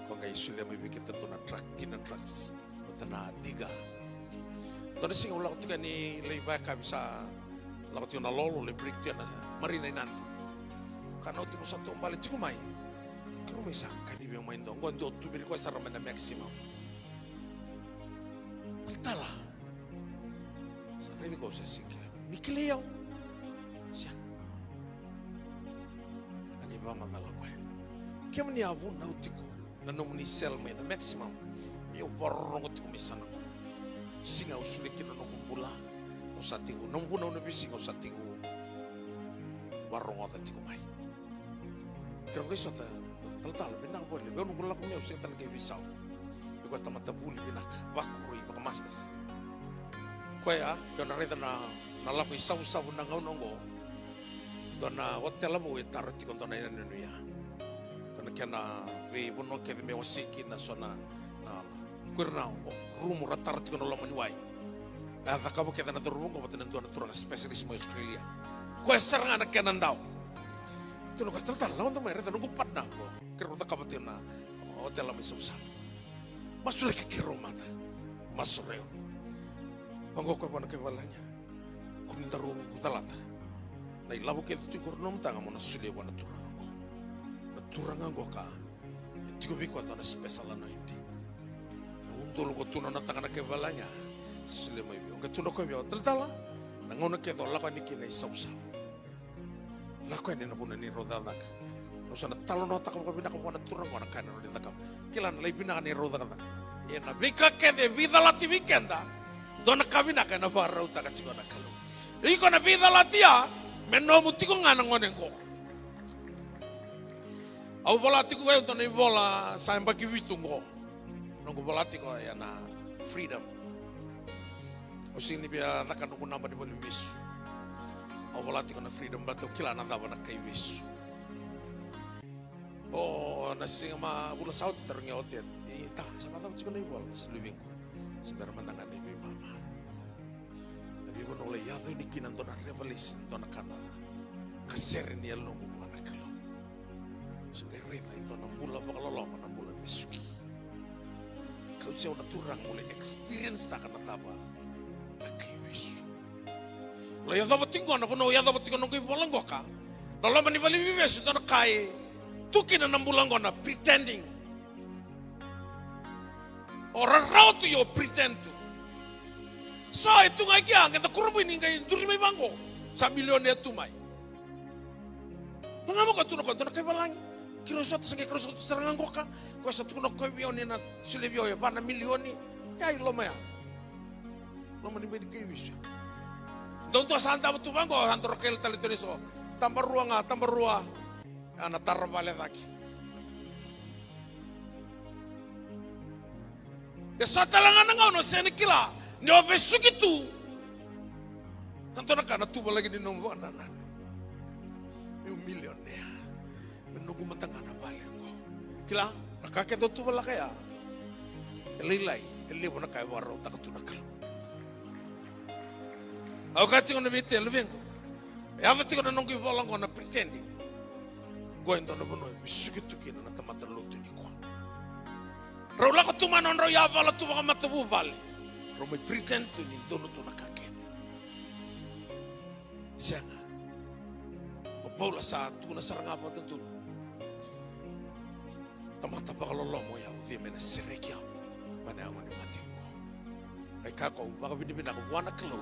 Kung kaya Yesu lang may bigit ito na truck, kina trucks. Na tiga. Doon sing ulah tiga ni leibay kami sa lakat yung nalolo lebrik tiyan na marinay nanti. Karena itu satu balik cukup mai. Kau bisa kadi yang main dong. Kau untuk beri kau sarana na maksimum. Altala. Sana ini kau sesikila. Mikiliau. Siang. Ani bama dalam kau. Kau ni avun nautiko. Nanong ni sel main na maksimum. Yo borong itu misana. Singa usulikin no kumpula. Usatigo nang buna no bisingo usatigo. Warong ata tigo mai. Kero keso ta tal binang boleh. Be no kula ko mi usik tal ke bisau. Iko ta mata buli binak. Bakuri baka mastas. Koya yo na reda na lapi sau na ngongo. Dona hotel mo itar tigo dona ina ya. Kana kana we bono ke me osiki na sona kurna rumo ratar tiko no lamani wai. Ata kabo kita na rumo ko baten do na turang spesialis mo Australia. Ko sarang anak kenan daw. Tuno ka tal lawan to mai reta nunggu padna ko. Kero ta kabo na hotel la misumsa. Masule ke kiro mata. Masureo. Panggo ko bona ke balanya. Kun daru talata. Na ilabu ke tu kurnom tanga mo na sule wana turang ko. Na turang ko ka. Tiko bi ko na special na hindi. Tulu ko tuno na tanga ke balanya sile mai bio ke tuno ko bio tala nangono ke do la ko ni kina isausa la ko ni na buna ni rodadak no sana talo no takam ko bina ko na turang ko na kana ni takam kilan lai bina ni rodadak ye na bika ke de vida la ti weekenda dona kabina kana barra uta ka chingona kalu iko na vida la tia meno mutiko ngana ngonen ko au bola tiku we to ni bola samba ki vitungo nunggu bolati ko ya na freedom. O sini biya taka nunggu namba di boli wisu. O bolati ko na freedom bato kila na dawa na kay wisu. O nasinga ma bula saut terngya otet. Ta sama tahu cikgu ni bol seliving ko. Sebenarnya mandangan ni bi mama. Nabi bono le ya ini kinan to na revelation to na kana. Kaserin ya nunggu mana kalau. Sebenarnya itu na mula bakalolo na mula wisuki. Kau siya na turang mulai experience ta kana taba kay Yesu. Lo ya dapat tinggal na puno ya dapat tinggal nunggu bolang go ka. Lalu mani bali Yesu ta na kai tukin na bulang go na pretending. Orang raw tu yo pretend tu. So itu ngai kia ngata kurbu ini ngai duri mai bango. Sa milioner tu mai. Mengamo ka tu na kay balang. Kiro satu sengke kiro satu serangan goka, kau satu kuno kau bioni na sulebio ya bana milioni, ya iloma ya, loma ni bedi kewis. Donto santa betu banggo antor kel tali turiso, tambah ruang, anak tar balik lagi. Desa talangan ngau no seni kila, ni obesu gitu. Antor nak anak tu lagi di nombor anak, milioner. Menunggu matang na balik ko. Kila, nakakita ito wala kaya. Ililay, mo na kaya waraw takatunakal. Ako kati ko na bite, lubing ko. Yavati ko na nung kiwalang ko na pretending. Goin to na bunoy, bisugit to kina na tamataluto ni ko. Raw la ko tumanon raw yavala to baka matabuval. Raw may pretend to ni dono to nakakita. Siya nga. Mabaula sa ito na sarangapan ng tulo. Tamata pakalolomo ya uthi mena serekia. Mana ang ni mati ko. Ay kako baka binibina ko wana klo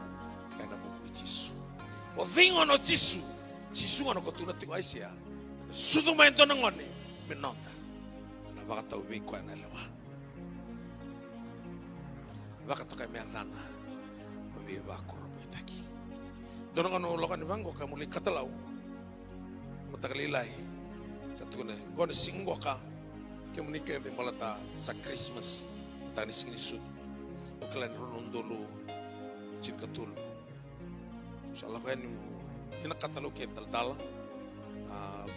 kana mo Jisu. O vingo no Jisu. Jisu ano ko tuna tiko aisia. Sudu main to nangone minonda. Na baka tau bi ko na lewa. Baka to kay meandana. Mabi ba ko ro itaki. Dono kanu lokan bango ka muli katalaw. Matakalilay. Sa tuna gona singgo ka. Kemunika de malata sa Christmas. Tani singisud. O klan ronon dulu cinkatul. Salah kan ina katalo ke dal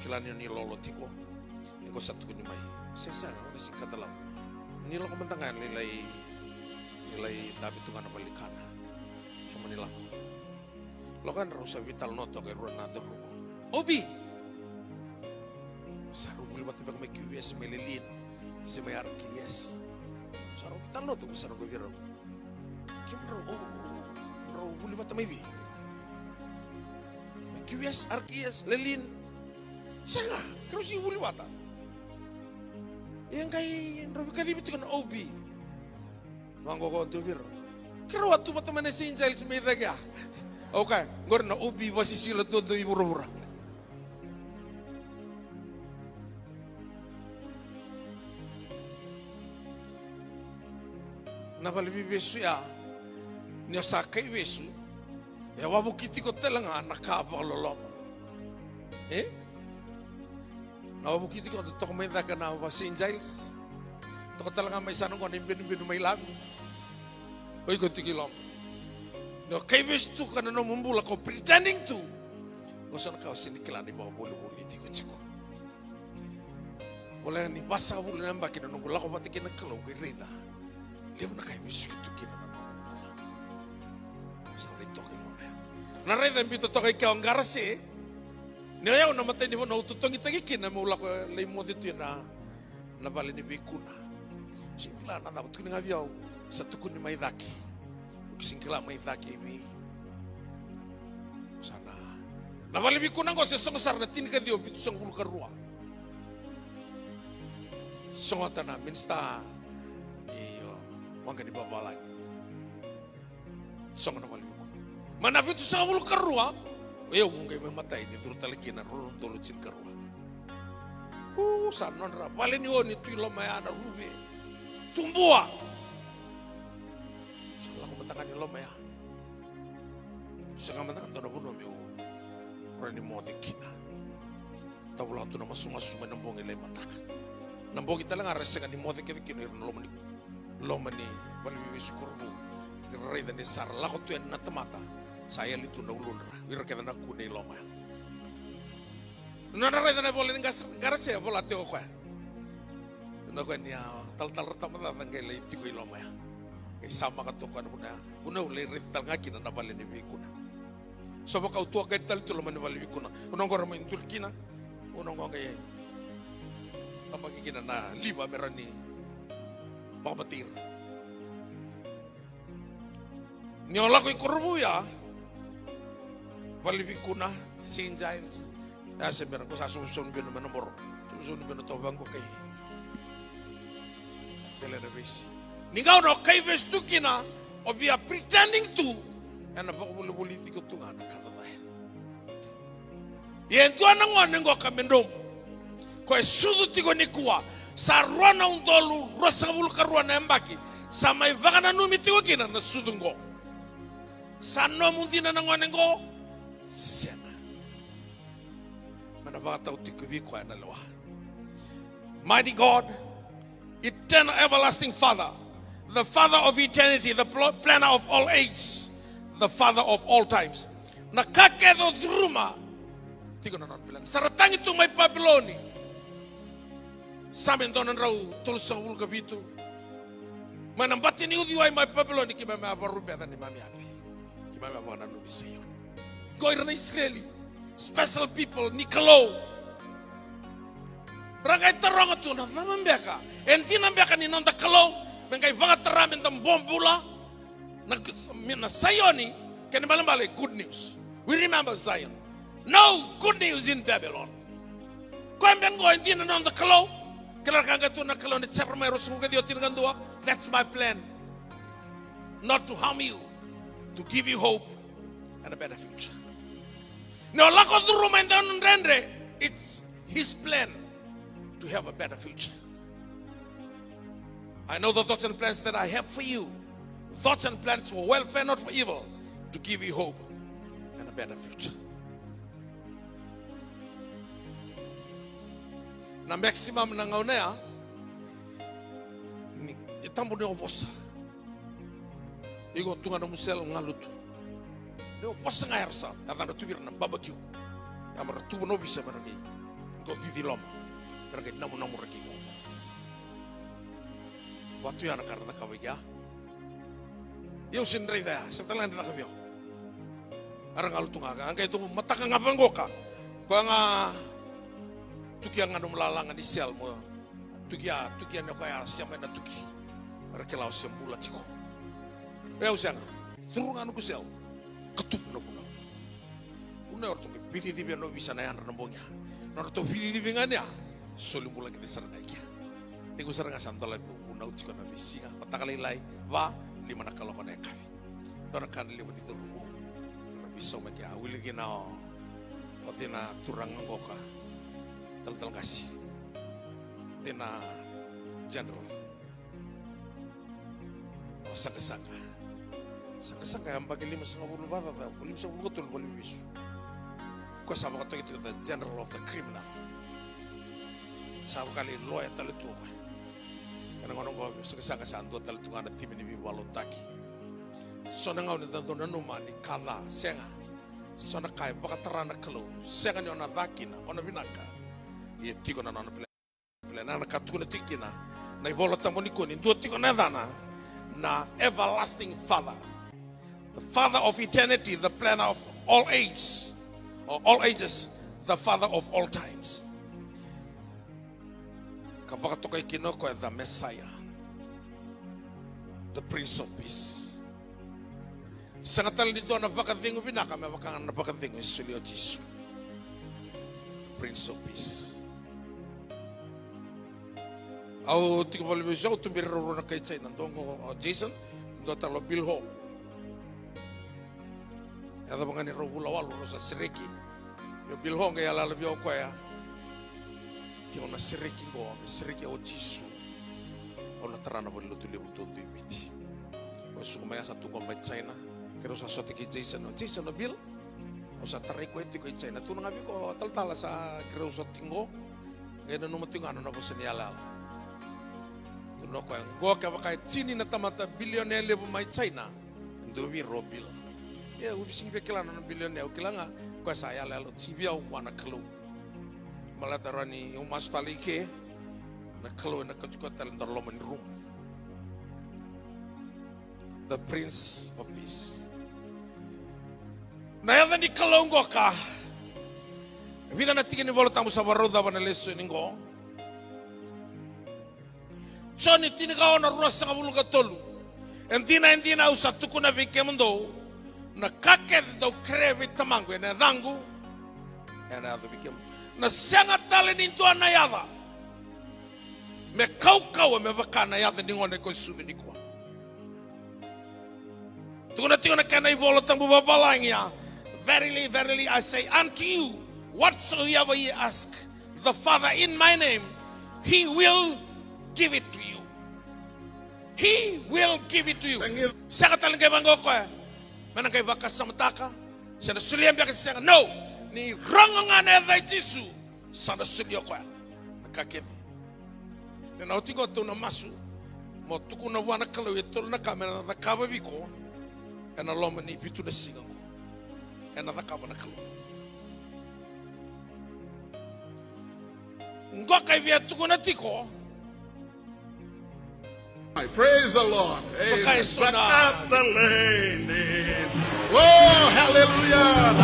kilan ni lolo tiko. Iko satu ni mai. Sesa no si katalo. Ni lo kementangan nilai tapi tungan balikana. Cuma nila. Lo kan rosa vital noto ke ruana de rumo. Obi. Saru muli bati bag me QS melelin. Si may RKS. Saru vital noto ko saru gobierno. Kim ro muli bati may bi. QS, RKS, Lelin. Saka, kalau si huli wata. Yang kay Robi kadibit kan OB. Manggo ko tubir. Kero watu bata man si Giles may daga. Okay, ngor na OB wasi sila todo ibura-bura. Napalibi besu ya. Niya sakay besu. Ya wabu kiti ko talaga nakapalolom. Na wabu kiti ko to may daga na St. Giles. To talaga may sanong ko nimbin may lago. Oy ko tikilom. No kay bestu kana no mumbula ko pretending to. Gosan ka siniklan ni mga bulu-bulu ti ko chiko. Wala ni basa wala namba kina no gula ko patikin nakalaw kay Reda. Lew na kay bestu to kina. Na reda mbito to kay kaong garasi. Niyaw na matay ni mo na ututong itagikin na mula ko lay mo dito yun na bali ni Bikuna. Singkila na dapat ko nga biyaw sa tukon ni Maydaki. Singkila Maydaki mi. Sana. Na bali Bikuna ko sa songasar na tinika diyo bito sang hulu karua. Songota na minsta wangga di babalay. Songa na bali. Mana itu sa hulu karua. Yo mungkin mematay ni turu talaki na ron tolo cin karua. Sanon ra balen yo ni tuilo maya na rubi. Tumbua. Salah ko matangan ni lomaya. Sa kamantangan to na buno mi rani mo kina. Tawla to na masuma nambong ilay matak. Nambong kita lang arasengan ni mo kina lomani bali bisurbu. Rai dan sar la ko to na tamata. Saya litu na ulunra, ira kita na kunay loma. Nana reda na boleh garase bola teo kwa. Na kwa niya tal rata mata ngai lai tiko loma ya. Kay sama ka to kan una ulay rital ngaki na balen ni Bikuna. So baka utua kay tal to loma ni Bikuna. Unang ko ramo in Turkina. Unang ko kay magigina na liba merani makabatir. Nyola ko ikurubu ya. Bali Bikuna, St. Giles. Nasa meron ko sa susun bino manambor. Susun bino to bangko kay Belarabesi. Ningaw no kay bestu kina o we are pretending to. Ano ba ko politiko to nga nakatay. Yen to nang ngo kamendom. Ko sudu tigo ni kuwa sa rona undolu rosabul karwa na mbaki. Sa may vakana numitigo kina na sudungo. Sa no mundina nang ngo Sena. Manabata utikubi kwa na lawa. Mighty God, eternal everlasting Father, the Father of eternity, the planner of all ages, the Father of all times. Nakakedo druma. Tigo na non bilang. Saratang itu may Babiloni. Samin donan raw tulsa ulga bitu. Manambati ni udiway may Babiloni kima may abarubeta ni mami api. Kima may abanan nubisayon. Goyra na Israeli, special people, Nikolo. Berangkai terong itu, na naman beka. Enti nang beka ni nang dakalo, bengkai bangat teramin tam bombula. Na Sayoni, kaya malam-balik, good news. We remember Zion. No good news in Babylon. Kau yang enti nang dakalo, That's my plan. Not to harm you, to give you hope and a better future. It's his plan to have a better future. I know the thoughts and plans that I have for you. Thoughts and plans for welfare, not for evil, to give you hope and a better future. Na maximum na ngaunea ni itambo ne oposa. Igo tunga na musel ngalutu. Ne oposa ngairsa, atanda tubir na barbecue. Amara tubo no bisa barangay. Go vivi loma. Barangay namu ragi ko. Waktu yang karena kawigya. Yo sindray da, sa talan na kabyo. Arang alutunga ka, angkay itu mataka nga banggoka. Ko nga tuki ang melalangan di sel mo. Tuki na kaya siya na tuki. Para kelaw siya mula chiko. Yo siya nga, turungan ko sel. Ketup na muna. Una orto ke piti di no bisa na yan rambongnya. Norto piti di nganya. Soli mula kita sarang aja. Ni ko sarang asantola una utiko na bisinga. Patakalilay va lima na kaloko na kami. Dona kan lima dito rumo. Rabiso magya wiligi na pati na turang ngoka. Tal kasih. Tina general. O saka-saka. Saka-saka yang bagi 550 bata ta, 550 betul boleh bisu. Ko sama kato itu the general of the criminal. Sama kali lawyer talitu ko. Karena ngono ko saka-saka sa ando talitu ngana tim ni walon taki. So na ngaw ni tanto na numa ni kala senga. So na kai baka tarana kalo. Senga ni ona vakina, ona vinaka. Ia tiko na nana plena na katuna tikina. Na ibola tamoniko ni ndo tiko na dana. Na everlasting Father. The Father of eternity, the planner of all ages, or all ages, the Father of all times. Kapag tokoy kinoko the Messiah, the Prince of Peace. Sangatal dito na bakatingo binaka, may bakang na bakatingo isulyo Jesu. Prince of Peace. Au tiko pala bisyo, tumbiro na kay Chay nandong Jason, ndo talo bilho. Ada mga ni Rohula walo sa siriki. Yo bilhong kaya lalabyo ko ya. Kimo na siriki ko, siriki o Jesu. O na tarana mo luto libuto do ibiti. O sumaya sa tungkol may China. Kero sa sote ki Jason no bil. O sa taray ko iti ko China. Tunang abi ko taltala sa kero sa tingo. Ngayon numating ano na po sa niyalala. Tunong ko yung go ka bakay chini na tamata billionaire level may China. Ndo wi robil. Ya, ubi sing bekelan na bilyon ya, ukilanga kwa saya lalo sibia wana kelu. Malatarani umas palike na kelu na kacukotal ndorloman room. The Prince of Peace. Na yada ni kalongo ka. Vida na tigini bolo tamu sa baroda bana leso ningo. Choni tiniga ona rosa kabulu katolu. Entina usatuku na bikemundo. Na kakek do krevi tamangu na dangu ena do bikem na senga tale ni to na yada me kau me bakana yada ni ngone ko subini ko tuna tingona kana ibola tambu babalangya. Verily I say unto you, whatsoever ye ask the Father in my name, he will give it to you. He will give it to you. Saka talenge bango ko mana kay bakas sa mataka siya nasuliyan biya kasi siya no ni rongongan na Jesu sa nasuliyo ko nakakit na nauti ko ito na masu mo tuko na wana kalaw ito na kamera na nakababi ko na loma ni pitu na singang ko na nakaba na kalaw ngo kay biya tuko na tiko. Praise the Lord. Amen. But at the lady. Oh, hallelujah.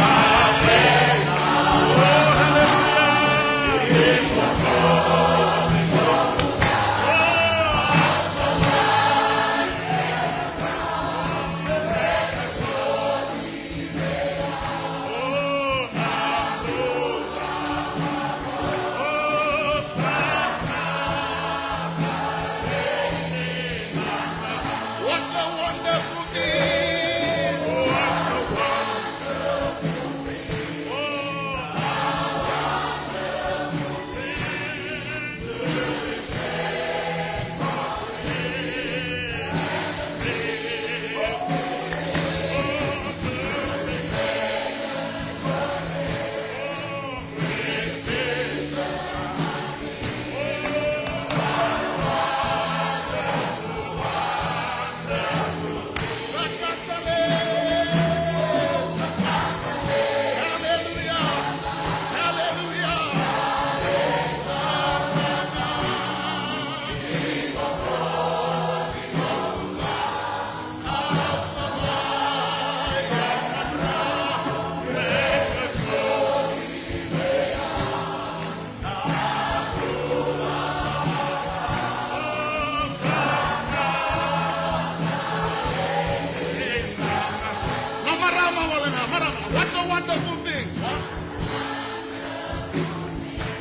What a wonderful thing.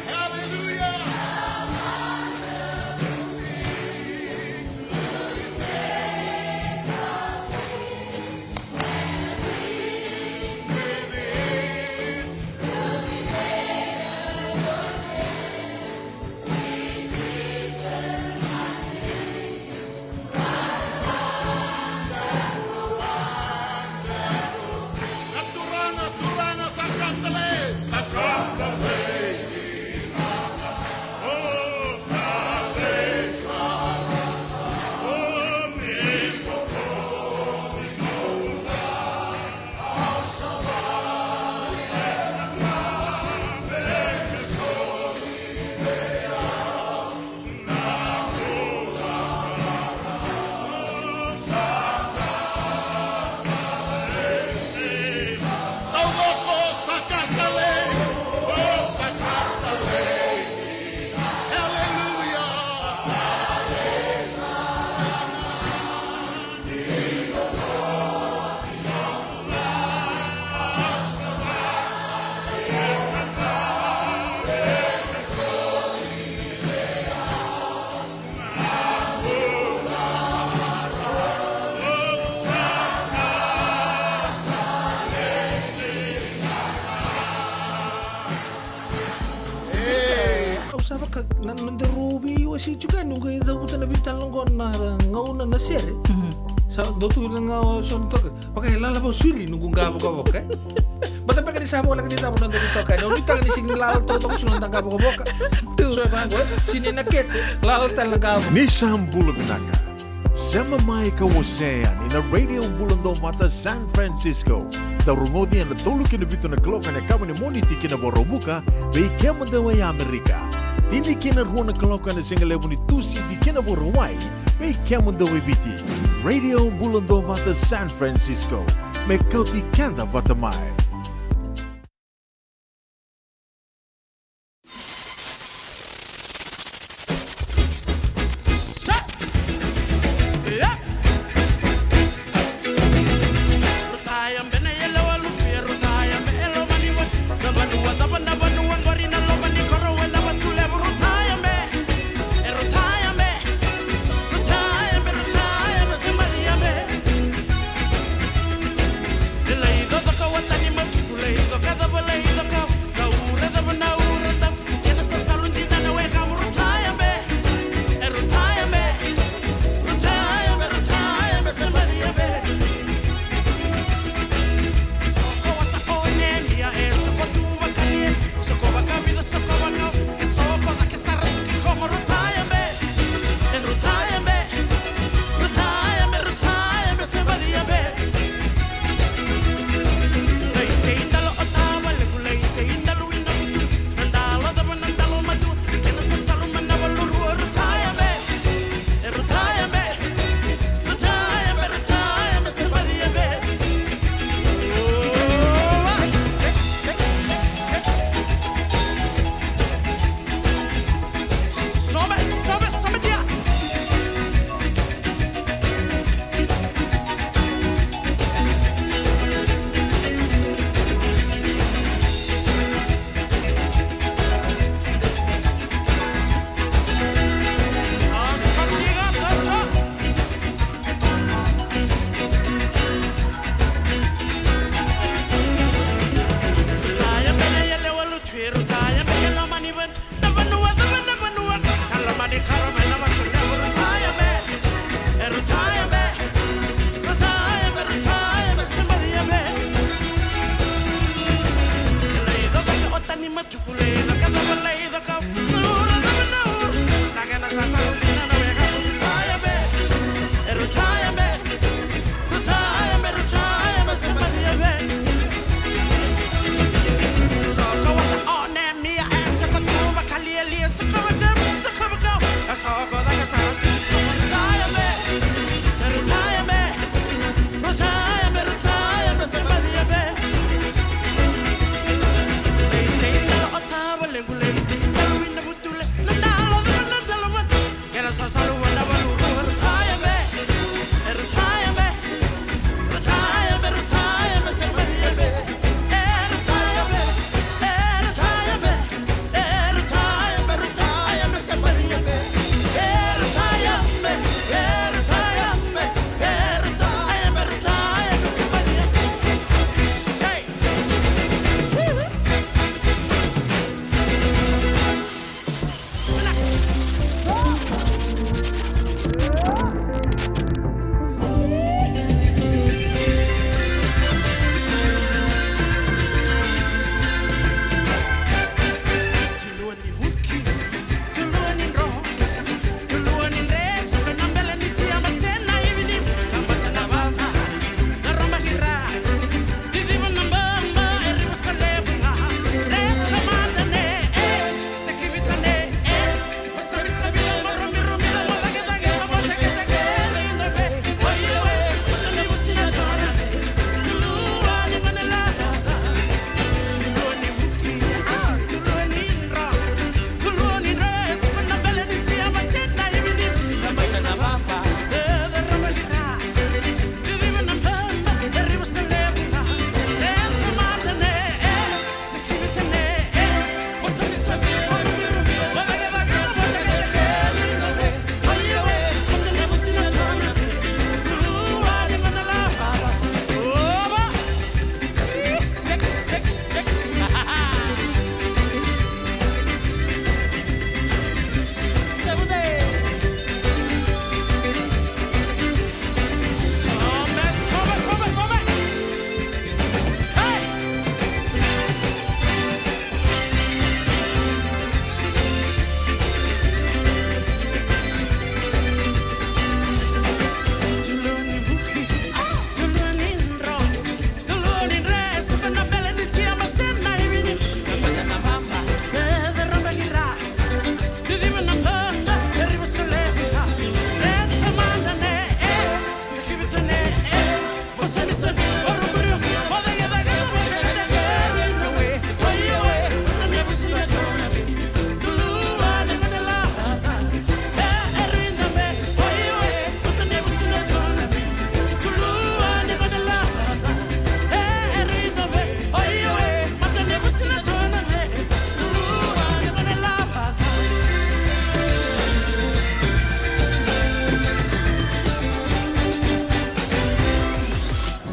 Hallelujah. Naturanga, sakantale. Usava ka nanderubi wasi juga nunggu ida buta na bitan longon na ngauna na sere. Sa dotu nga son to. Pakai lala ba suri nunggu ngabo ka boka. Bata pa kani sabo lang dita mo nando dito ka. No bitang ni signal lalo to to sunan tangka boka. So ba sini naket lalo tal nga. Nisam Bulabinaka. Sama mai kawasean in a radio bulando mata San Francisco. Darungodi na tulukin na bito na kloka na kama ni moniti kina borobuka bei kema da way Amerika. Dini kina ruana kloka na singa levo ni tusi di kina borowai bei kema da way biti. Radio bulando mata San Francisco. Me kauti kanda vatamai. Watani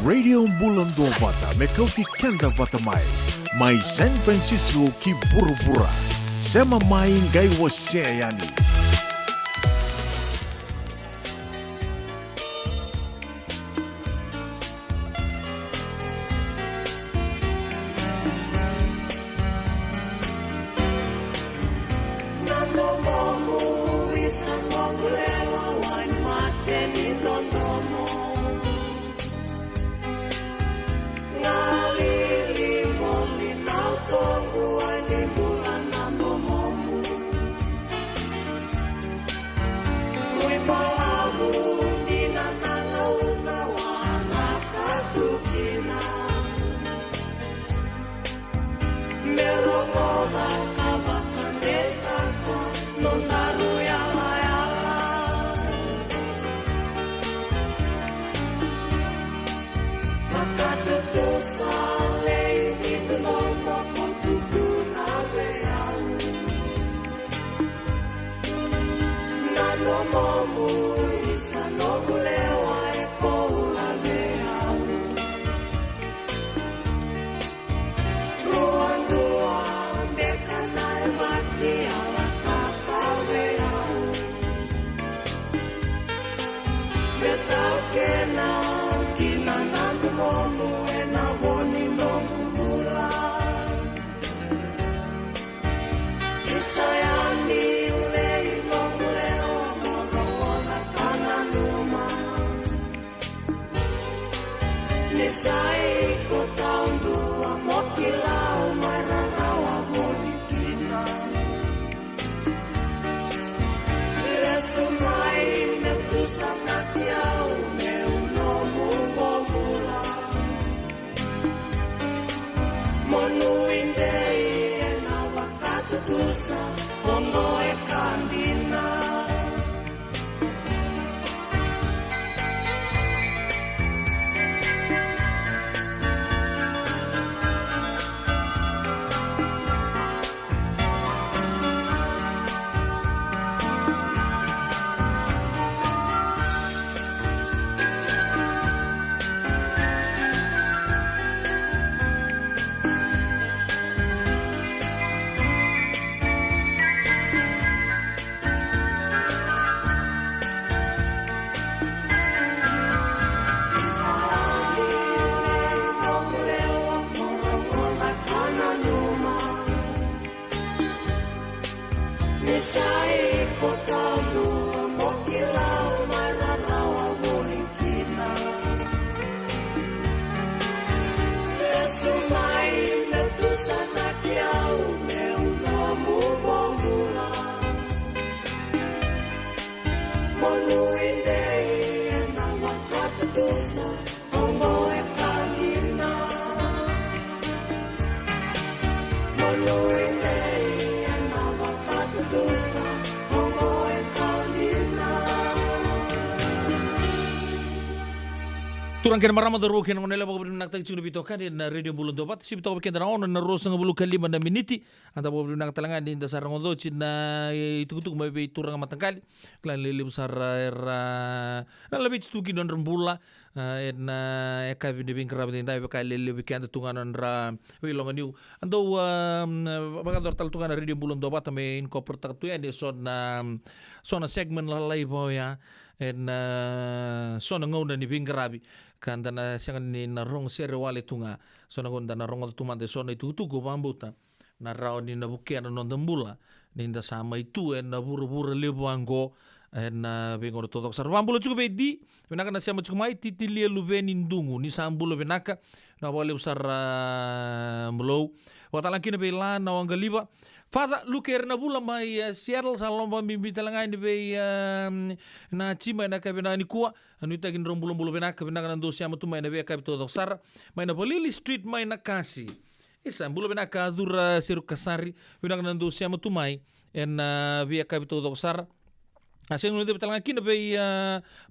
Radio Bulan Dua Vata me kau ti kenda vata mai San Francisco ki buru-bura sema mai ngai wase yani. Turang kena marama daru kena ngonela bago nak tak cungi bito kan na radio Bulan Dua Vata si bito kena na ono na rosa nga bulu kalima na miniti anta bago nak talangan din da sarang odo na itu mai be turang matangkali klan lili besar era na lebih tuki don rembula na eka bini bing kerap din dai bakal lili weekend tunganan ra wilong aniu ando bakal tal tungan radio Bulan Dua Vata me incorporate tu ya de sona segmen lalai boya sona ngau ni bing kerabi kan dana siang ni narong sere wale tunga sona gonda narong tumante sona itu ko bambuta na rao ni na bukian non dembula ni nda sama itu na buru-buru lebuango na bengo to sar bambula cukup bedi benaka na siama cukup mai titilia lubeni ndungu ni sambulo benaka na wale usar mlo watala kina bela na wangaliba Fata luker na bula mai Seattle salomba mimbi talangai ni be na chima na kabina ni kuwa anu tagin rombulo benaka benaka na dosia matu mai na be kabito doksar mai na Polili Street mai na kasi isa bulo benaka dura siru kasari benaka na dosia matu mai en be kabito doksar asen no de talangai kina be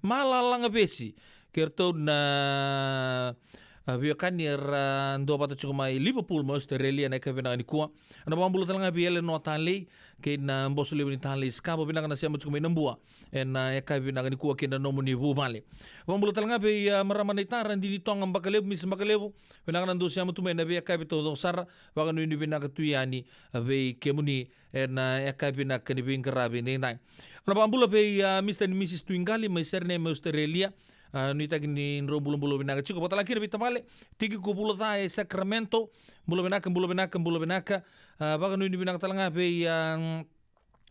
malalang besi kerto na Vio kanir ndo bata chuka mai Liverpool mo Australia na kabina ni kuwa. Ana bambulo talanga biele no tali ke na mboso lebu ni tali skabo bina kana siamo chuka mai nambua. En kabina ni kuwa ke na nomu ni bubale. Bambulo talanga be marama ni tara ndi tonga mbakalebu mis mbakalebu. Bina kana ndo siamo tume na be kabito do sara waga no ni bina ka tuyani be kemuni en kabina kani bingarabi ni nai. Ana bambulo be Mr. and Mrs. Twingali mai surname Australia. Nuita gini bulo binaka chico bota laki bita male tigi ko bulo ta e Sacramento bulo binaka baga nui binaka talanga be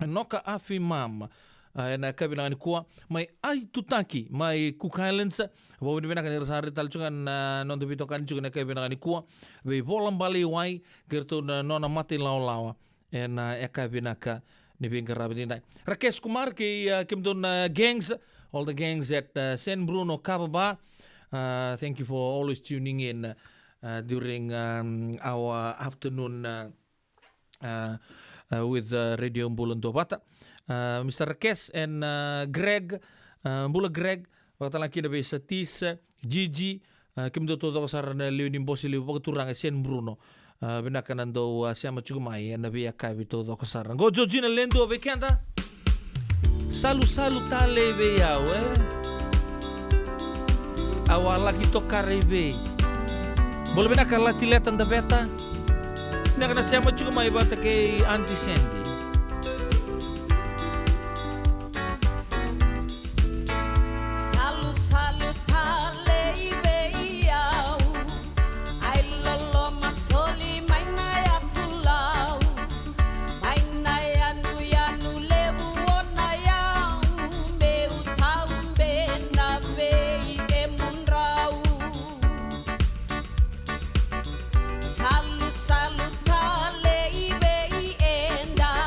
noka afi mam na kabina ni kuwa mai ai tutaki mai Cook Islands bo ni binaka ni rasari tal chungan non de bito kan chungan kabina ni kuwa be volam bali wai gerto nona mati lawa na kabina ka ni bingara bidinai Rakesh Kumar ke kimdon gangs. All the gangs at San Bruno, Cababa, thank you for always tuning in during our afternoon with Radio Mbulan Dobata. Mr. Rakesh and Greg, Mbula Greg, waktu lagi ada Satis, Gigi, kim do todo pasar na Leonin Bosi Leo pagturang San Bruno. Binakan ando siya machugumay na biya kabi todo kasar. Go Georgina Lendo, bekanta. Salu tale be yawe awala kito karebe boleh bena kala tilatan da beta na kana siya juga mai bata ke anti Sandy salu tale be yaw ai lolo masoli mai na ya pulau mai na ya nu lebu salu tale be enda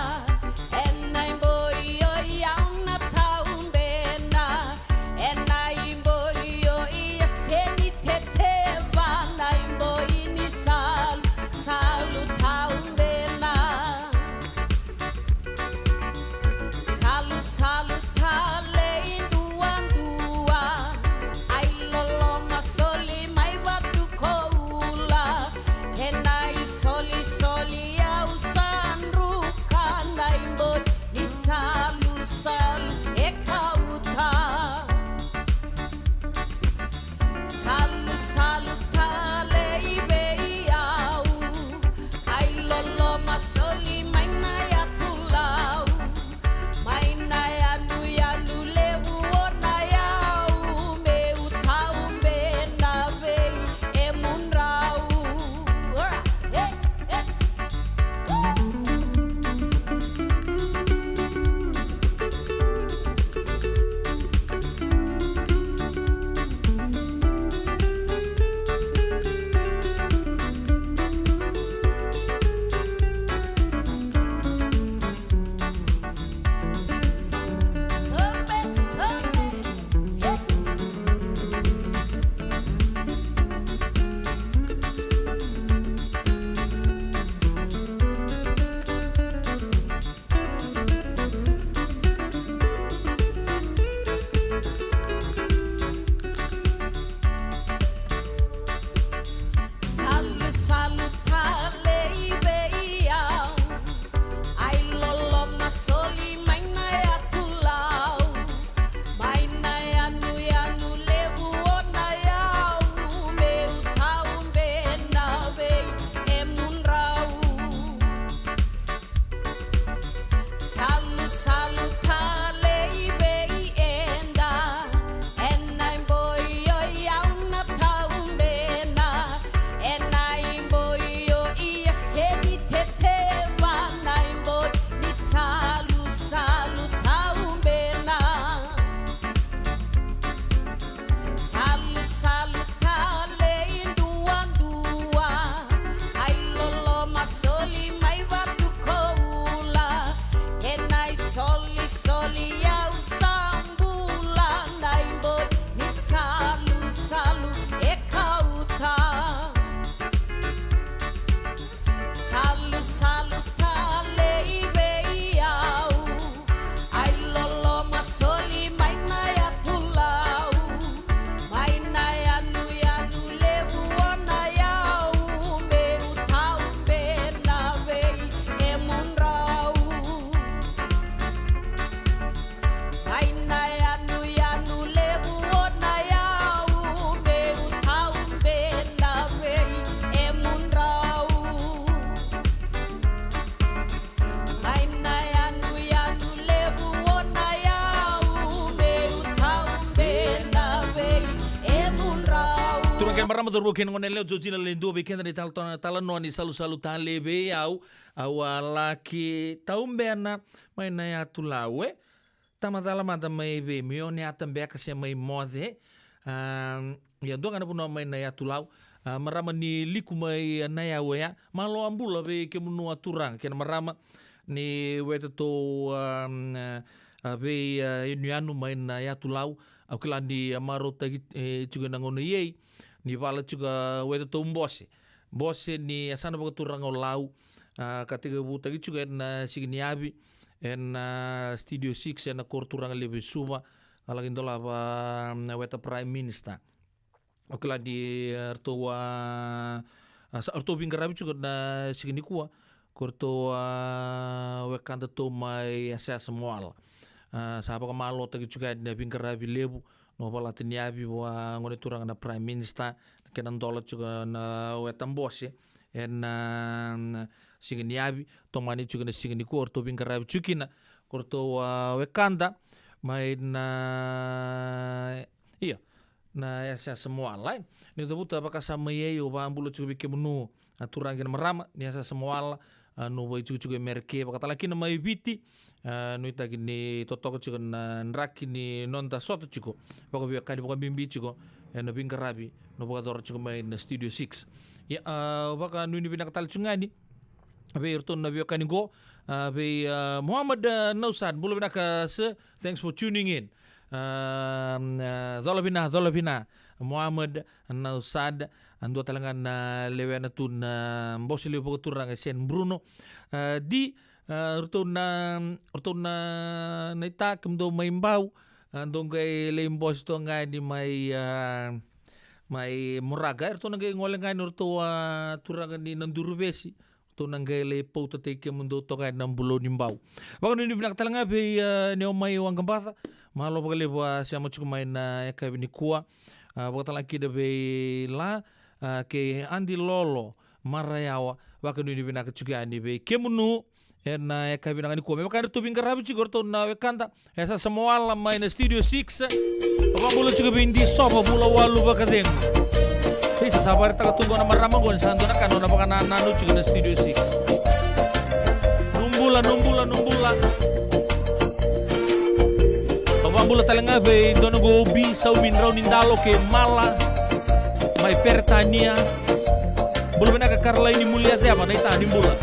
Turang ken marama turbo ken ngone leo jojina lendo be ken ni talano ni salu tale be au laki taumbena mai na ya tulawe tamatala mata mai be mio ni atambe kasi mai mode ya ndo kana puno mai na ya tulau marama ni liku mai na ya wea malo ambula be ke munu aturang ken marama ni weta to be ni anu mai na ya tulau au kila di amaro tagi juga nangono yei ni vala juga weta to bose ni asana boga turang o lau katiga buta gi juga na signi abi en studio 6 en kor turang lebe suva ala gindola ba weta prime minister o kila di arto bingarabi juga na signi kuwa korto wekanda to mai asa semual sahaba kamalo tagi juga na bingarabi lebu no bala tiniabi wa ngone turang na prime minister kenan dola juga na wetam bose en signiabi tomani juga na signi korto bingarabi chukina korto wekanda mai na iya na asa semua lain ni tabuta apakah sama yeyo ba ambulo juga bikin menu aturan gen marama ni asa semua no boy juga merke bakata laki na mai biti no ita gini totok juga na nraki ni nonta soto juga baka biya kadi baka bimbi juga na bingarabi no baka dor juga mai na studio 6 ya baka no ni binakatal chungani abe irton na biya kani go abe Muhammad Nausad bulu binaka se thanks for tuning in Dolabina Muhammad Nausad ando talangan lewena tun mbosili bogo turang sen Bruno di rutuna naita kemdo maimbau ando ngai lembos to ngai di mai moraga rutuna ngai ngole ngai nurto turang ni nanduru besi to ngai le pauta te kemundo to ngai nambulo nimbau wakano ni binak talanga be neo mai wangambasa malo bagale wa siamo chuku mai na ekabini kuwa wakatala kida be la ke andi lolo marayawa wakano ni binak chuka ani be kemunu na ekabina ngani kuwa wakano to bingarabi chigorto na wekanda esa semua la mai na studio 6 wabulo chuka be indi sopa bula walu bakadeng bisa sabar taka tunggu na marama gon sandona kanona bakana nanu chuka na studio 6 numbula Bambula talanga be dono gobi sau minrau nindalo ke mala mai pertania bulu bena ka karla ini mulia siapa naita nimbula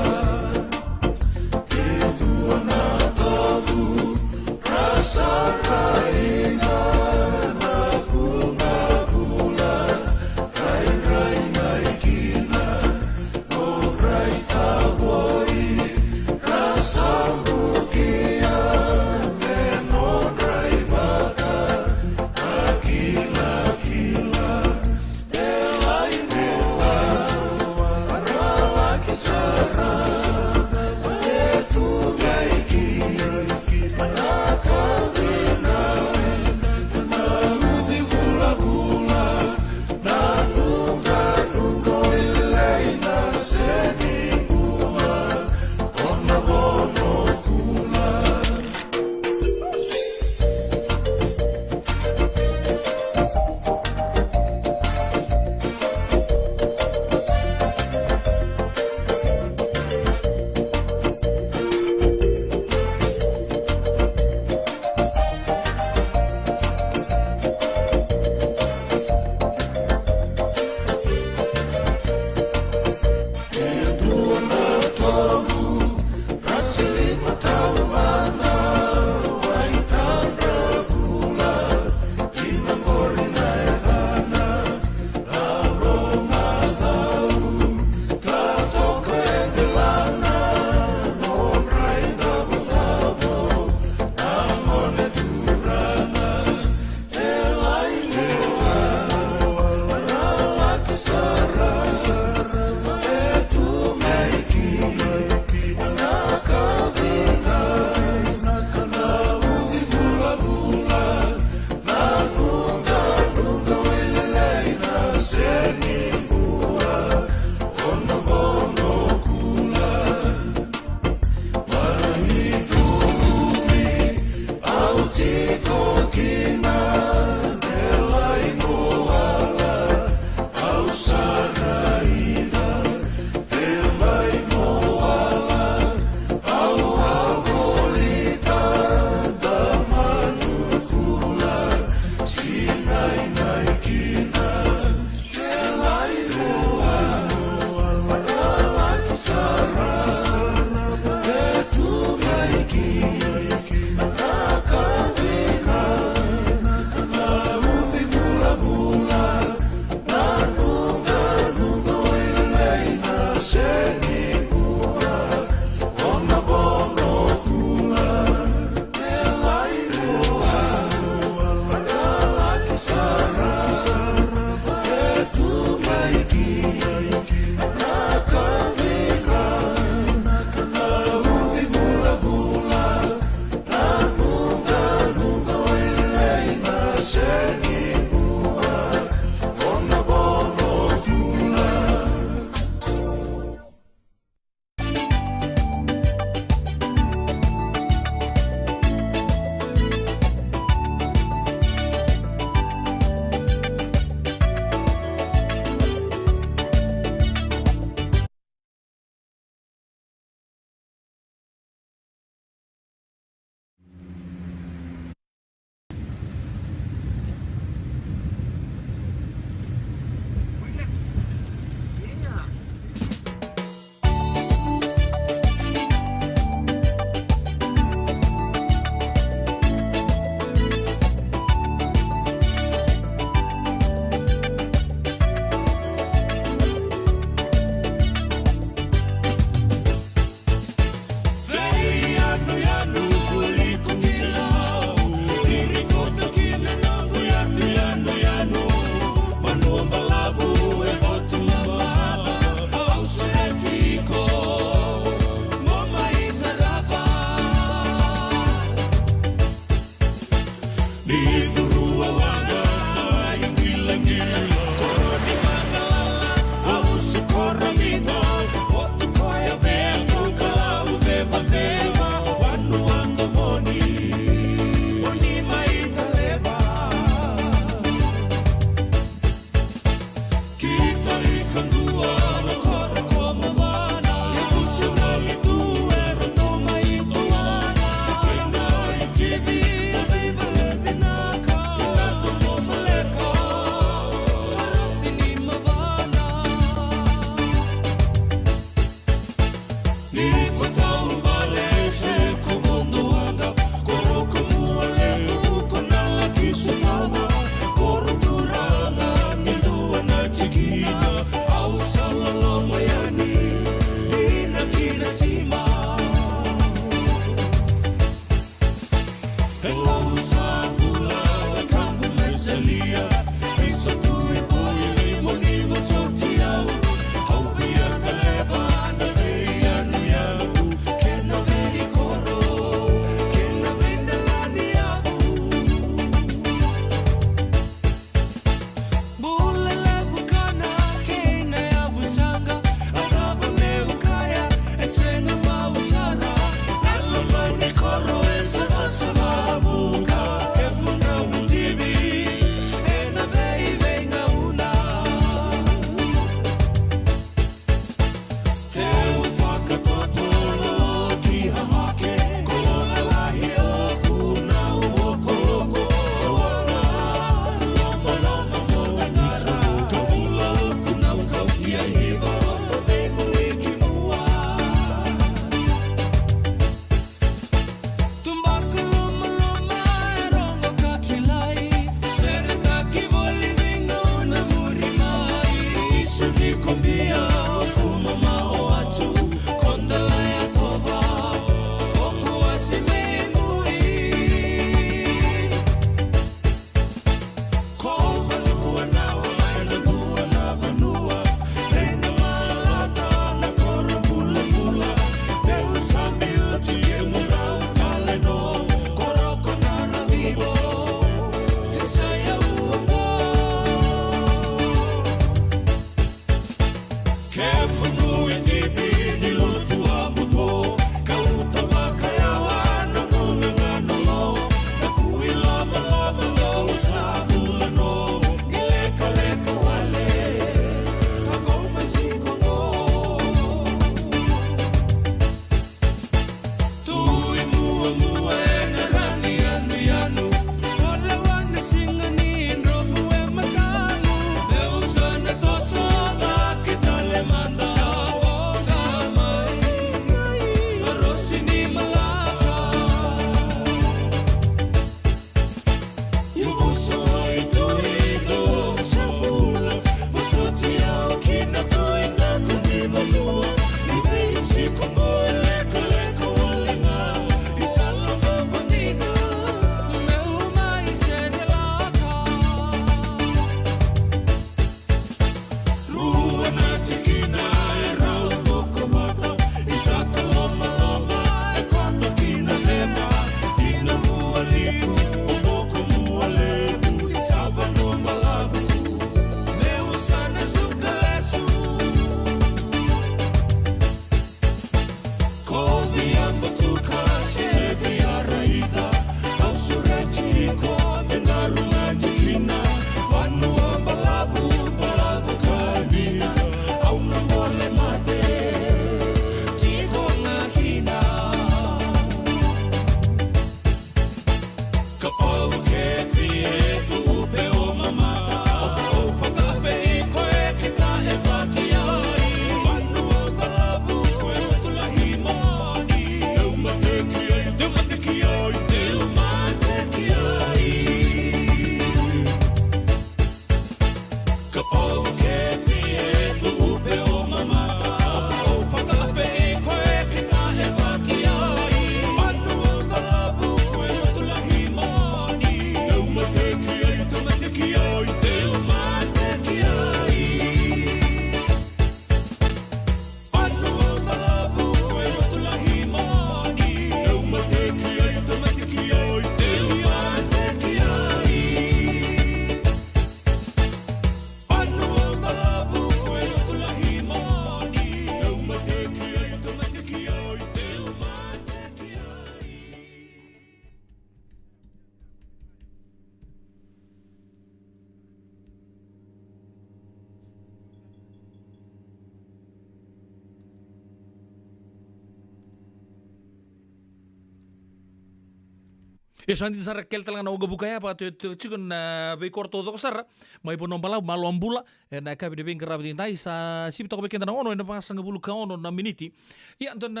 Santi sara kel talanga uga bukaya pa tu chicken be korto to sara mai pono bala malo ambula na kabi de ben grabe dintai sa sip to be kenda ono na pasang bulu ka ono na miniti ya don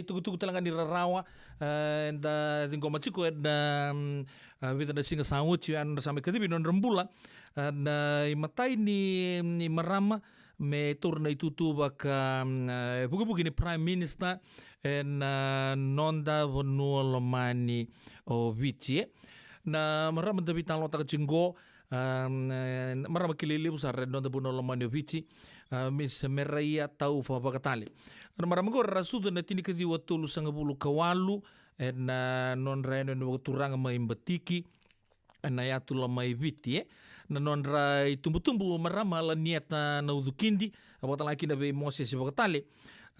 tugu talanga ni rawa da dingo machiko da with the singa sanguchi and same kadibi non rambula na matai ni marama me turna itutu baka bugi ni prime minister en nonda vonua lomani o vici na marama dabi talo tak jinggo marama kilili besar nonda vonua lomani o vici mis meraya tau fa bakatali na marama go rasudu na tini kadi watulu sanga bulu kawalu en non reno no turanga mai batiki na yatu lomai viti na non rai tumbu marama la nieta na udukindi abota laki na be mose si bakatali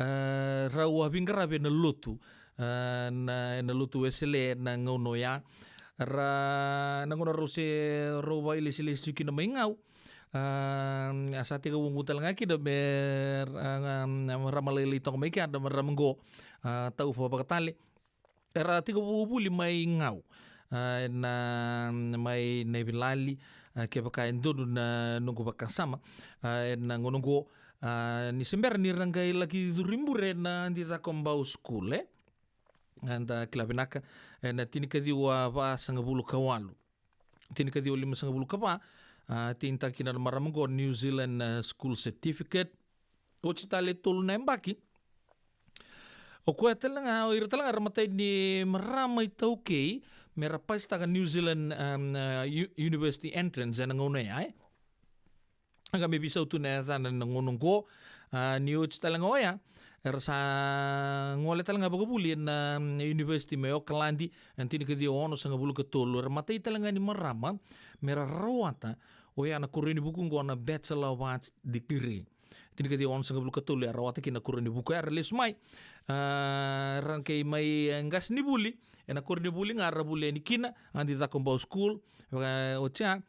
rawa bingarabe na lutu na lutu esele na ngono ya ra na ngono rose roba ile sile suki na mengau asate ka wungutal ngaki da ber ramalili tong meki ada maramgo tau fa bakatali era 30 mai ngau na mai nevilali ke baka endono na nungu bakasama na ngono go ni sembera ni rangai lagi durimbure na ndita kombau school anda klabinaka na tini kadi wa ba sanga bulu kawalu tini kadi 5 sanga bulu kapa tinta kina maramango New Zealand school certificate o citale tolu na embaki o koe talanga o ira talanga ramatai ni marama i taukei me rapais taka New Zealand University entrance na ngona ai anga me bisau tu na thana na ngonongo ni o talanga oya rasa ngole talanga bagabuli na University me Auckland antini ka dio ono sanga bulu ka tolu ramatai talanga ni marama me rawata o ya na kureni buku ngona Bachelor of Arts degree tini ka dio ono sanga bulu ka tolu rawata kina kureni buku ya les mai rangkei mai ngas ni buli ena kurni buli ngara buli ni kina andi da kombau school o cha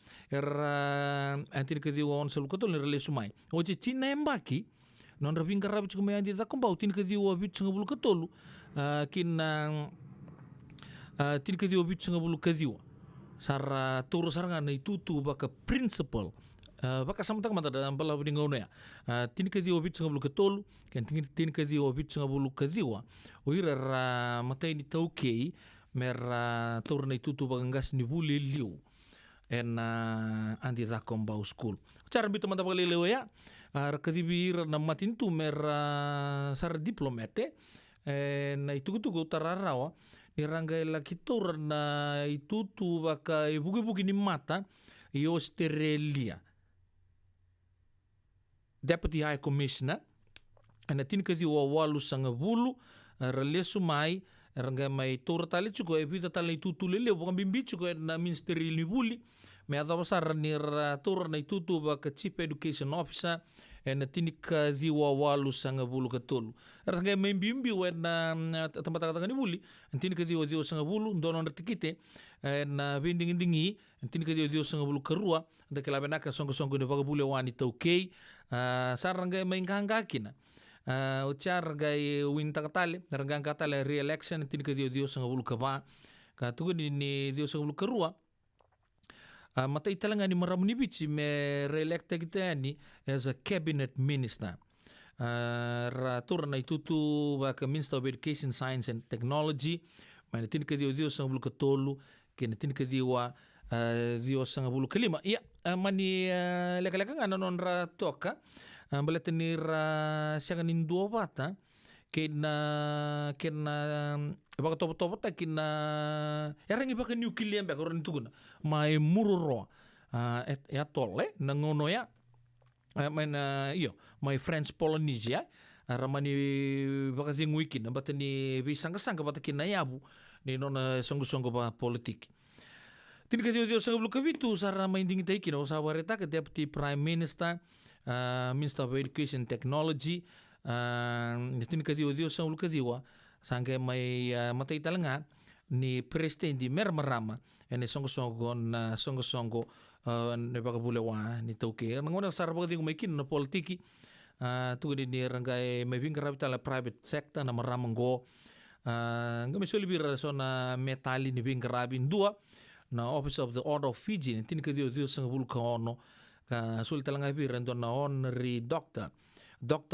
antini ka dio ono sanga bulu ka tolu les mai o china embaki non rabing karabi chuko may andi da kombau tini ka dio bit sanga bulu ka tolu kina tini ka dio bit sanga bulu ka dio sara turu saranga na itutu baka principal baka samtang mata dalam bala budi ngau ya tini ka dio bit sanga bulu ka tolu kan tini ka dio bit sanga bulu ka dio o ira ra matai ni taukei mera turu na itutu baka ngas ni buli liu en andi da kombau school cara bito mata baka leleo ya rakadibi na matintu mera sar diplomate na itugu tararawa ni rangga la kitor na itutu baka ibugi-bugi ni mata i Australia Deputy High Commissioner ana tin ka diwa walu sanga bulu relesu mai rangga mai tora tali chuko e pita tali itutu lele bukan bimbi chuko na ministeri ni buli me ada besar ni tora na itutu baka Chief Education Officer na tinik diwa walu sanga bulu katulu rangga mai bimbi na tempat kata ni buli tinik diwa sanga bulu donon retikite na binding-dingi tinik diwa sanga bulu kerua da kala benaka songo-songo ni baga bule wani taukei sarangga mai ngangakina ucar gai winta katale rangga katale re-election tinik diwa sanga bulu kaba ka tugu ni diwa sanga bulu kerua mata italanga ni maramu ni bici me re-electa kita ni as a cabinet minister ratur na itutu baka Minister of Education, Science and Technology mana tin ka dio sanga bulu katolu kena tin ka diwa dio sanga bulu kelima iya mani leka-leka ngana non ra toka baleta ni ra sianga ni dua bata kena baka topo-topo ta kena yarangi baka nukilian baka orang itu guna mai mururo ya tole nangono ya iyo mai French Polynesia ramani baka zinguikin bata ni bisang-sang bata kina yabu ni nona songgo-songgo ba politik tin ka dio sanga bulu kabitu sara mai dingi taikin o sawareta ka Deputy Prime Minister Minister of Education Technology tin ka dio sanga bulu kadiwa sangke mai mata italanga ni presiden di mermarama ene songo-songo na songo-songo ne baka bule wa ni tauke ngona sar baka dingo maikin na politiki tu ni ranggai mai ving kapitala private sector na maramango ngame so libir sona metali ni ving rabin dua na Office of the Order of Fiji tin ka dio sanga bulu ka ono ka sul talanga bir na honorary doctor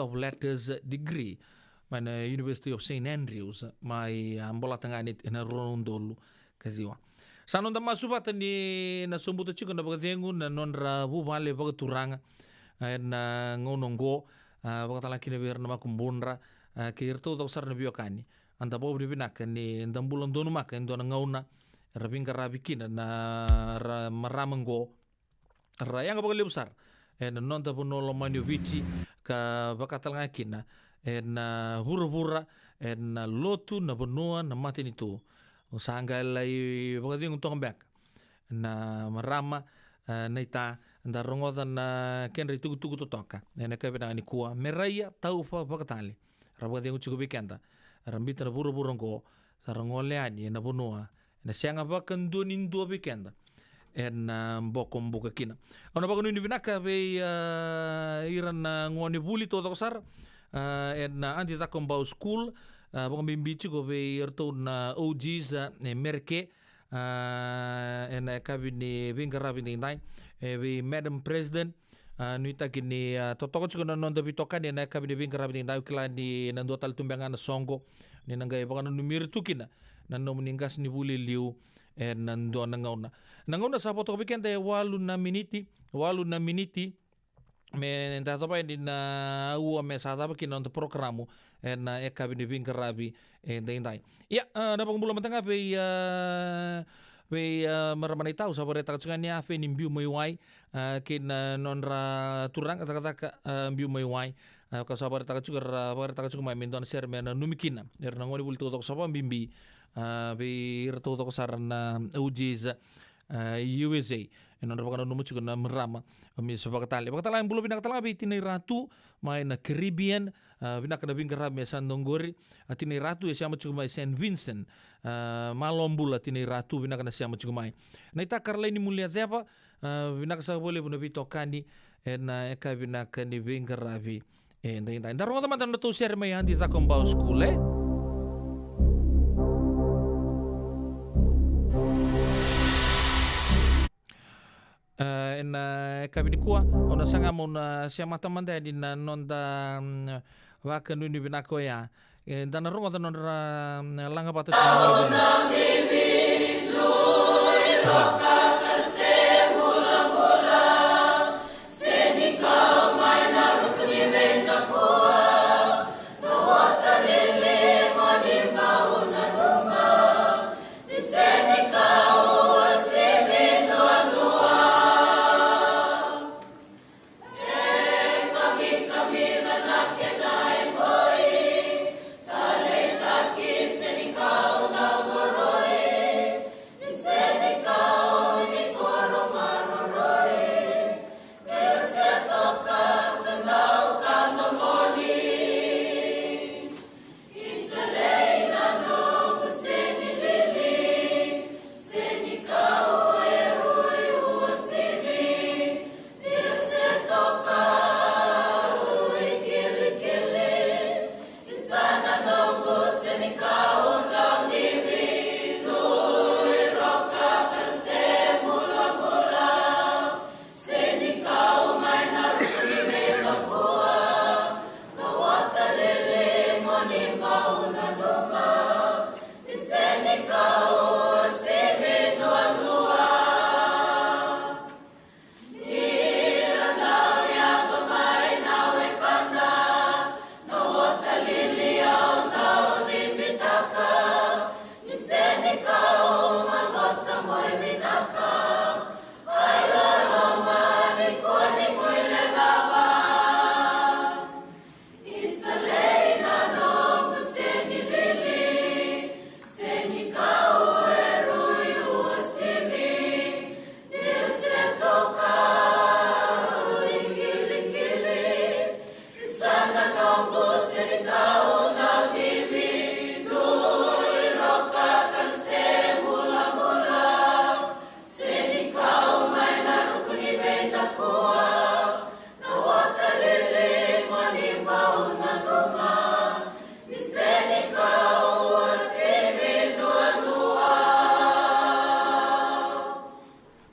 of letters degree mana University of St. Andrews mai ambola tanganit ina rondolu kaziwa sanon da masubata ni na sombuto chiko na bagatengu na nonra bu vale bagaturanga na ngonongo bagatala kina bir na makumbonra kirto to sar na biokani anda bo binak ni ndambulan donu mak ndo na ngauna rabinga rabikina na maramango rayanga bagali besar non ta bonolo manio vici ka bakatalanga kina na hura-hura na lotu na benua na mati itu usanga lai bagadi untuk back na marama na ita nda rongoda na kenri tugu toka na kabina ni kuwa meraya taufa bakatali rabagadi cukup bikenda rambita na hura-hura ngo sarangole ani na benua na sianga bakan donin dua bikenda bokom buka kina ona bagunu ni binaka be iran ngoni buli to sar anti ta kombau school baka bimbici ko be erto na OGs merke kabini bingarabi dai be Madam President nuita kini totoko chuko non da bitokan ni kabini bingarabi dai kila ni nando tal tumbangan songo ni nangai baka no numir tukina nando meningas ni buli liu nando nangauna sa poto kabikente 8 miniti me ndatopa na ua me sa tapa kina untuk programu na ekabi ni bingkarabi dai ya na pangbulo matanga pe maramani tahu sabore takatsungan ya fe ni mbiu moiwai kina nonra turang kata mbiu moiwai ka sabore takatsuga mai mendon ser me na numikina erna ngoni bulto tok sapa bimbi be irto tok sarana UGs USA non bakana numu chuga na merama mi bakatali yang bulo binakatala be tinai ratu mai na Caribbean binakana bingkara me sandonggori tinai ratu siama chuga mai Saint Vincent malombula tinai ratu binakana siama chuga mai na ita karla ini mulia apa binakasa boleh buno bitokani na eka binakani bingkara bi ndai ndaro teman-teman tu share mai andi ta kombau skule kabidikua ona sanga mona siama tamanda di nonda waka nuni binako ya dan rongo tan nonra langa patu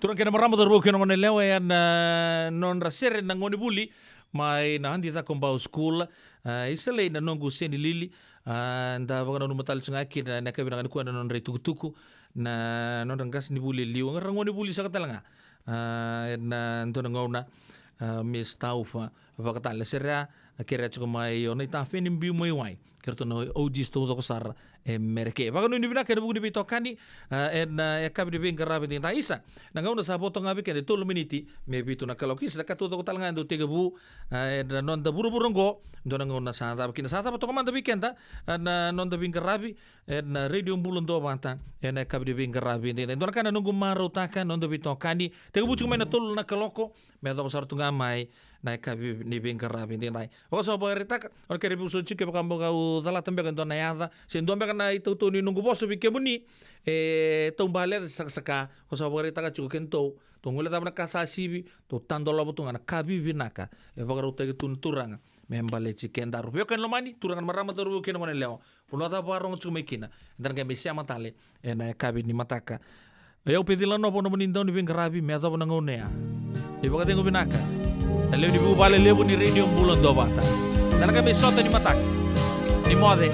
Turang kena marama terbuka ngone lewe yan non rasere na ngone buli mai na handi ta kombau school isale na nongu seni lili nda bagana no matal tsunga kina na kabina kan kuana non retu tuku na non rangas ni buli liu ngone buli sakatalanga na ntona ngona mis taufa vakatal serra kira chuko mai ona ta feni mbiu mai wai kerto no OG sto to sar merke bagano ni bina kena buku di bitokani kabi di bingkarabi tinta isa na ngona sa potong abi kena 2 miniti me bitu na kalokis na katuto ko talanga do 3 bu non da buru-burunggo ndona ngona sa ta kina sa ta potong man da bikenta na non da bingkarabi na radio bulon do banta na kabi di bingkarabi tinta ndona kana nunggu marutakan non da bitokani 3 bu cuma na tul na kaloko me da sar tunga mai na kabi ni bingkarabi tinta o so berita on kere bu so chike bakambo kau dala tambe kan dona yada sen dombe na itu tu ni nunggu bosu bike muni tombale saka o so berita ka chuko kento tungule ta na kasasibi to tandolo butunga na kabi vinaka bagaru te tunturanga membale chiken daru yo kan lomani turangan marama toru ken mone leo ulo ta barong chumekina dan ga mesia matale na kabi ni mataka yo pedila no pono muni ndoni bingkarabi me ta bona ngonea ibaga tengo binaka leo ni bu bale leo ni radio bulon do bata dan ga mesota ni mataka ni mode